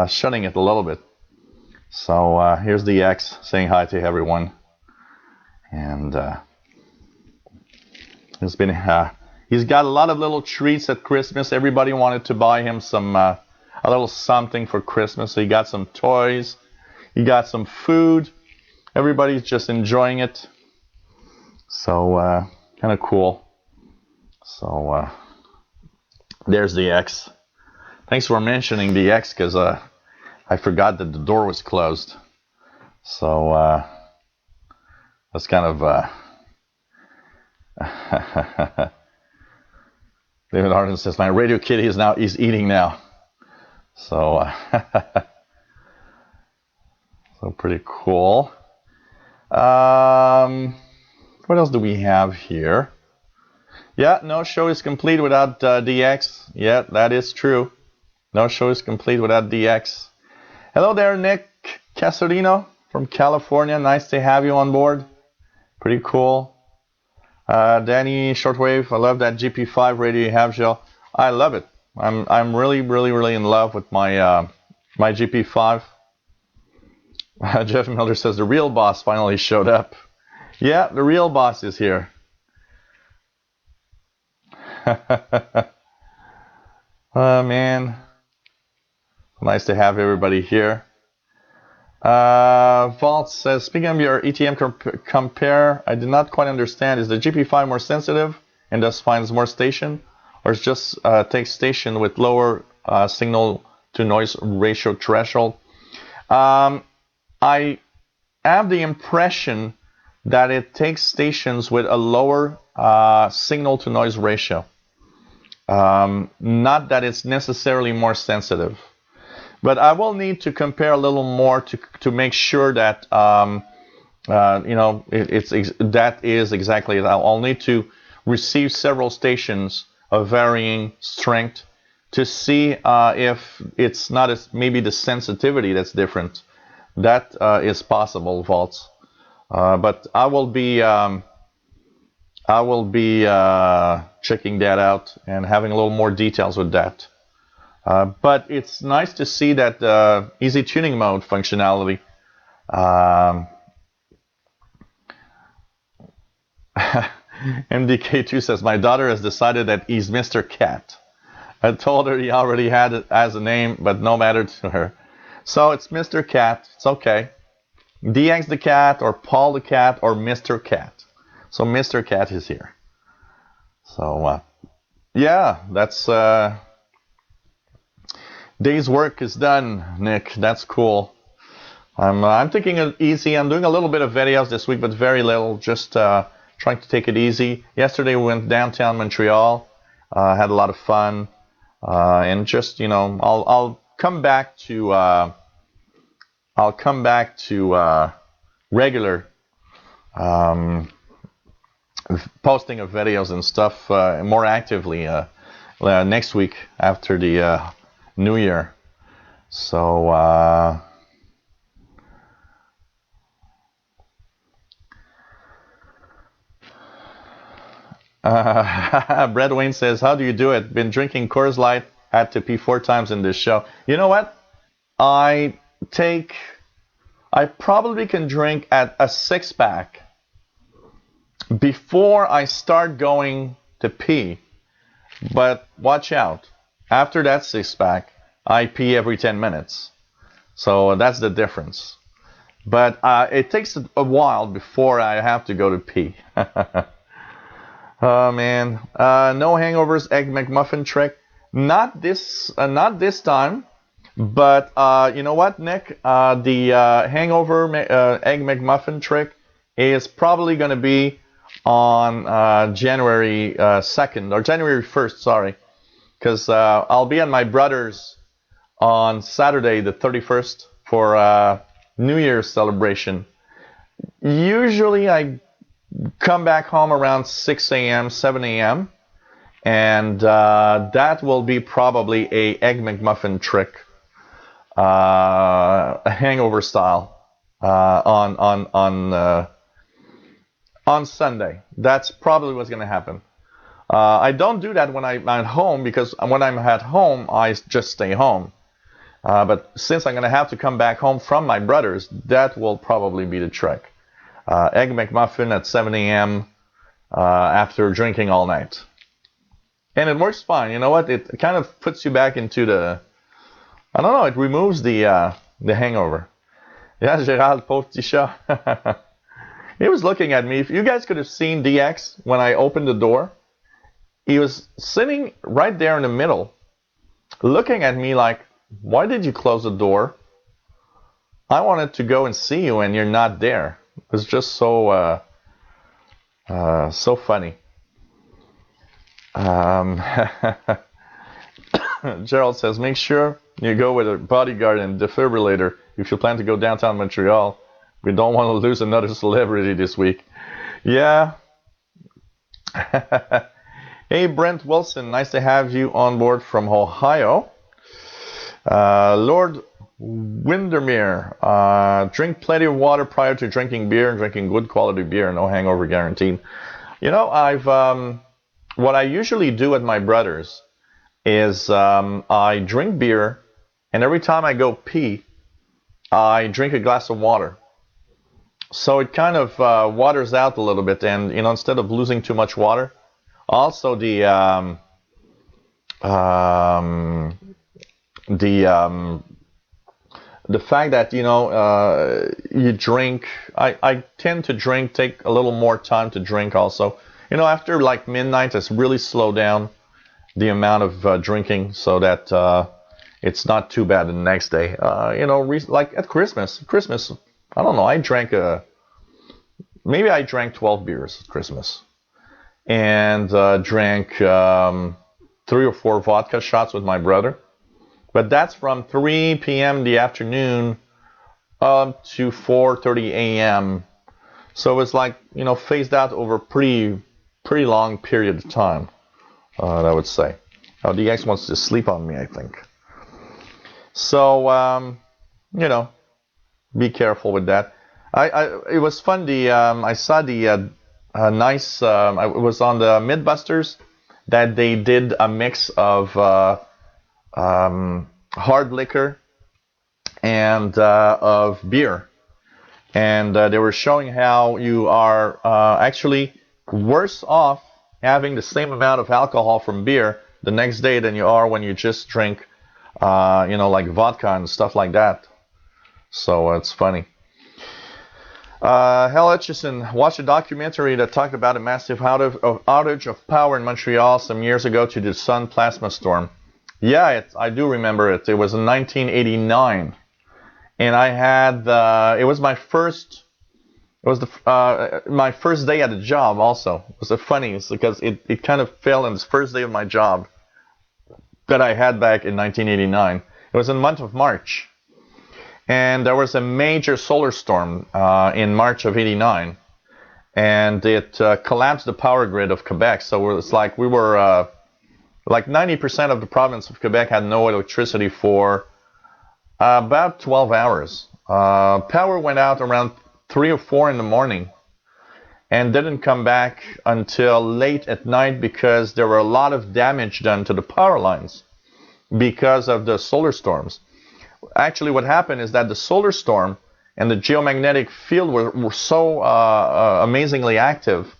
shutting it a little bit. So here's the X saying hi to everyone, and it's been he's got a lot of little treats at Christmas. Everybody wanted to buy him some a little something for Christmas. So he got some toys, he got some food. Everybody's just enjoying it. So kind of cool. So there's the X. Thanks for mentioning the X, because I forgot that the door was closed. So that's kind of David Arden says my radio kitty is eating now. So so pretty cool. What else do we have here? Yeah, no show is complete without DX. Yeah, that is true. No show is complete without DX. Hello there, Nick Casorino from California. Nice to have you on board. Pretty cool. Danny Shortwave, I love that GP5 radio you have, Jill. I love it. I'm really in love with my my GP5. Jeff Miller says the real boss finally showed up. Yeah, the real boss is here. Oh man, nice to have everybody here. Vault says, speaking of your ETM compare, I did not quite understand. Is the GP5 more sensitive and thus finds more station, or is just takes station with lower signal to noise ratio threshold? I have the impression that it takes stations with a lower signal to noise ratio. Not that it's necessarily more sensitive. But I will need to compare a little more to make sure that you know that is exactly it. I'll need to receive several stations of varying strength to see if it's not maybe the sensitivity that's different. That is possible, Vaults. But I will be checking that out and having a little more details with that. But it's nice to see that easy tuning mode functionality. MDK2 says, my daughter has decided that he's Mr. Cat. I told her he already had it as a name, but no matter to her. So it's Mr. Cat. It's okay. DX the Cat, or Paul the Cat, or Mr. Cat. So Mr. Cat is here. So, yeah, that's... day's work is done, Nick. That's cool. I'm taking it easy. I'm doing a little bit of videos this week, but very little. Just trying to take it easy. Yesterday we went downtown Montreal. Had a lot of fun, and just I'll come back to regular posting of videos and stuff more actively next week after the New Year. So Brad Wayne says, how do you do it? Been drinking Coors Light, had to pee 4 times in this show. You know what? I probably can drink at a 6-pack before I start going to pee. But watch out. After that 6-pack, I pee every 10 minutes. So that's the difference. But it takes a while before I have to go to pee. Oh man, no hangovers, egg McMuffin trick. Not this time. But you know what, Nick? The hangover egg McMuffin trick is probably going to be on January 2nd or January 1st. Sorry, because I'll be at my brother's on Saturday the 31st for New Year's celebration. Usually I come back home around 6 a.m., 7 a.m., and that will be probably a Egg McMuffin trick, a hangover style, on Sunday. That's probably what's going to happen. I don't do that when I'm at home, because when I'm at home, I just stay home. But since I'm going to have to come back home from my brother's, that will probably be the trick. Egg McMuffin at 7 a.m. After drinking all night. And it works fine. You know what? It kind of puts you back into the... I don't know. It removes the hangover. Yeah, Gérald, pauvre petit chat. He was looking at me. If you guys could have seen DX when I opened the door, he was sitting right there in the middle, looking at me like, why did you close the door? I wanted to go and see you and you're not there. It was just so so funny. Gerald says, make sure you go with a bodyguard and defibrillator if you plan to go downtown Montreal. We don't want to lose another celebrity this week. Yeah. Hey, Brent Wilson, nice to have you on board from Ohio. Lord Windermere, drink plenty of water prior to drinking beer, drinking good quality beer, no hangover guaranteed. You know, what I usually do at my brother's is I drink beer, and every time I go pee, I drink a glass of water. So it kind of waters out a little bit, and instead of losing too much water, also the fact that you drink, I tend to drink, take a little more time to drink also. After like midnight, it's really slow down the amount of drinking so that it's not too bad the next day. Like at Christmas, I don't know, maybe I drank 12 beers at Christmas, and drank 3 or 4 vodka shots with my brother. But that's from 3 p.m. in the afternoon up to 4:30 a.m. So it's like, phased out over a pretty long period of time, I would say. Oh, DX wants to sleep on me, I think. So, be careful with that. It was fun. I saw the nice. It was on the Mythbusters that they did a mix of hard liquor and of beer, and they were showing how you are actually worse off having the same amount of alcohol from beer the next day than you are when you just drink, like vodka and stuff like that. So it's funny. Hal Hutchison watched a documentary that talked about a massive outage of power in Montreal some years ago to the sun plasma storm. Yeah, I do remember it. It was in 1989, and I had it was my first. It was my first day at the job. Also, it was funny because it kind of fell on the first day of my job that I had back in 1989. It was in the month of March. And there was a major solar storm in March of '89, and it collapsed the power grid of Quebec. So it's like we were like 90% of the province of Quebec had no electricity for about 12 hours. Power went out around 3 or 4 in the morning and didn't come back until late at night because there were a lot of damage done to the power lines because of the solar storms. Actually, what happened is that the solar storm and the geomagnetic field were so amazingly active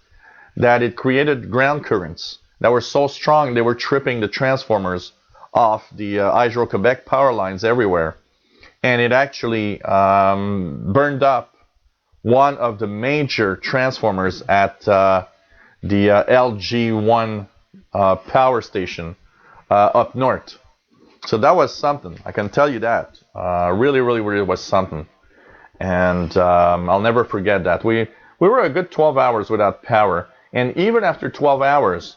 that it created ground currents that were so strong they were tripping the transformers off the Hydro-Quebec power lines everywhere. And it actually burned up one of the major transformers at the LG1 power station up north. So that was something. I can tell you that. Really, really, really was something. And I'll never forget that. We were a good 12 hours without power. And even after 12 hours,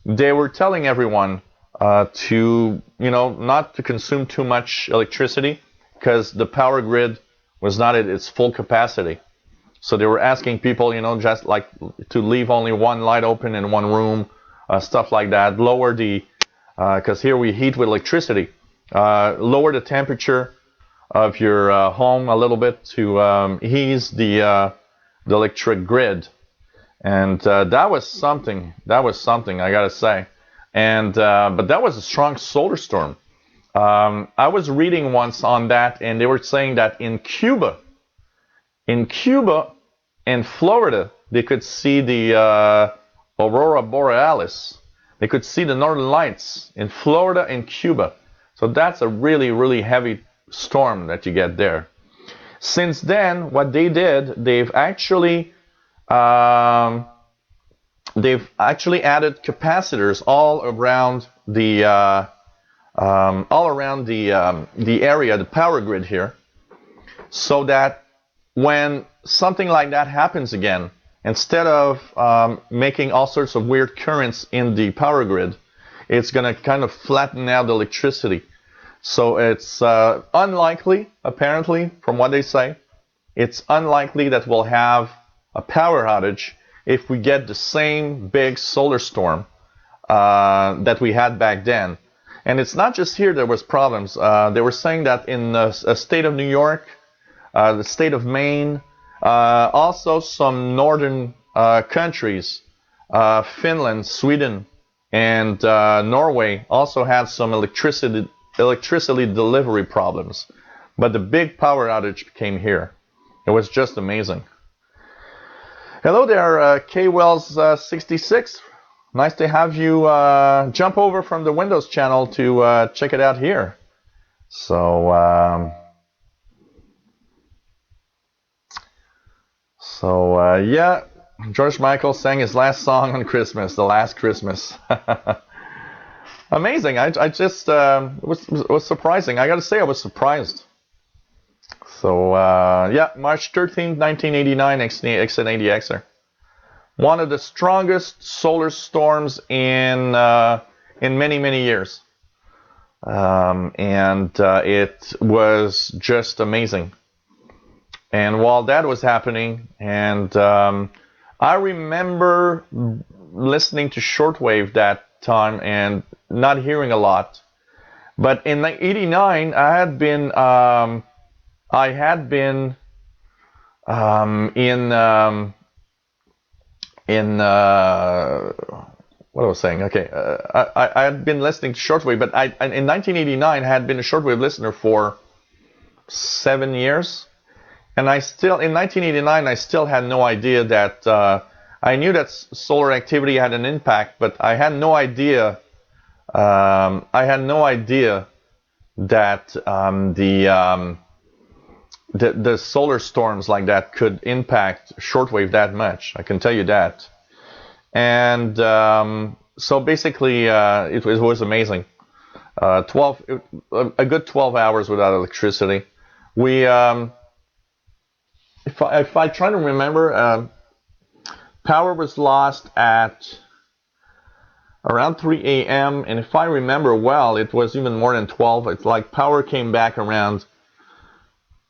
they were telling everyone to, not to consume too much electricity because the power grid was not at its full capacity. So they were asking people, just like to leave only one light open in one room, stuff like that. Lower the because here we heat with electricity. Lower the temperature of your home a little bit to ease the electric grid, and that was something. That was something, I gotta say. And but that was a strong solar storm. I was reading once on that, and they were saying that in Cuba and Florida, they could see the aurora borealis. They could see the northern lights in Florida and Cuba. So that's a really, really heavy storm that you get there. Since then, what they did, they've actually added capacitors all around the area, the power grid here, so that when something like that happens again, instead of making all sorts of weird currents in the power grid, it's going to kind of flatten out the electricity. So it's unlikely, apparently, from what they say, it's unlikely that we'll have a power outage if we get the same big solar storm that we had back then. And it's not just here there was problems. They were saying that in the state of New York, the state of Maine, also some northern countries, Finland, Sweden, and Norway also had some electricity delivery problems. But the big power outage came here. It was just amazing. Hello there, K-Wells 66. Nice to have you jump over from the Windows channel to check it out here. So, yeah, George Michael sang his last song on Christmas, The Last Christmas. Amazing. I just, it was surprising. I got to say, I was surprised. So, yeah, March 13th, 1989, X80Xer. One of the strongest solar storms in many, many years. It was just amazing. And while that was happening, and I remember listening to shortwave that time and not hearing a lot. But in 89, I had been what I was saying. Okay, I had been listening to shortwave, but in 1989 I had been a shortwave listener for 7 years, and in 1989 I still had no idea that I knew that solar activity had an impact, but I had no idea. That the solar storms like that could impact shortwave that much. I can tell you that. And so basically, it was amazing. A good 12 hours without electricity. We, if I try to remember, power was lost at around 3 a.m. and if I remember well, it was even more than 12. It's like power came back around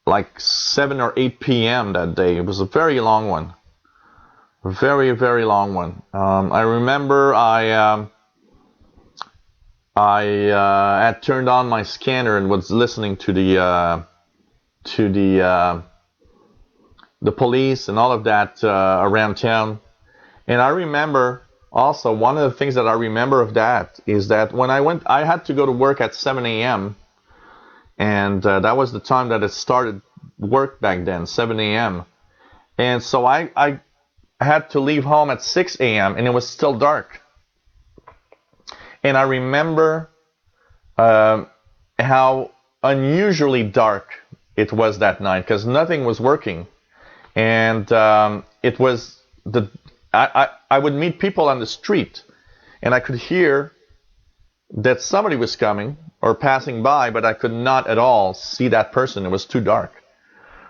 like 7 or 8 p.m. that day. It was a very long one. A very, very long one. I remember I had turned on my scanner and was listening to the police and all of that around town. And I remember also, one of the things that I remember of that is that when I had to go to work at 7 a.m. And that was the time that it started work back then, 7 a.m. And so I had to leave home at 6 a.m. and it was still dark. And I remember how unusually dark it was that night because nothing was working. And it was I would meet people on the street and I could hear that somebody was coming or passing by, but I could not at all see that person. It was too dark.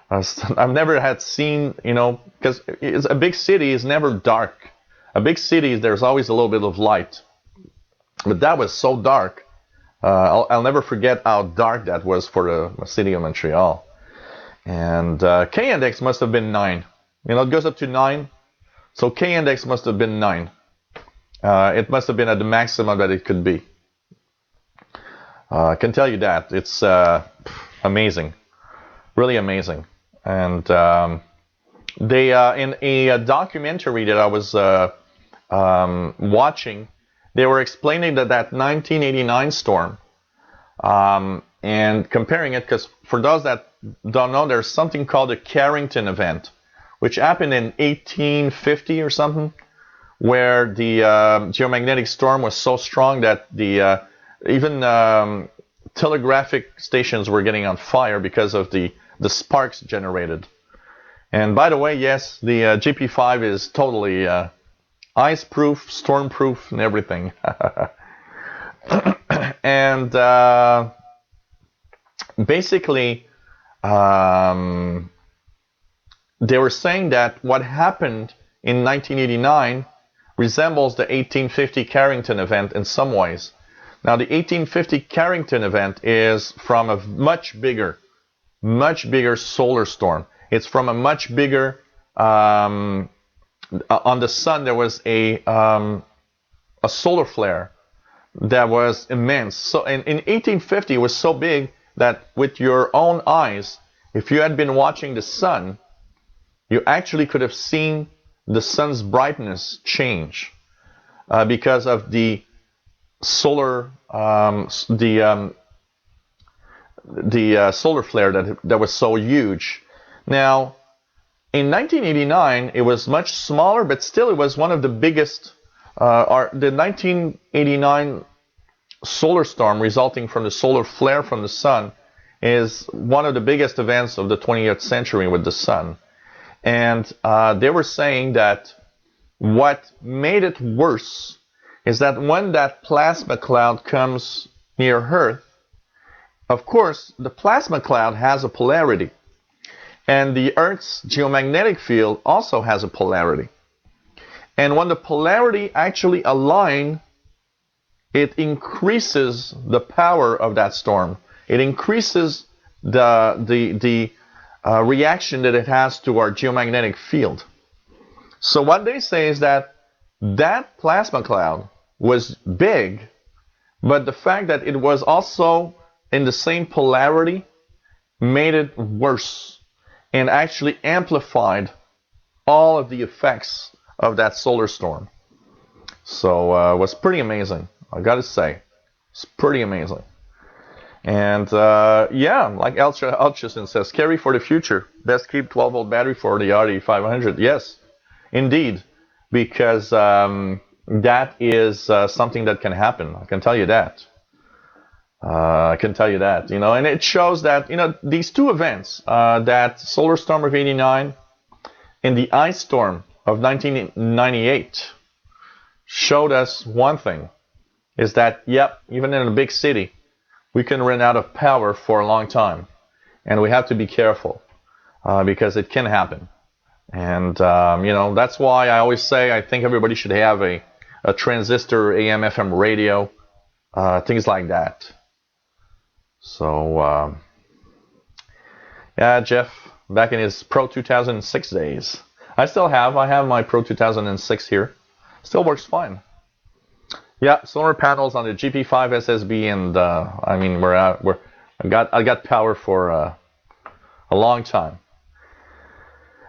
I've never had seen, because a big city is never dark. A big city, there's always a little bit of light. But that was so dark. I'll never forget how dark that was for the city of Montreal. And K-index must have been 9. It goes up to 9. So K-index must have been 9. It must have been at the maximum that it could be. I can tell you that. It's amazing. Really amazing. And they in a documentary that I was watching, they were explaining that 1989 storm and comparing it, because for those that don't know, there's something called the Carrington event, which happened in 1850 or something, where the geomagnetic storm was so strong that even telegraphic stations were getting on fire because of the sparks generated. And by the way, yes, the GP5 is totally ice-proof, storm-proof, and everything. And basically, they were saying that what happened in 1989 resembles the 1850 Carrington event in some ways. Now, the 1850 Carrington event is from a much bigger solar storm. It's from a much bigger. On the sun, there was a solar flare that was immense. So in 1850, it was so big that with your own eyes, if you had been watching the sun, you actually could have seen the sun's brightness change because of the solar solar flare that was so huge. Now, in 1989, it was much smaller, but still it was one of the biggest. The 1989 solar storm resulting from the solar flare from the sun is one of the biggest events of the 20th century with the sun. And they were saying that what made it worse is that when that plasma cloud comes near Earth, of course, the plasma cloud has a polarity. And the Earth's geomagnetic field also has a polarity. And when the polarity actually align, it increases the power of that storm. It increases the reaction that it has to our geomagnetic field. So what they say is that that plasma cloud was big, but the fact that it was also in the same polarity made it worse and actually amplified all of the effects of that solar storm. So it was pretty amazing, I gotta say. It's pretty amazing. And yeah, like Elchison says, scary for the future. Best keep 12-volt battery for the Audi 500. Yes, indeed, because that is something that can happen. I can tell you that. I can tell you that, you know, and it shows that, you know, these two events, that solar storm of '89 and the ice storm of 1998, showed us one thing, is that, yep, even in a big city, we can run out of power for a long time, and we have to be careful because it can happen. And you know, that's why I always say I think everybody should have a transistor AM/FM radio, things like that. So yeah, Jeff, back in his Pro 2006 days. I have my Pro 2006 here. Still works fine. Yeah, solar panels on the GP5 SSB, and I mean I got power for a long time.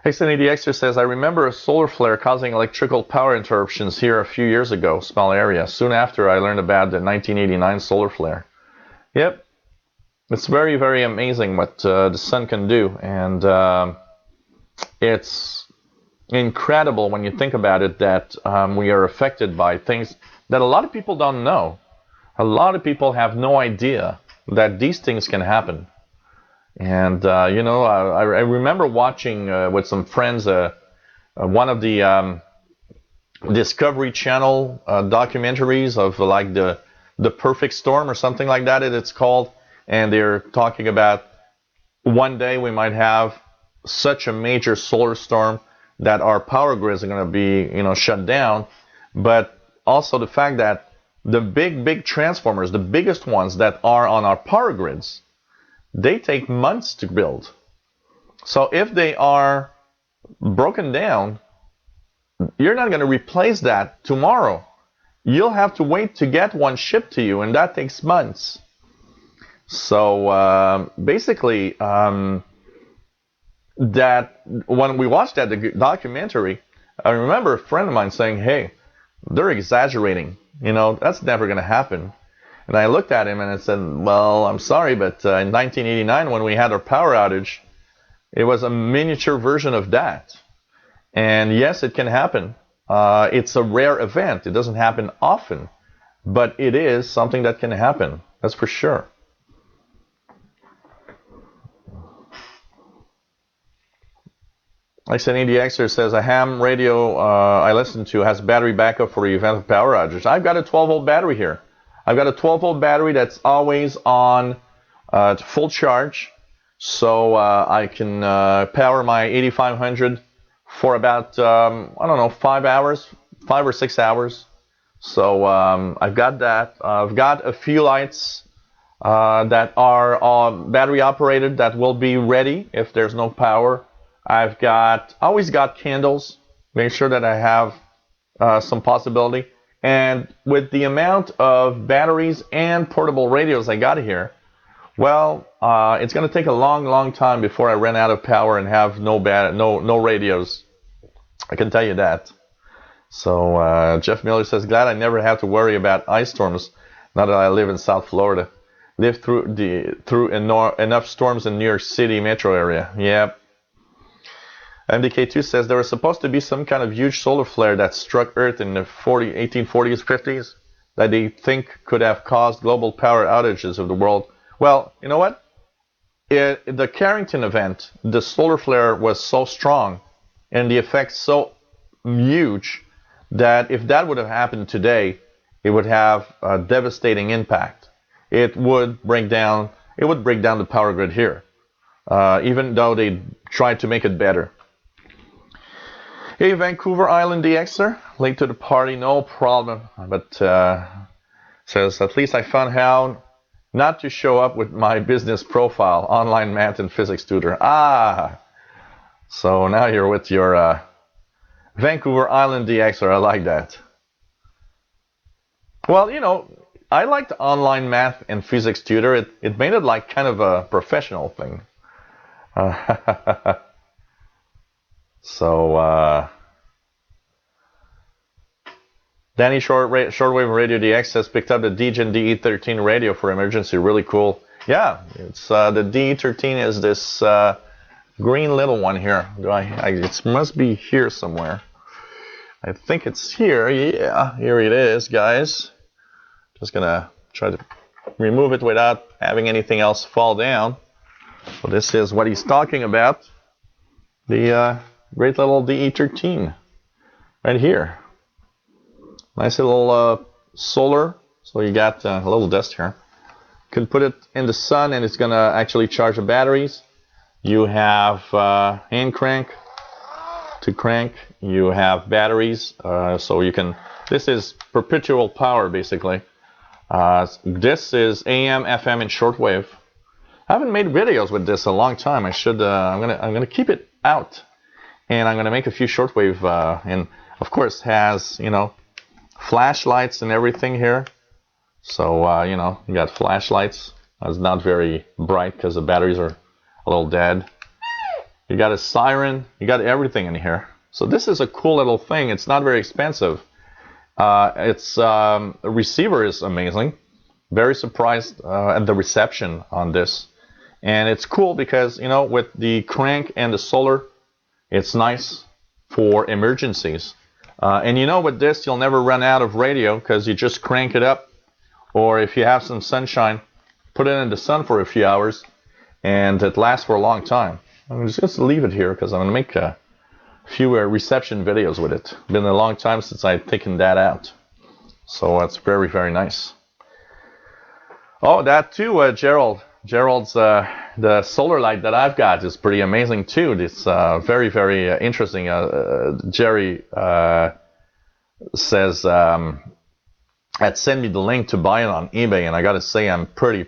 XN80Xer says, I remember a solar flare causing electrical power interruptions here a few years ago, small area. Soon after, I learned about the 1989 solar flare. Yep, it's very, very amazing what the sun can do, and it's incredible when you think about it that we are affected by things that a lot of people don't know. A lot of people have no idea that these things can happen. And, you know, I remember watching with some friends one of the Discovery Channel documentaries of like the perfect storm or something like that it's called. And they're talking about one day we might have such a major solar storm that our power grids are going to be, you know, shut down. But also the fact that the big transformers, the biggest ones that are on our power grids, they take months to build. So if they are broken down, you're not going to replace that tomorrow. You'll have to wait to get one shipped to you, and that takes months. So basically, that when we watched that documentary, I remember a friend of mine saying, hey, they're exaggerating. You know, that's never going to happen. And I looked at him and I said, well, I'm sorry, but in 1989, when we had our power outage, it was a miniature version of that. And yes, it can happen. It's a rare event. It doesn't happen often, but it is something that can happen. That's for sure. Like XN80Xer says, a ham radio I listen to has battery backup for the event of power outage. I've got a 12-volt battery here. I've got a 12-volt battery that's always on full charge, so I can power my 8500 for about, I don't know, 5 or 6 hours. So I've got that. I've got a few lights that are battery operated that will be ready if there's no power. I've always got candles. Make sure that I have some possibility. And with the amount of batteries and portable radios I got here, well, it's going to take a long, long time before I run out of power and have no radios. I can tell you that. So Jeff Miller says, glad I never have to worry about ice storms now that I live in South Florida. Lived through enough storms in New York City metro area. Yep. MDK2 says there was supposed to be some kind of huge solar flare that struck Earth in the 1840s, 50s that they think could have caused global power outages of the world. Well, you know what? The Carrington event, the solar flare was so strong and the effects so huge that if that would have happened today, it would have a devastating impact. It would break down the power grid here, even though they tried to make it better. Hey, Vancouver Island DXer, late to the party, no problem. But says, at least I found how not to show up with my business profile, online math and physics tutor. So now you're with your Vancouver Island DXer. I like that. Well, you know, I liked online math and physics tutor. It made it like kind of a professional thing. So, Danny Shortwave Radio DX has picked up the DGen DE13 radio for emergency. Really cool. Yeah, it's the DE13 is this green little one here. It must be here somewhere. I think it's here. Yeah, here it is, guys. Just gonna try to remove it without having anything else fall down. So this is what he's talking about. The great little DE13 right here. Nice little solar. So you got a little dust here. You can put it in the sun and it's gonna actually charge the batteries. You have hand crank to crank. You have batteries, so you can. This is perpetual power basically. This is AM, FM, and shortwave. I haven't made videos with this in a long time. I should. I'm gonna keep it out, and I'm gonna make a few shortwave. And of course has flashlights and everything here. So you got flashlights. It's not very bright because the batteries are a little dead. You got a siren. You got everything in here. So this is a cool little thing. It's not very expensive. The receiver is amazing. Very surprised at the reception on this. And it's cool because, with the crank and the solar, it's nice for emergencies. And with this, you'll never run out of radio because you just crank it up. Or if you have some sunshine, put it in the sun for a few hours and it lasts for a long time. I'm just going to leave it here because I'm going to make a few reception videos with it. Been a long time since I've taken that out. So it's very, very nice. Oh, that too, Gerald. Gerald's, the solar light that I've got is pretty amazing too. It's very, very interesting. Jerry says, had sent me the link to buy it on eBay, and I gotta say I'm pretty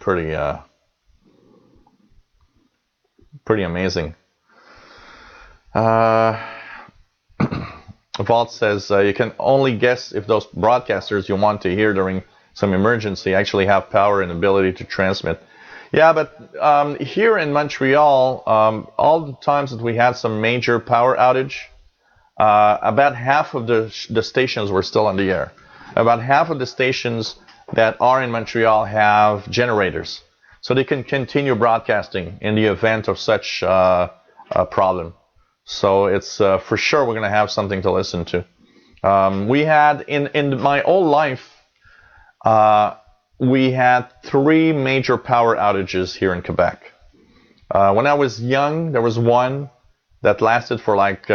amazing. Vault says you can only guess if those broadcasters you want to hear during some emergency actually have power and ability to transmit. Yeah, but here in Montreal, all the times that we had some major power outage, about half of the stations were still on the air. About half of the stations that are in Montreal have generators, so they can continue broadcasting in the event of such a problem. So it's for sure we're going to have something to listen to. We had, in my old life, we had 3 major power outages here in Quebec. When I was young, there was one that lasted for like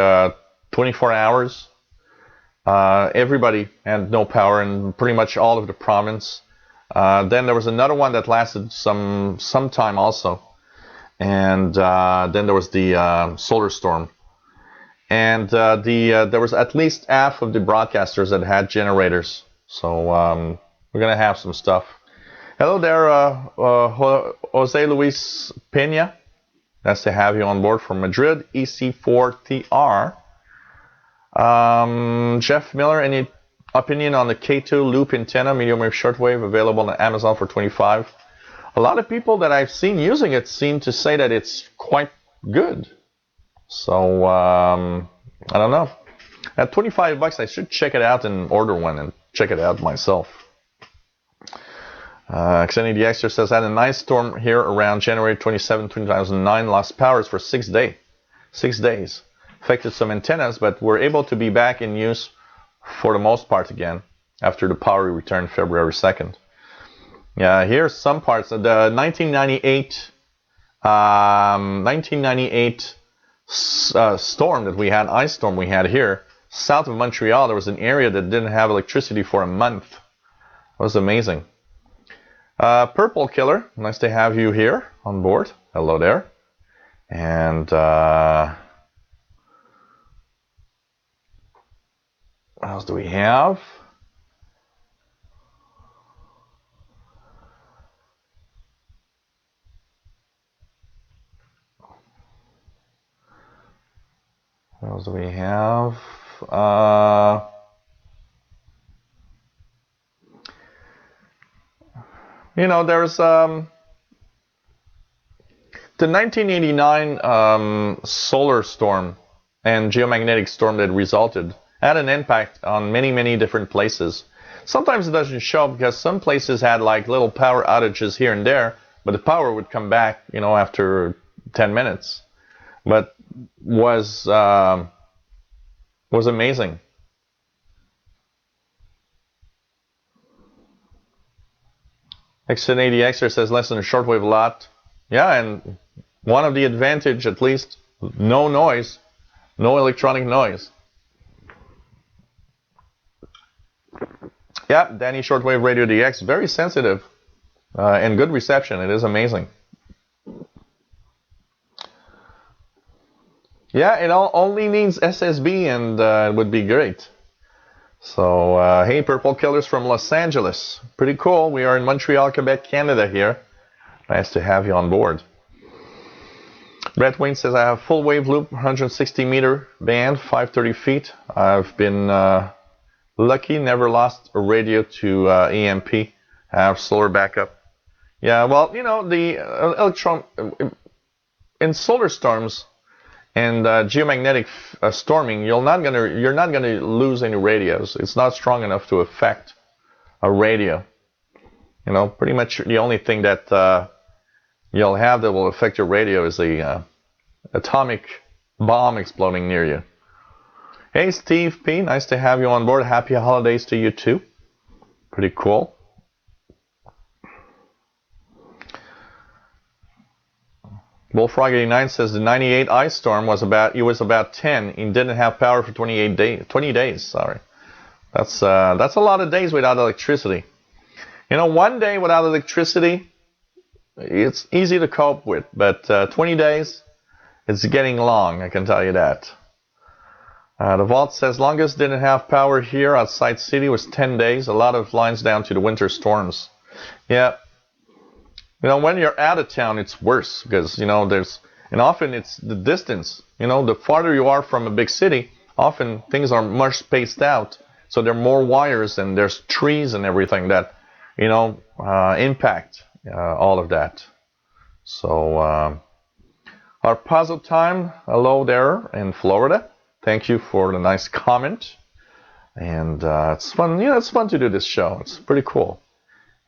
24 hours. Everybody had no power in pretty much all of the province. Then there was another one that lasted some time also. And then there was the solar storm. And there was at least half of the broadcasters that had generators. So we're going to have some stuff. Hello there, Jose Luis Pena. Nice to have you on board from Madrid, EC4TR. Jeff Miller, any opinion on the K2 loop antenna, medium wave shortwave, available on Amazon for $25? A lot of people that I've seen using it seem to say that it's quite good. So, I don't know. At $25, I should check it out and order one and check it out myself. Xeni the Extra says, had a nice storm here around January 27, 2009. Lost powers for 6 days. 6 days. Affected some antennas, but were able to be back in use for the most part again after the power returned February 2nd. Yeah, here's some parts of the 1998 storm that we had, ice storm we had here. South of Montreal, there was an area that didn't have electricity for a month. It was amazing. Purple Killer, nice to have you here on board. Hello there. And what else do we have? What else do we have? You know, there's the 1989 solar storm and geomagnetic storm that resulted had an impact on many different places. Sometimes it doesn't show because some places had like little power outages here and there, but the power would come back, you know, after 10 minutes. But was amazing. X80Xer says less than a shortwave a lot. Yeah, and one of the advantage, at least, no noise, no electronic noise. Yeah, Danny Shortwave Radio DX, very sensitive and good reception. It is amazing. Yeah, it only needs SSB and it would be great. So, hey, Purple Killers from Los Angeles. Pretty cool. We are in Montreal, Quebec, Canada here. Nice to have you on board. Brett Wayne says, I have full wave loop, 160 meter band, 530 feet. I've been lucky, never lost a radio to EMP. I have solar backup. Yeah, well, you know, the electron in solar storms and geomagnetic storming, you're not gonna lose any radios. It's not strong enough to affect a radio. You know, pretty much the only thing that you'll have that will affect your radio is a atomic bomb exploding near you. Hey, Steve P, nice to have you on board. Happy holidays to you too. Pretty cool. Bullfrog89 says the 98 ice storm was about 10. He didn't have power for 20 days. Sorry, that's a lot of days without electricity. You know, one day without electricity, it's easy to cope with, but 20 days, it's getting long. I can tell you that. The Vault says longest didn't have power here outside city was 10 days. A lot of lines down to the winter storms. Yeah. You know, when you're out of town, it's worse because, you know, often it's the distance. You know, the farther you are from a big city, often things are much spaced out. So there are more wires and there's trees and everything that, you know, impact all of that. So, our puzzle time, hello there in Florida. Thank you for the nice comment. And it's fun, you know, it's fun to do this show. It's pretty cool.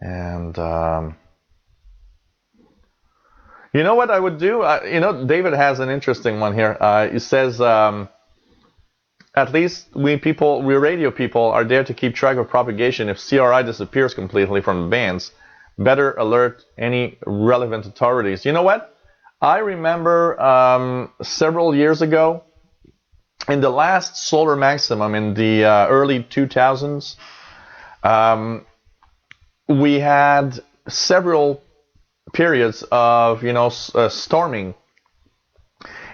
And, you know what I would do? You know, David has an interesting one here. He says, at least we radio people are there to keep track of propagation. If CRI disappears completely from the bands, better alert any relevant authorities. You know what? I remember several years ago, in the last solar maximum in the early 2000s, we had several periods of, you know, storming,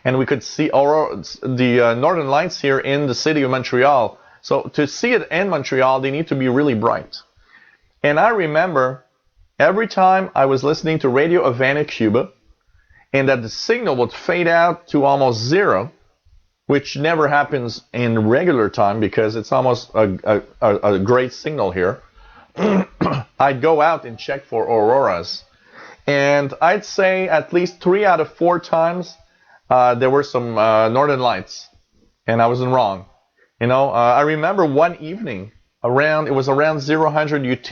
and we could see the northern lights here in the city of Montreal. So to see it in Montreal, they need to be really bright. And I remember every time I was listening to Radio Havana, Cuba, and that the signal would fade out to almost zero, which never happens in regular time because it's almost a great signal here. I'd go out and check for auroras, and I'd say at least 3 out of 4 times there were some northern lights, and I wasn't wrong. I remember one evening it was around 0 UT.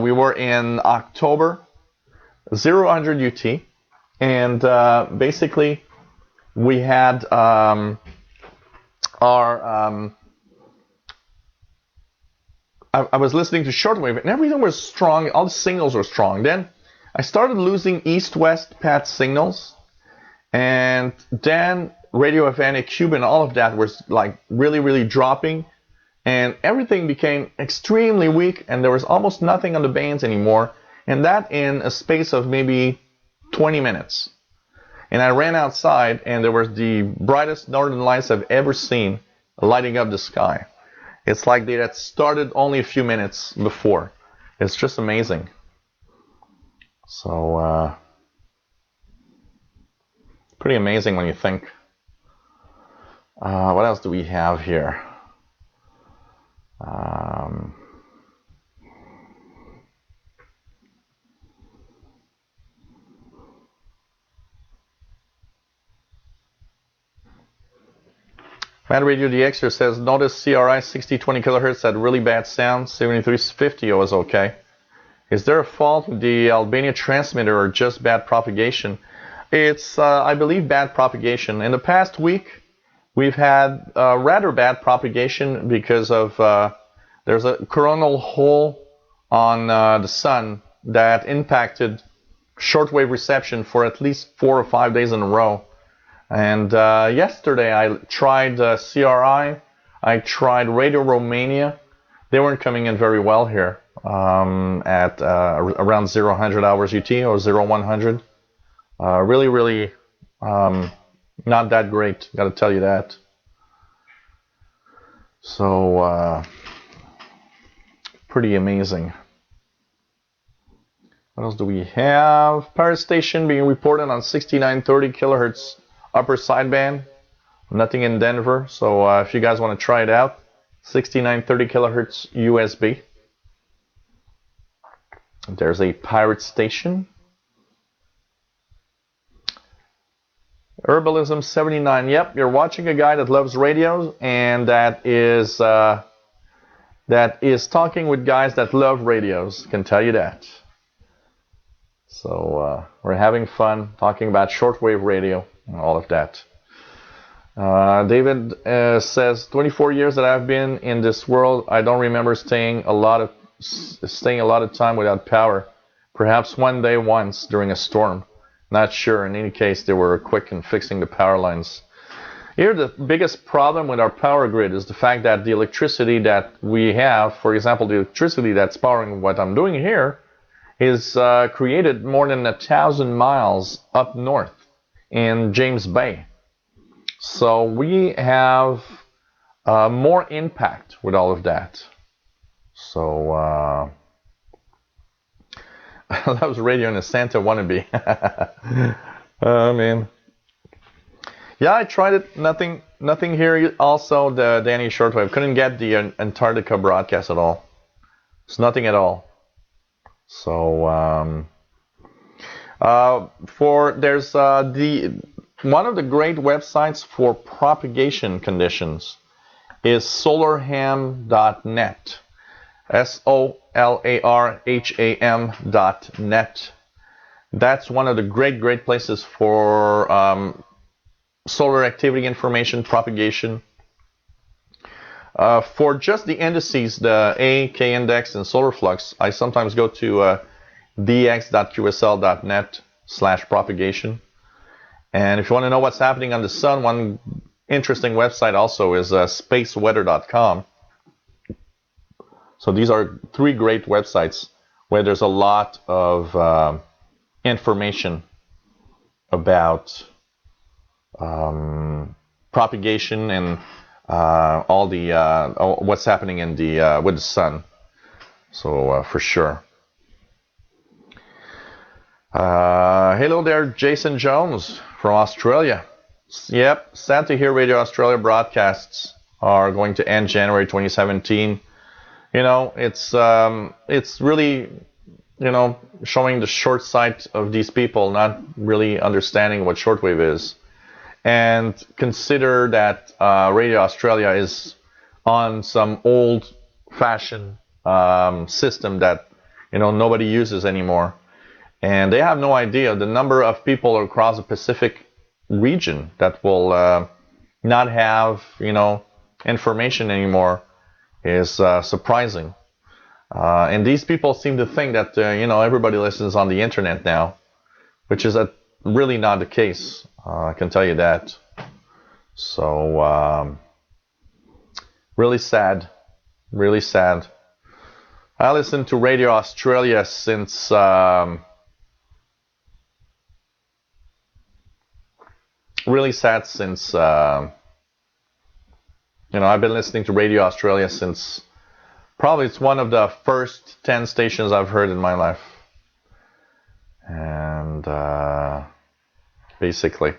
We were in October, 0 UT, and basically we had I was listening to shortwave, and everything was strong. All the signals were strong. Then I started losing east-west path signals, and then radio Havana, Cuban, all of that was like really, really dropping, and everything became extremely weak, and there was almost nothing on the bands anymore, and that in a space of maybe 20 minutes. And I ran outside, and there were the brightest northern lights I've ever seen lighting up the sky. It's like they had started only a few minutes before. It's just amazing. So, pretty amazing when you think. What else do we have here? Mad Radio the Extra says, notice CRI 6020 kHz had really bad sound, 7350 was okay. Is there a fault with the Albania transmitter or just bad propagation? It's, I believe, bad propagation. In the past week, we've had rather bad propagation because of there's a coronal hole on the sun that impacted shortwave reception for at least 4 or 5 days in a row. And yesterday I tried CRI, I tried Radio Romania. They weren't coming in very well here at around 0-100 hours UT or 0-100. Really, really not that great, gotta tell you that. So, pretty amazing. What else do we have? Paris station being reported on 6930 kilohertz upper sideband. Nothing in Denver, so if you guys want to try it out, 6930 kilohertz USB. There's a pirate station. Herbalism 79. Yep, you're watching a guy that loves radios, and that is talking with guys that love radios. Can tell you that. So we're having fun talking about shortwave radio and all of that. David says, 24 years that I've been in this world, I don't remember staying a lot of time without power. Perhaps one day once during a storm. Not sure. In any case, they were quick in fixing the power lines. Here, the biggest problem with our power grid is the fact that the electricity that we have, for example, the electricity that's powering what I'm doing here, is created more than 1,000 miles up north in James Bay. So we have more impact with all of that. So that was radio in a Santa wannabe. Oh man. Yeah, I tried it. Nothing here. Also, the Danny Shortwave couldn't get the Antarctica broadcast at all. It's nothing at all. So there's one of the great websites for propagation conditions is solarham.net. SOLARHAM.net. That's one of the great places for solar activity information propagation. For just the indices, the A, K index, and solar flux, I sometimes go to dx.qsl.net/propagation. And if you want to know what's happening on the sun, one interesting website also is spaceweather.com. So these are 3 great websites where there's a lot of information about propagation and all the what's happening in the with the sun. So for sure. Hello there, Jason Jones from Australia. Yep, sad to hear Radio Australia broadcasts are going to end January 2017. It's really, showing the short sight of these people not really understanding what shortwave is. And consider that Radio Australia is on some old-fashioned system that nobody uses anymore, and they have no idea the number of people across the Pacific region that will not have information anymore is surprising. And these people seem to think that everybody listens on the internet now, which is really not the case. I can tell you that. So really sad, really sad. I listened to Radio Australia since really sad since I've been listening to Radio Australia since probably it's one of the first 10 stations I've heard in my life. And basically.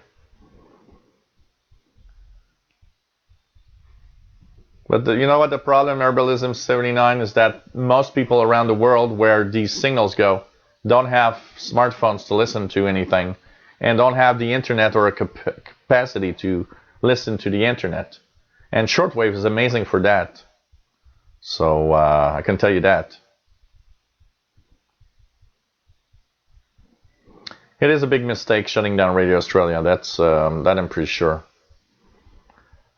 But you know what the problem, Herbalism 79, is that most people around the world where these signals go don't have smartphones to listen to anything and don't have the internet or a capacity to listen to the internet. And shortwave is amazing for that. So I can tell you that. It is a big mistake shutting down Radio Australia. That I'm pretty sure.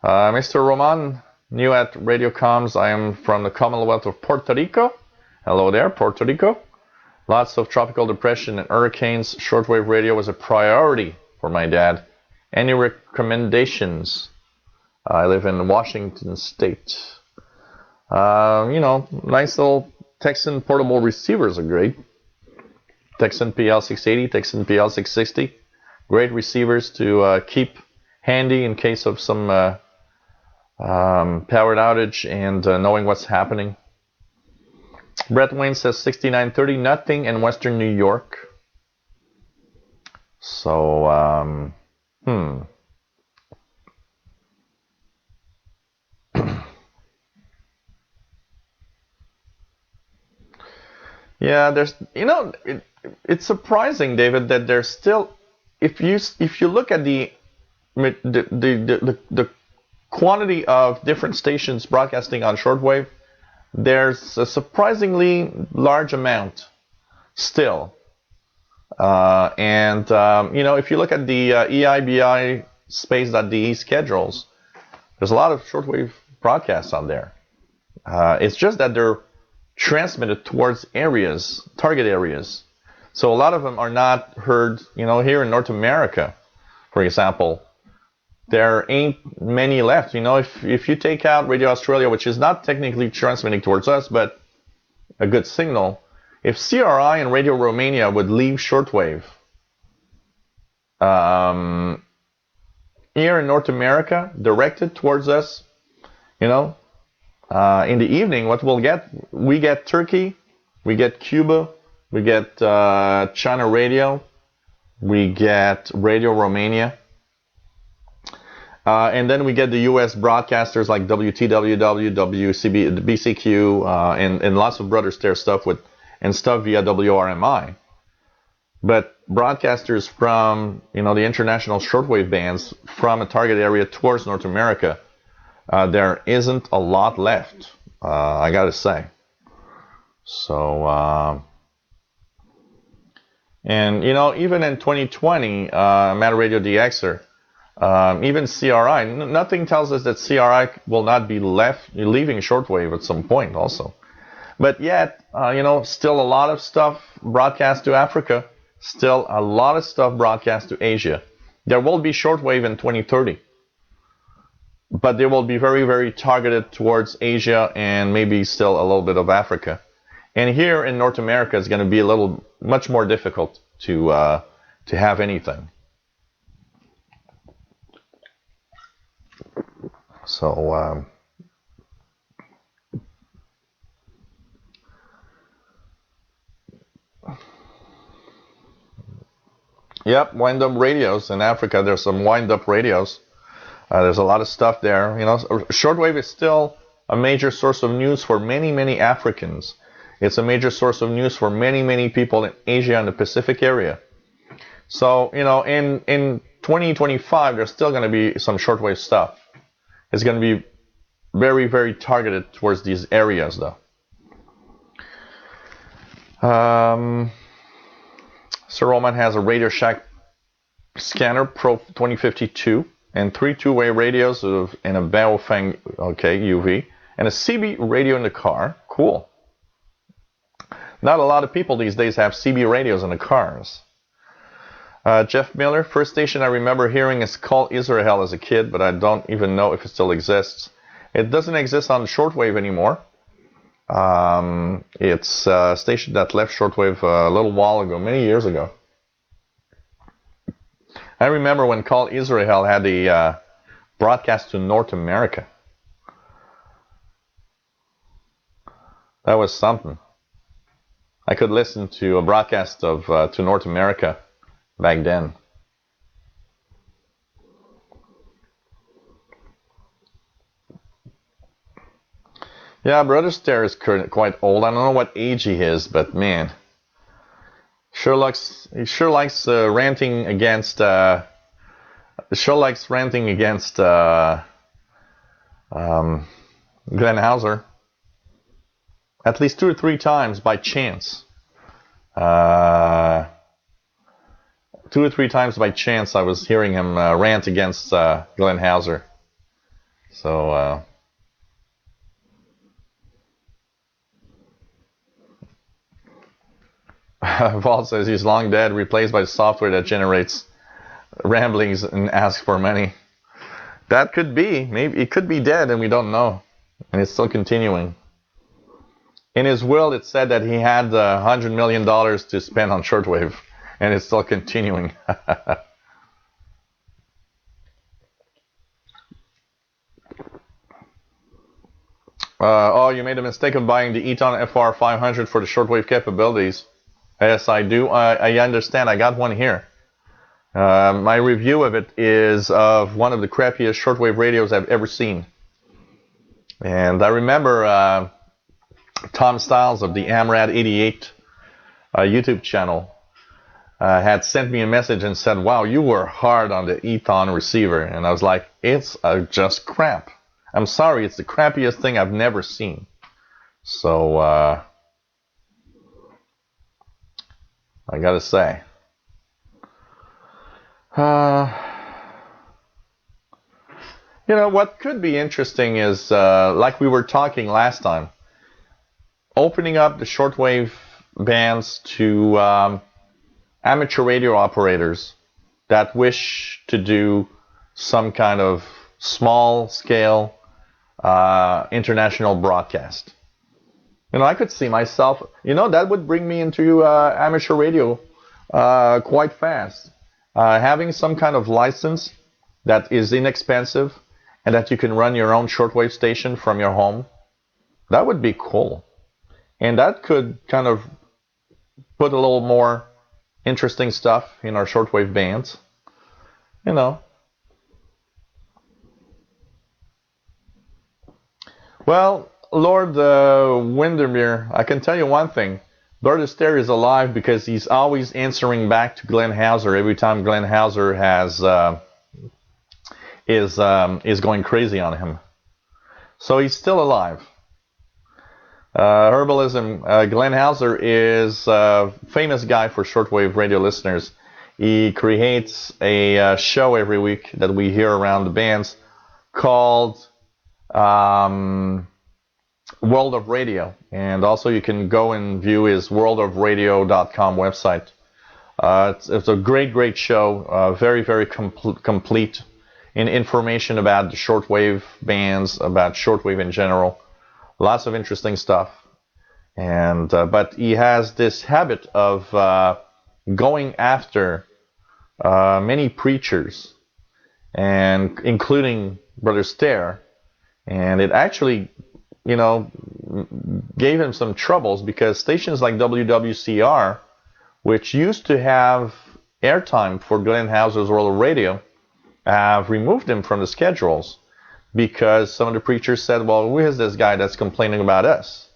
Mr. Roman, new at Radio Comms. I am from the Commonwealth of Puerto Rico. Hello there, Puerto Rico. Lots of tropical depression and hurricanes. Shortwave radio was a priority for my dad. Any recommendations? I live in Washington State. Nice little Texan portable receivers are great. Texan PL680, Texan PL660. Great receivers to keep handy in case of some powered outage and knowing what's happening. Brett Wayne says 6930, nothing in Western New York. So, yeah, there's, it's surprising, David, that there's still, if you look at the quantity of different stations broadcasting on shortwave, there's a surprisingly large amount still. If you look at the EIBI space.de schedules, there's a lot of shortwave broadcasts on there. It's just that they're transmitted towards areas, target areas. So a lot of them are not heard, here in North America, for example. There ain't many left. If you take out Radio Australia, which is not technically transmitting towards us, but a good signal, if CRI and Radio Romania would leave shortwave here in North America, directed towards us, in the evening, what we get Turkey, we get Cuba, we get China Radio, we get Radio Romania. And then we get the U.S. broadcasters like WTWW, WCB, BCQ, and lots of Brother Stare stuff stuff via WRMI. But broadcasters from the international shortwave bands from a target area towards North America, there isn't a lot left. I gotta say. So, even in 2020, Matter Radio DXer. Even CRI, nothing tells us that CRI will not be leaving shortwave at some point also. But yet, still a lot of stuff broadcast to Africa, still a lot of stuff broadcast to Asia. There will be shortwave in 2030, but they will be very, very targeted towards Asia and maybe still a little bit of Africa. And here in North America, it's going to be much more difficult to have anything. So, Yep, wind-up radios in Africa. There's some wind-up radios. There's a lot of stuff there. Shortwave is still a major source of news for many, many Africans. It's a major source of news for many, many people in Asia and the Pacific area. So, in 2025, there's still going to be some shortwave stuff. It's going to be very, very targeted towards these areas, though. Sir Roman has a Radio Shack Scanner Pro 2052 and 3 two-way radios and a Baofeng, UV, and a CB radio in the car. Cool. Not a lot of people these days have CB radios in the cars. Jeff Miller, first station I remember hearing is called Israel as a kid, but I don't even know if it still exists. It doesn't exist on shortwave anymore. It's a station that left shortwave a little while ago, many years ago. I remember when Call Israel had a broadcast to North America. That was something. I could listen to a broadcast of to North America back then. Yeah, Brother Stare is quite old. I don't know what age he is, but man, he sure likes ranting against. Glenn Hauser. At least 2 or 3 times by chance. 2 or 3 times by chance I was hearing him rant against Glenn Hauser. So, Paul says he's long dead, replaced by software that generates ramblings and asks for money. That could be. Maybe it could be dead and we don't know. And it's still continuing. In his will, it said that he had $100 million to spend on shortwave. And it's still continuing. You made a mistake of buying the Eton FR500 for the shortwave capabilities. Yes, I do. I understand. I got one here. My review of it is of one of the crappiest shortwave radios I've ever seen. And I remember Tom Stiles of the AMRAD 88 YouTube channel had sent me a message and said, wow, you were hard on the Eton receiver. And I was like, it's just crap. I'm sorry, it's the crappiest thing I've never seen. So, I gotta say. What could be interesting is, like we were talking last time, opening up the shortwave bands to amateur radio operators that wish to do some kind of small-scale international broadcast. I could see myself, that would bring me into amateur radio quite fast. Having some kind of license that is inexpensive and that you can run your own shortwave station from your home, that would be cool. And that could kind of put a little more interesting stuff in our shortwave bands. Well, Lord Windermere, I can tell you one thing. Lord Astaire is alive because he's always answering back to Glenn Hauser every time Glenn Hauser is going crazy on him. So he's still alive. Herbalism, Glenn Hauser is a famous guy for shortwave radio listeners. He creates a show every week that we hear around the bands called World of Radio, and also you can go and view his worldofradio.com website. It's a great show, very, very complete in information about the shortwave bands, about shortwave in general. Lots of interesting stuff. And but he has this habit of going after many preachers, and including Brother Stair, and it actually gave him some troubles because stations like WWCR, which used to have airtime for Glenn Hauser's World Radio have removed him from the schedules because some of the preachers said, well, who is this guy that's complaining about us?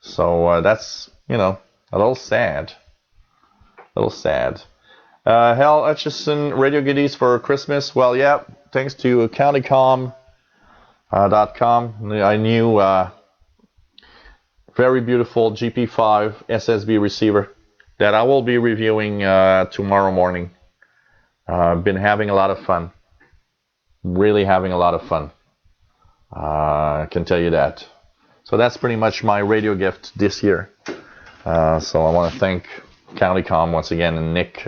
So that's, a little sad. A little sad. Hal Hutchison, Radio Goodies for Christmas. Well, yeah, thanks to countycom.com. I knew very beautiful GP5 SSB receiver that I will be reviewing tomorrow morning. Been having a lot of fun. Really having a lot of fun. I can tell you that. So that's pretty much my radio gift this year. So I want to thank Countycom once again and Nick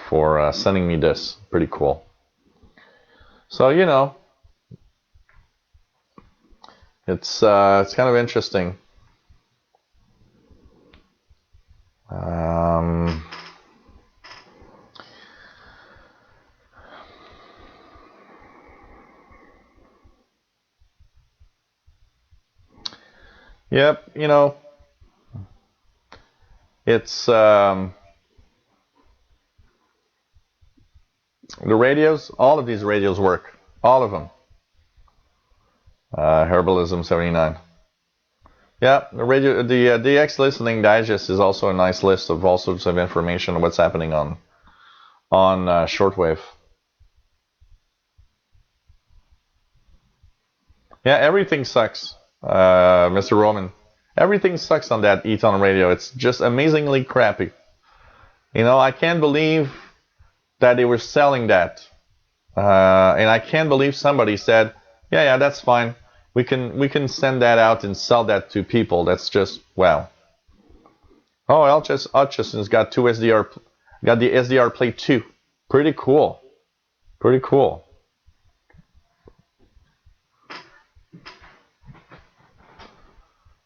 for sending me this. Pretty cool. So, it's kind of interesting. Yep, it's the radios. All of these radios work. All of them. Herbalism 79. Yeah, the radio, the DX Listening Digest is also a nice list of all sorts of information on what's happening on shortwave. Yeah, everything sucks, Mr. Roman. Everything sucks on that Eton radio. It's just amazingly crappy. I can't believe that they were selling that, and I can't believe somebody said, yeah, that's fine. We can send that out and sell that to people. That's just wow. Oh, Hutchison's got the SDR Plate 2. Pretty cool. Pretty cool.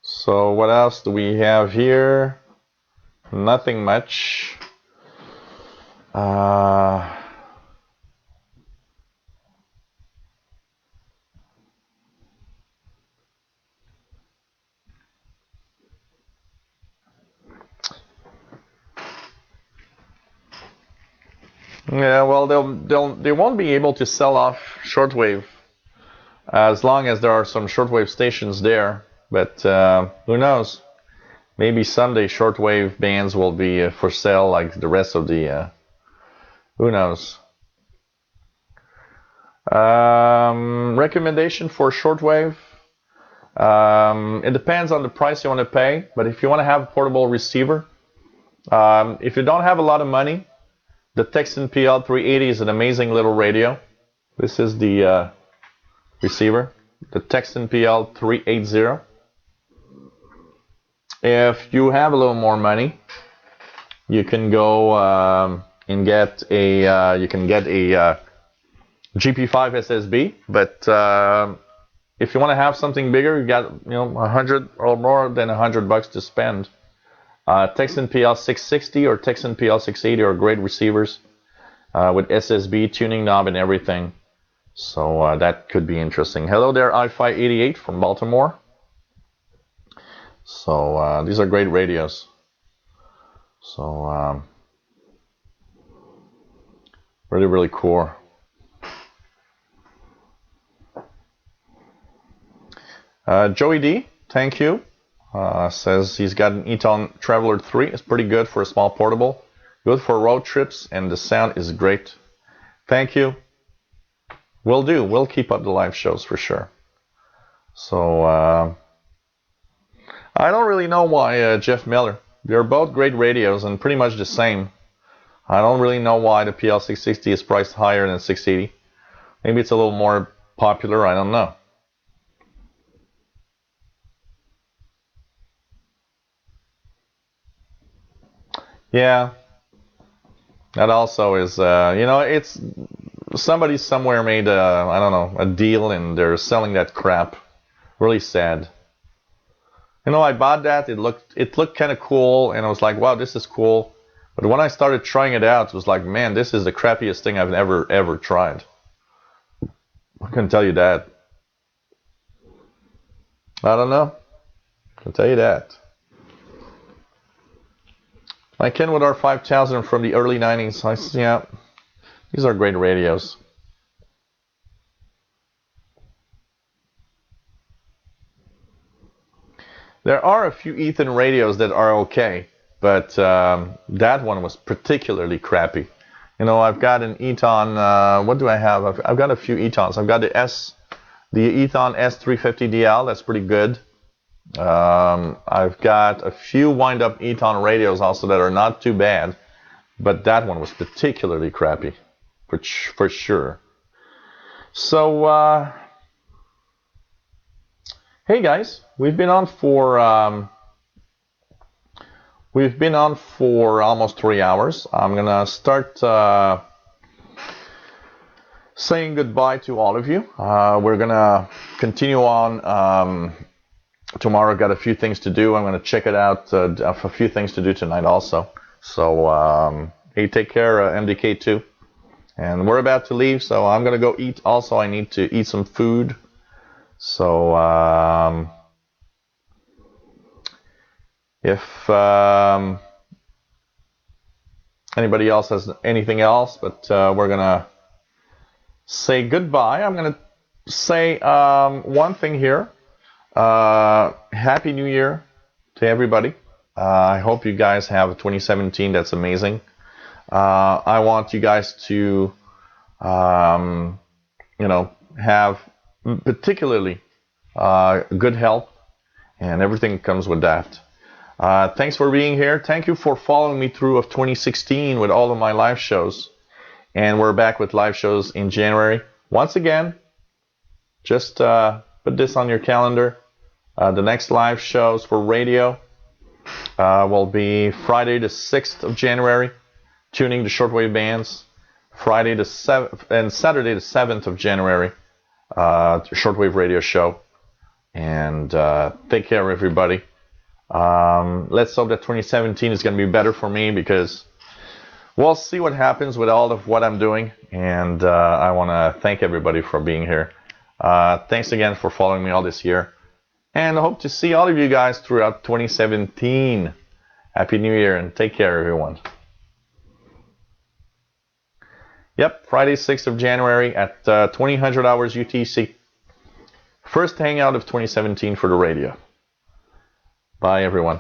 So what else do we have here? Nothing much. Yeah, well, they won't be able to sell off shortwave as long as there are some shortwave stations there. But who knows? Maybe someday shortwave bands will be for sale like the rest of the. Who knows? Recommendation for shortwave. It depends on the price you want to pay. But if you want to have a portable receiver, if you don't have a lot of money, the Texan PL 380 is an amazing little radio. This is the receiver, the Texan PL 380. If you have a little more money, you can go and get a GP5 SSB. But if you want to have something bigger, you got $100 or more than $100 to spend. Texan PL 660 or Texan PL 680 are great receivers with SSB tuning knob and everything. So that could be interesting. Hello there, i588 from Baltimore. So these are great radios. So really, really cool. Joey D, thank you. Says he's got an Eton Traveler 3. It's pretty good for a small portable. Good for road trips, and the sound is great. Thank you. Will do. We'll keep up the live shows for sure. So, I don't really know why Jeff Miller. They're both great radios and pretty much the same. I don't really know why the PL660 is priced higher than 680. Maybe it's a little more popular. I don't know. Yeah, that also is, it's somebody somewhere made a deal and they're selling that crap. Really sad. I bought that. It looked kind of cool, and I was like, wow, this is cool. But when I started trying it out, it was like, man, this is the crappiest thing I've ever tried. I can tell you that. I don't know. I can tell you that. My Kenwood R5000 from the early 90s. Yeah, these are great radios. There are a few Ethan radios that are okay, but that one was particularly crappy. You know, I've got an Eton. What do I have? I've got a few Etons. I've got the Eton S350DL. That's pretty good. I've got a few wind-up Eton radios also that are not too bad, but that one was particularly crappy, for sure. So, hey guys, we've been on for almost 3 hours. I'm gonna start saying goodbye to all of you. We're gonna continue on. Tomorrow, got a few things to do. I'm going to check it out. A few things to do tonight also. So, hey, take care, MDK2. And we're about to leave, so I'm going to go eat. Also, I need to eat some food. So, if anybody else has anything else, but we're going to say goodbye. I'm going to say one thing here. Happy New Year to everybody. I hope you guys have 2017 that's amazing. I want you guys to, have particularly good health and everything that comes with that. Thanks for being here. Thank you for following me through of 2016 with all of my live shows. And we're back with live shows in January. Once again, just put this on your calendar. The next live shows for radio will be Friday the 6th of January, tuning the shortwave bands. Friday the 7th and Saturday the 7th of January, shortwave radio show. And take care, everybody. Let's hope that 2017 is going to be better for me, because we'll see what happens with all of what I'm doing. And I want to thank everybody for being here. Thanks again for following me all this year. And I hope to see all of you guys throughout 2017. Happy New Year and take care, everyone. Yep, Friday, 6th of January at 2000 hours UTC. First hangout of 2017 for the radio. Bye, everyone.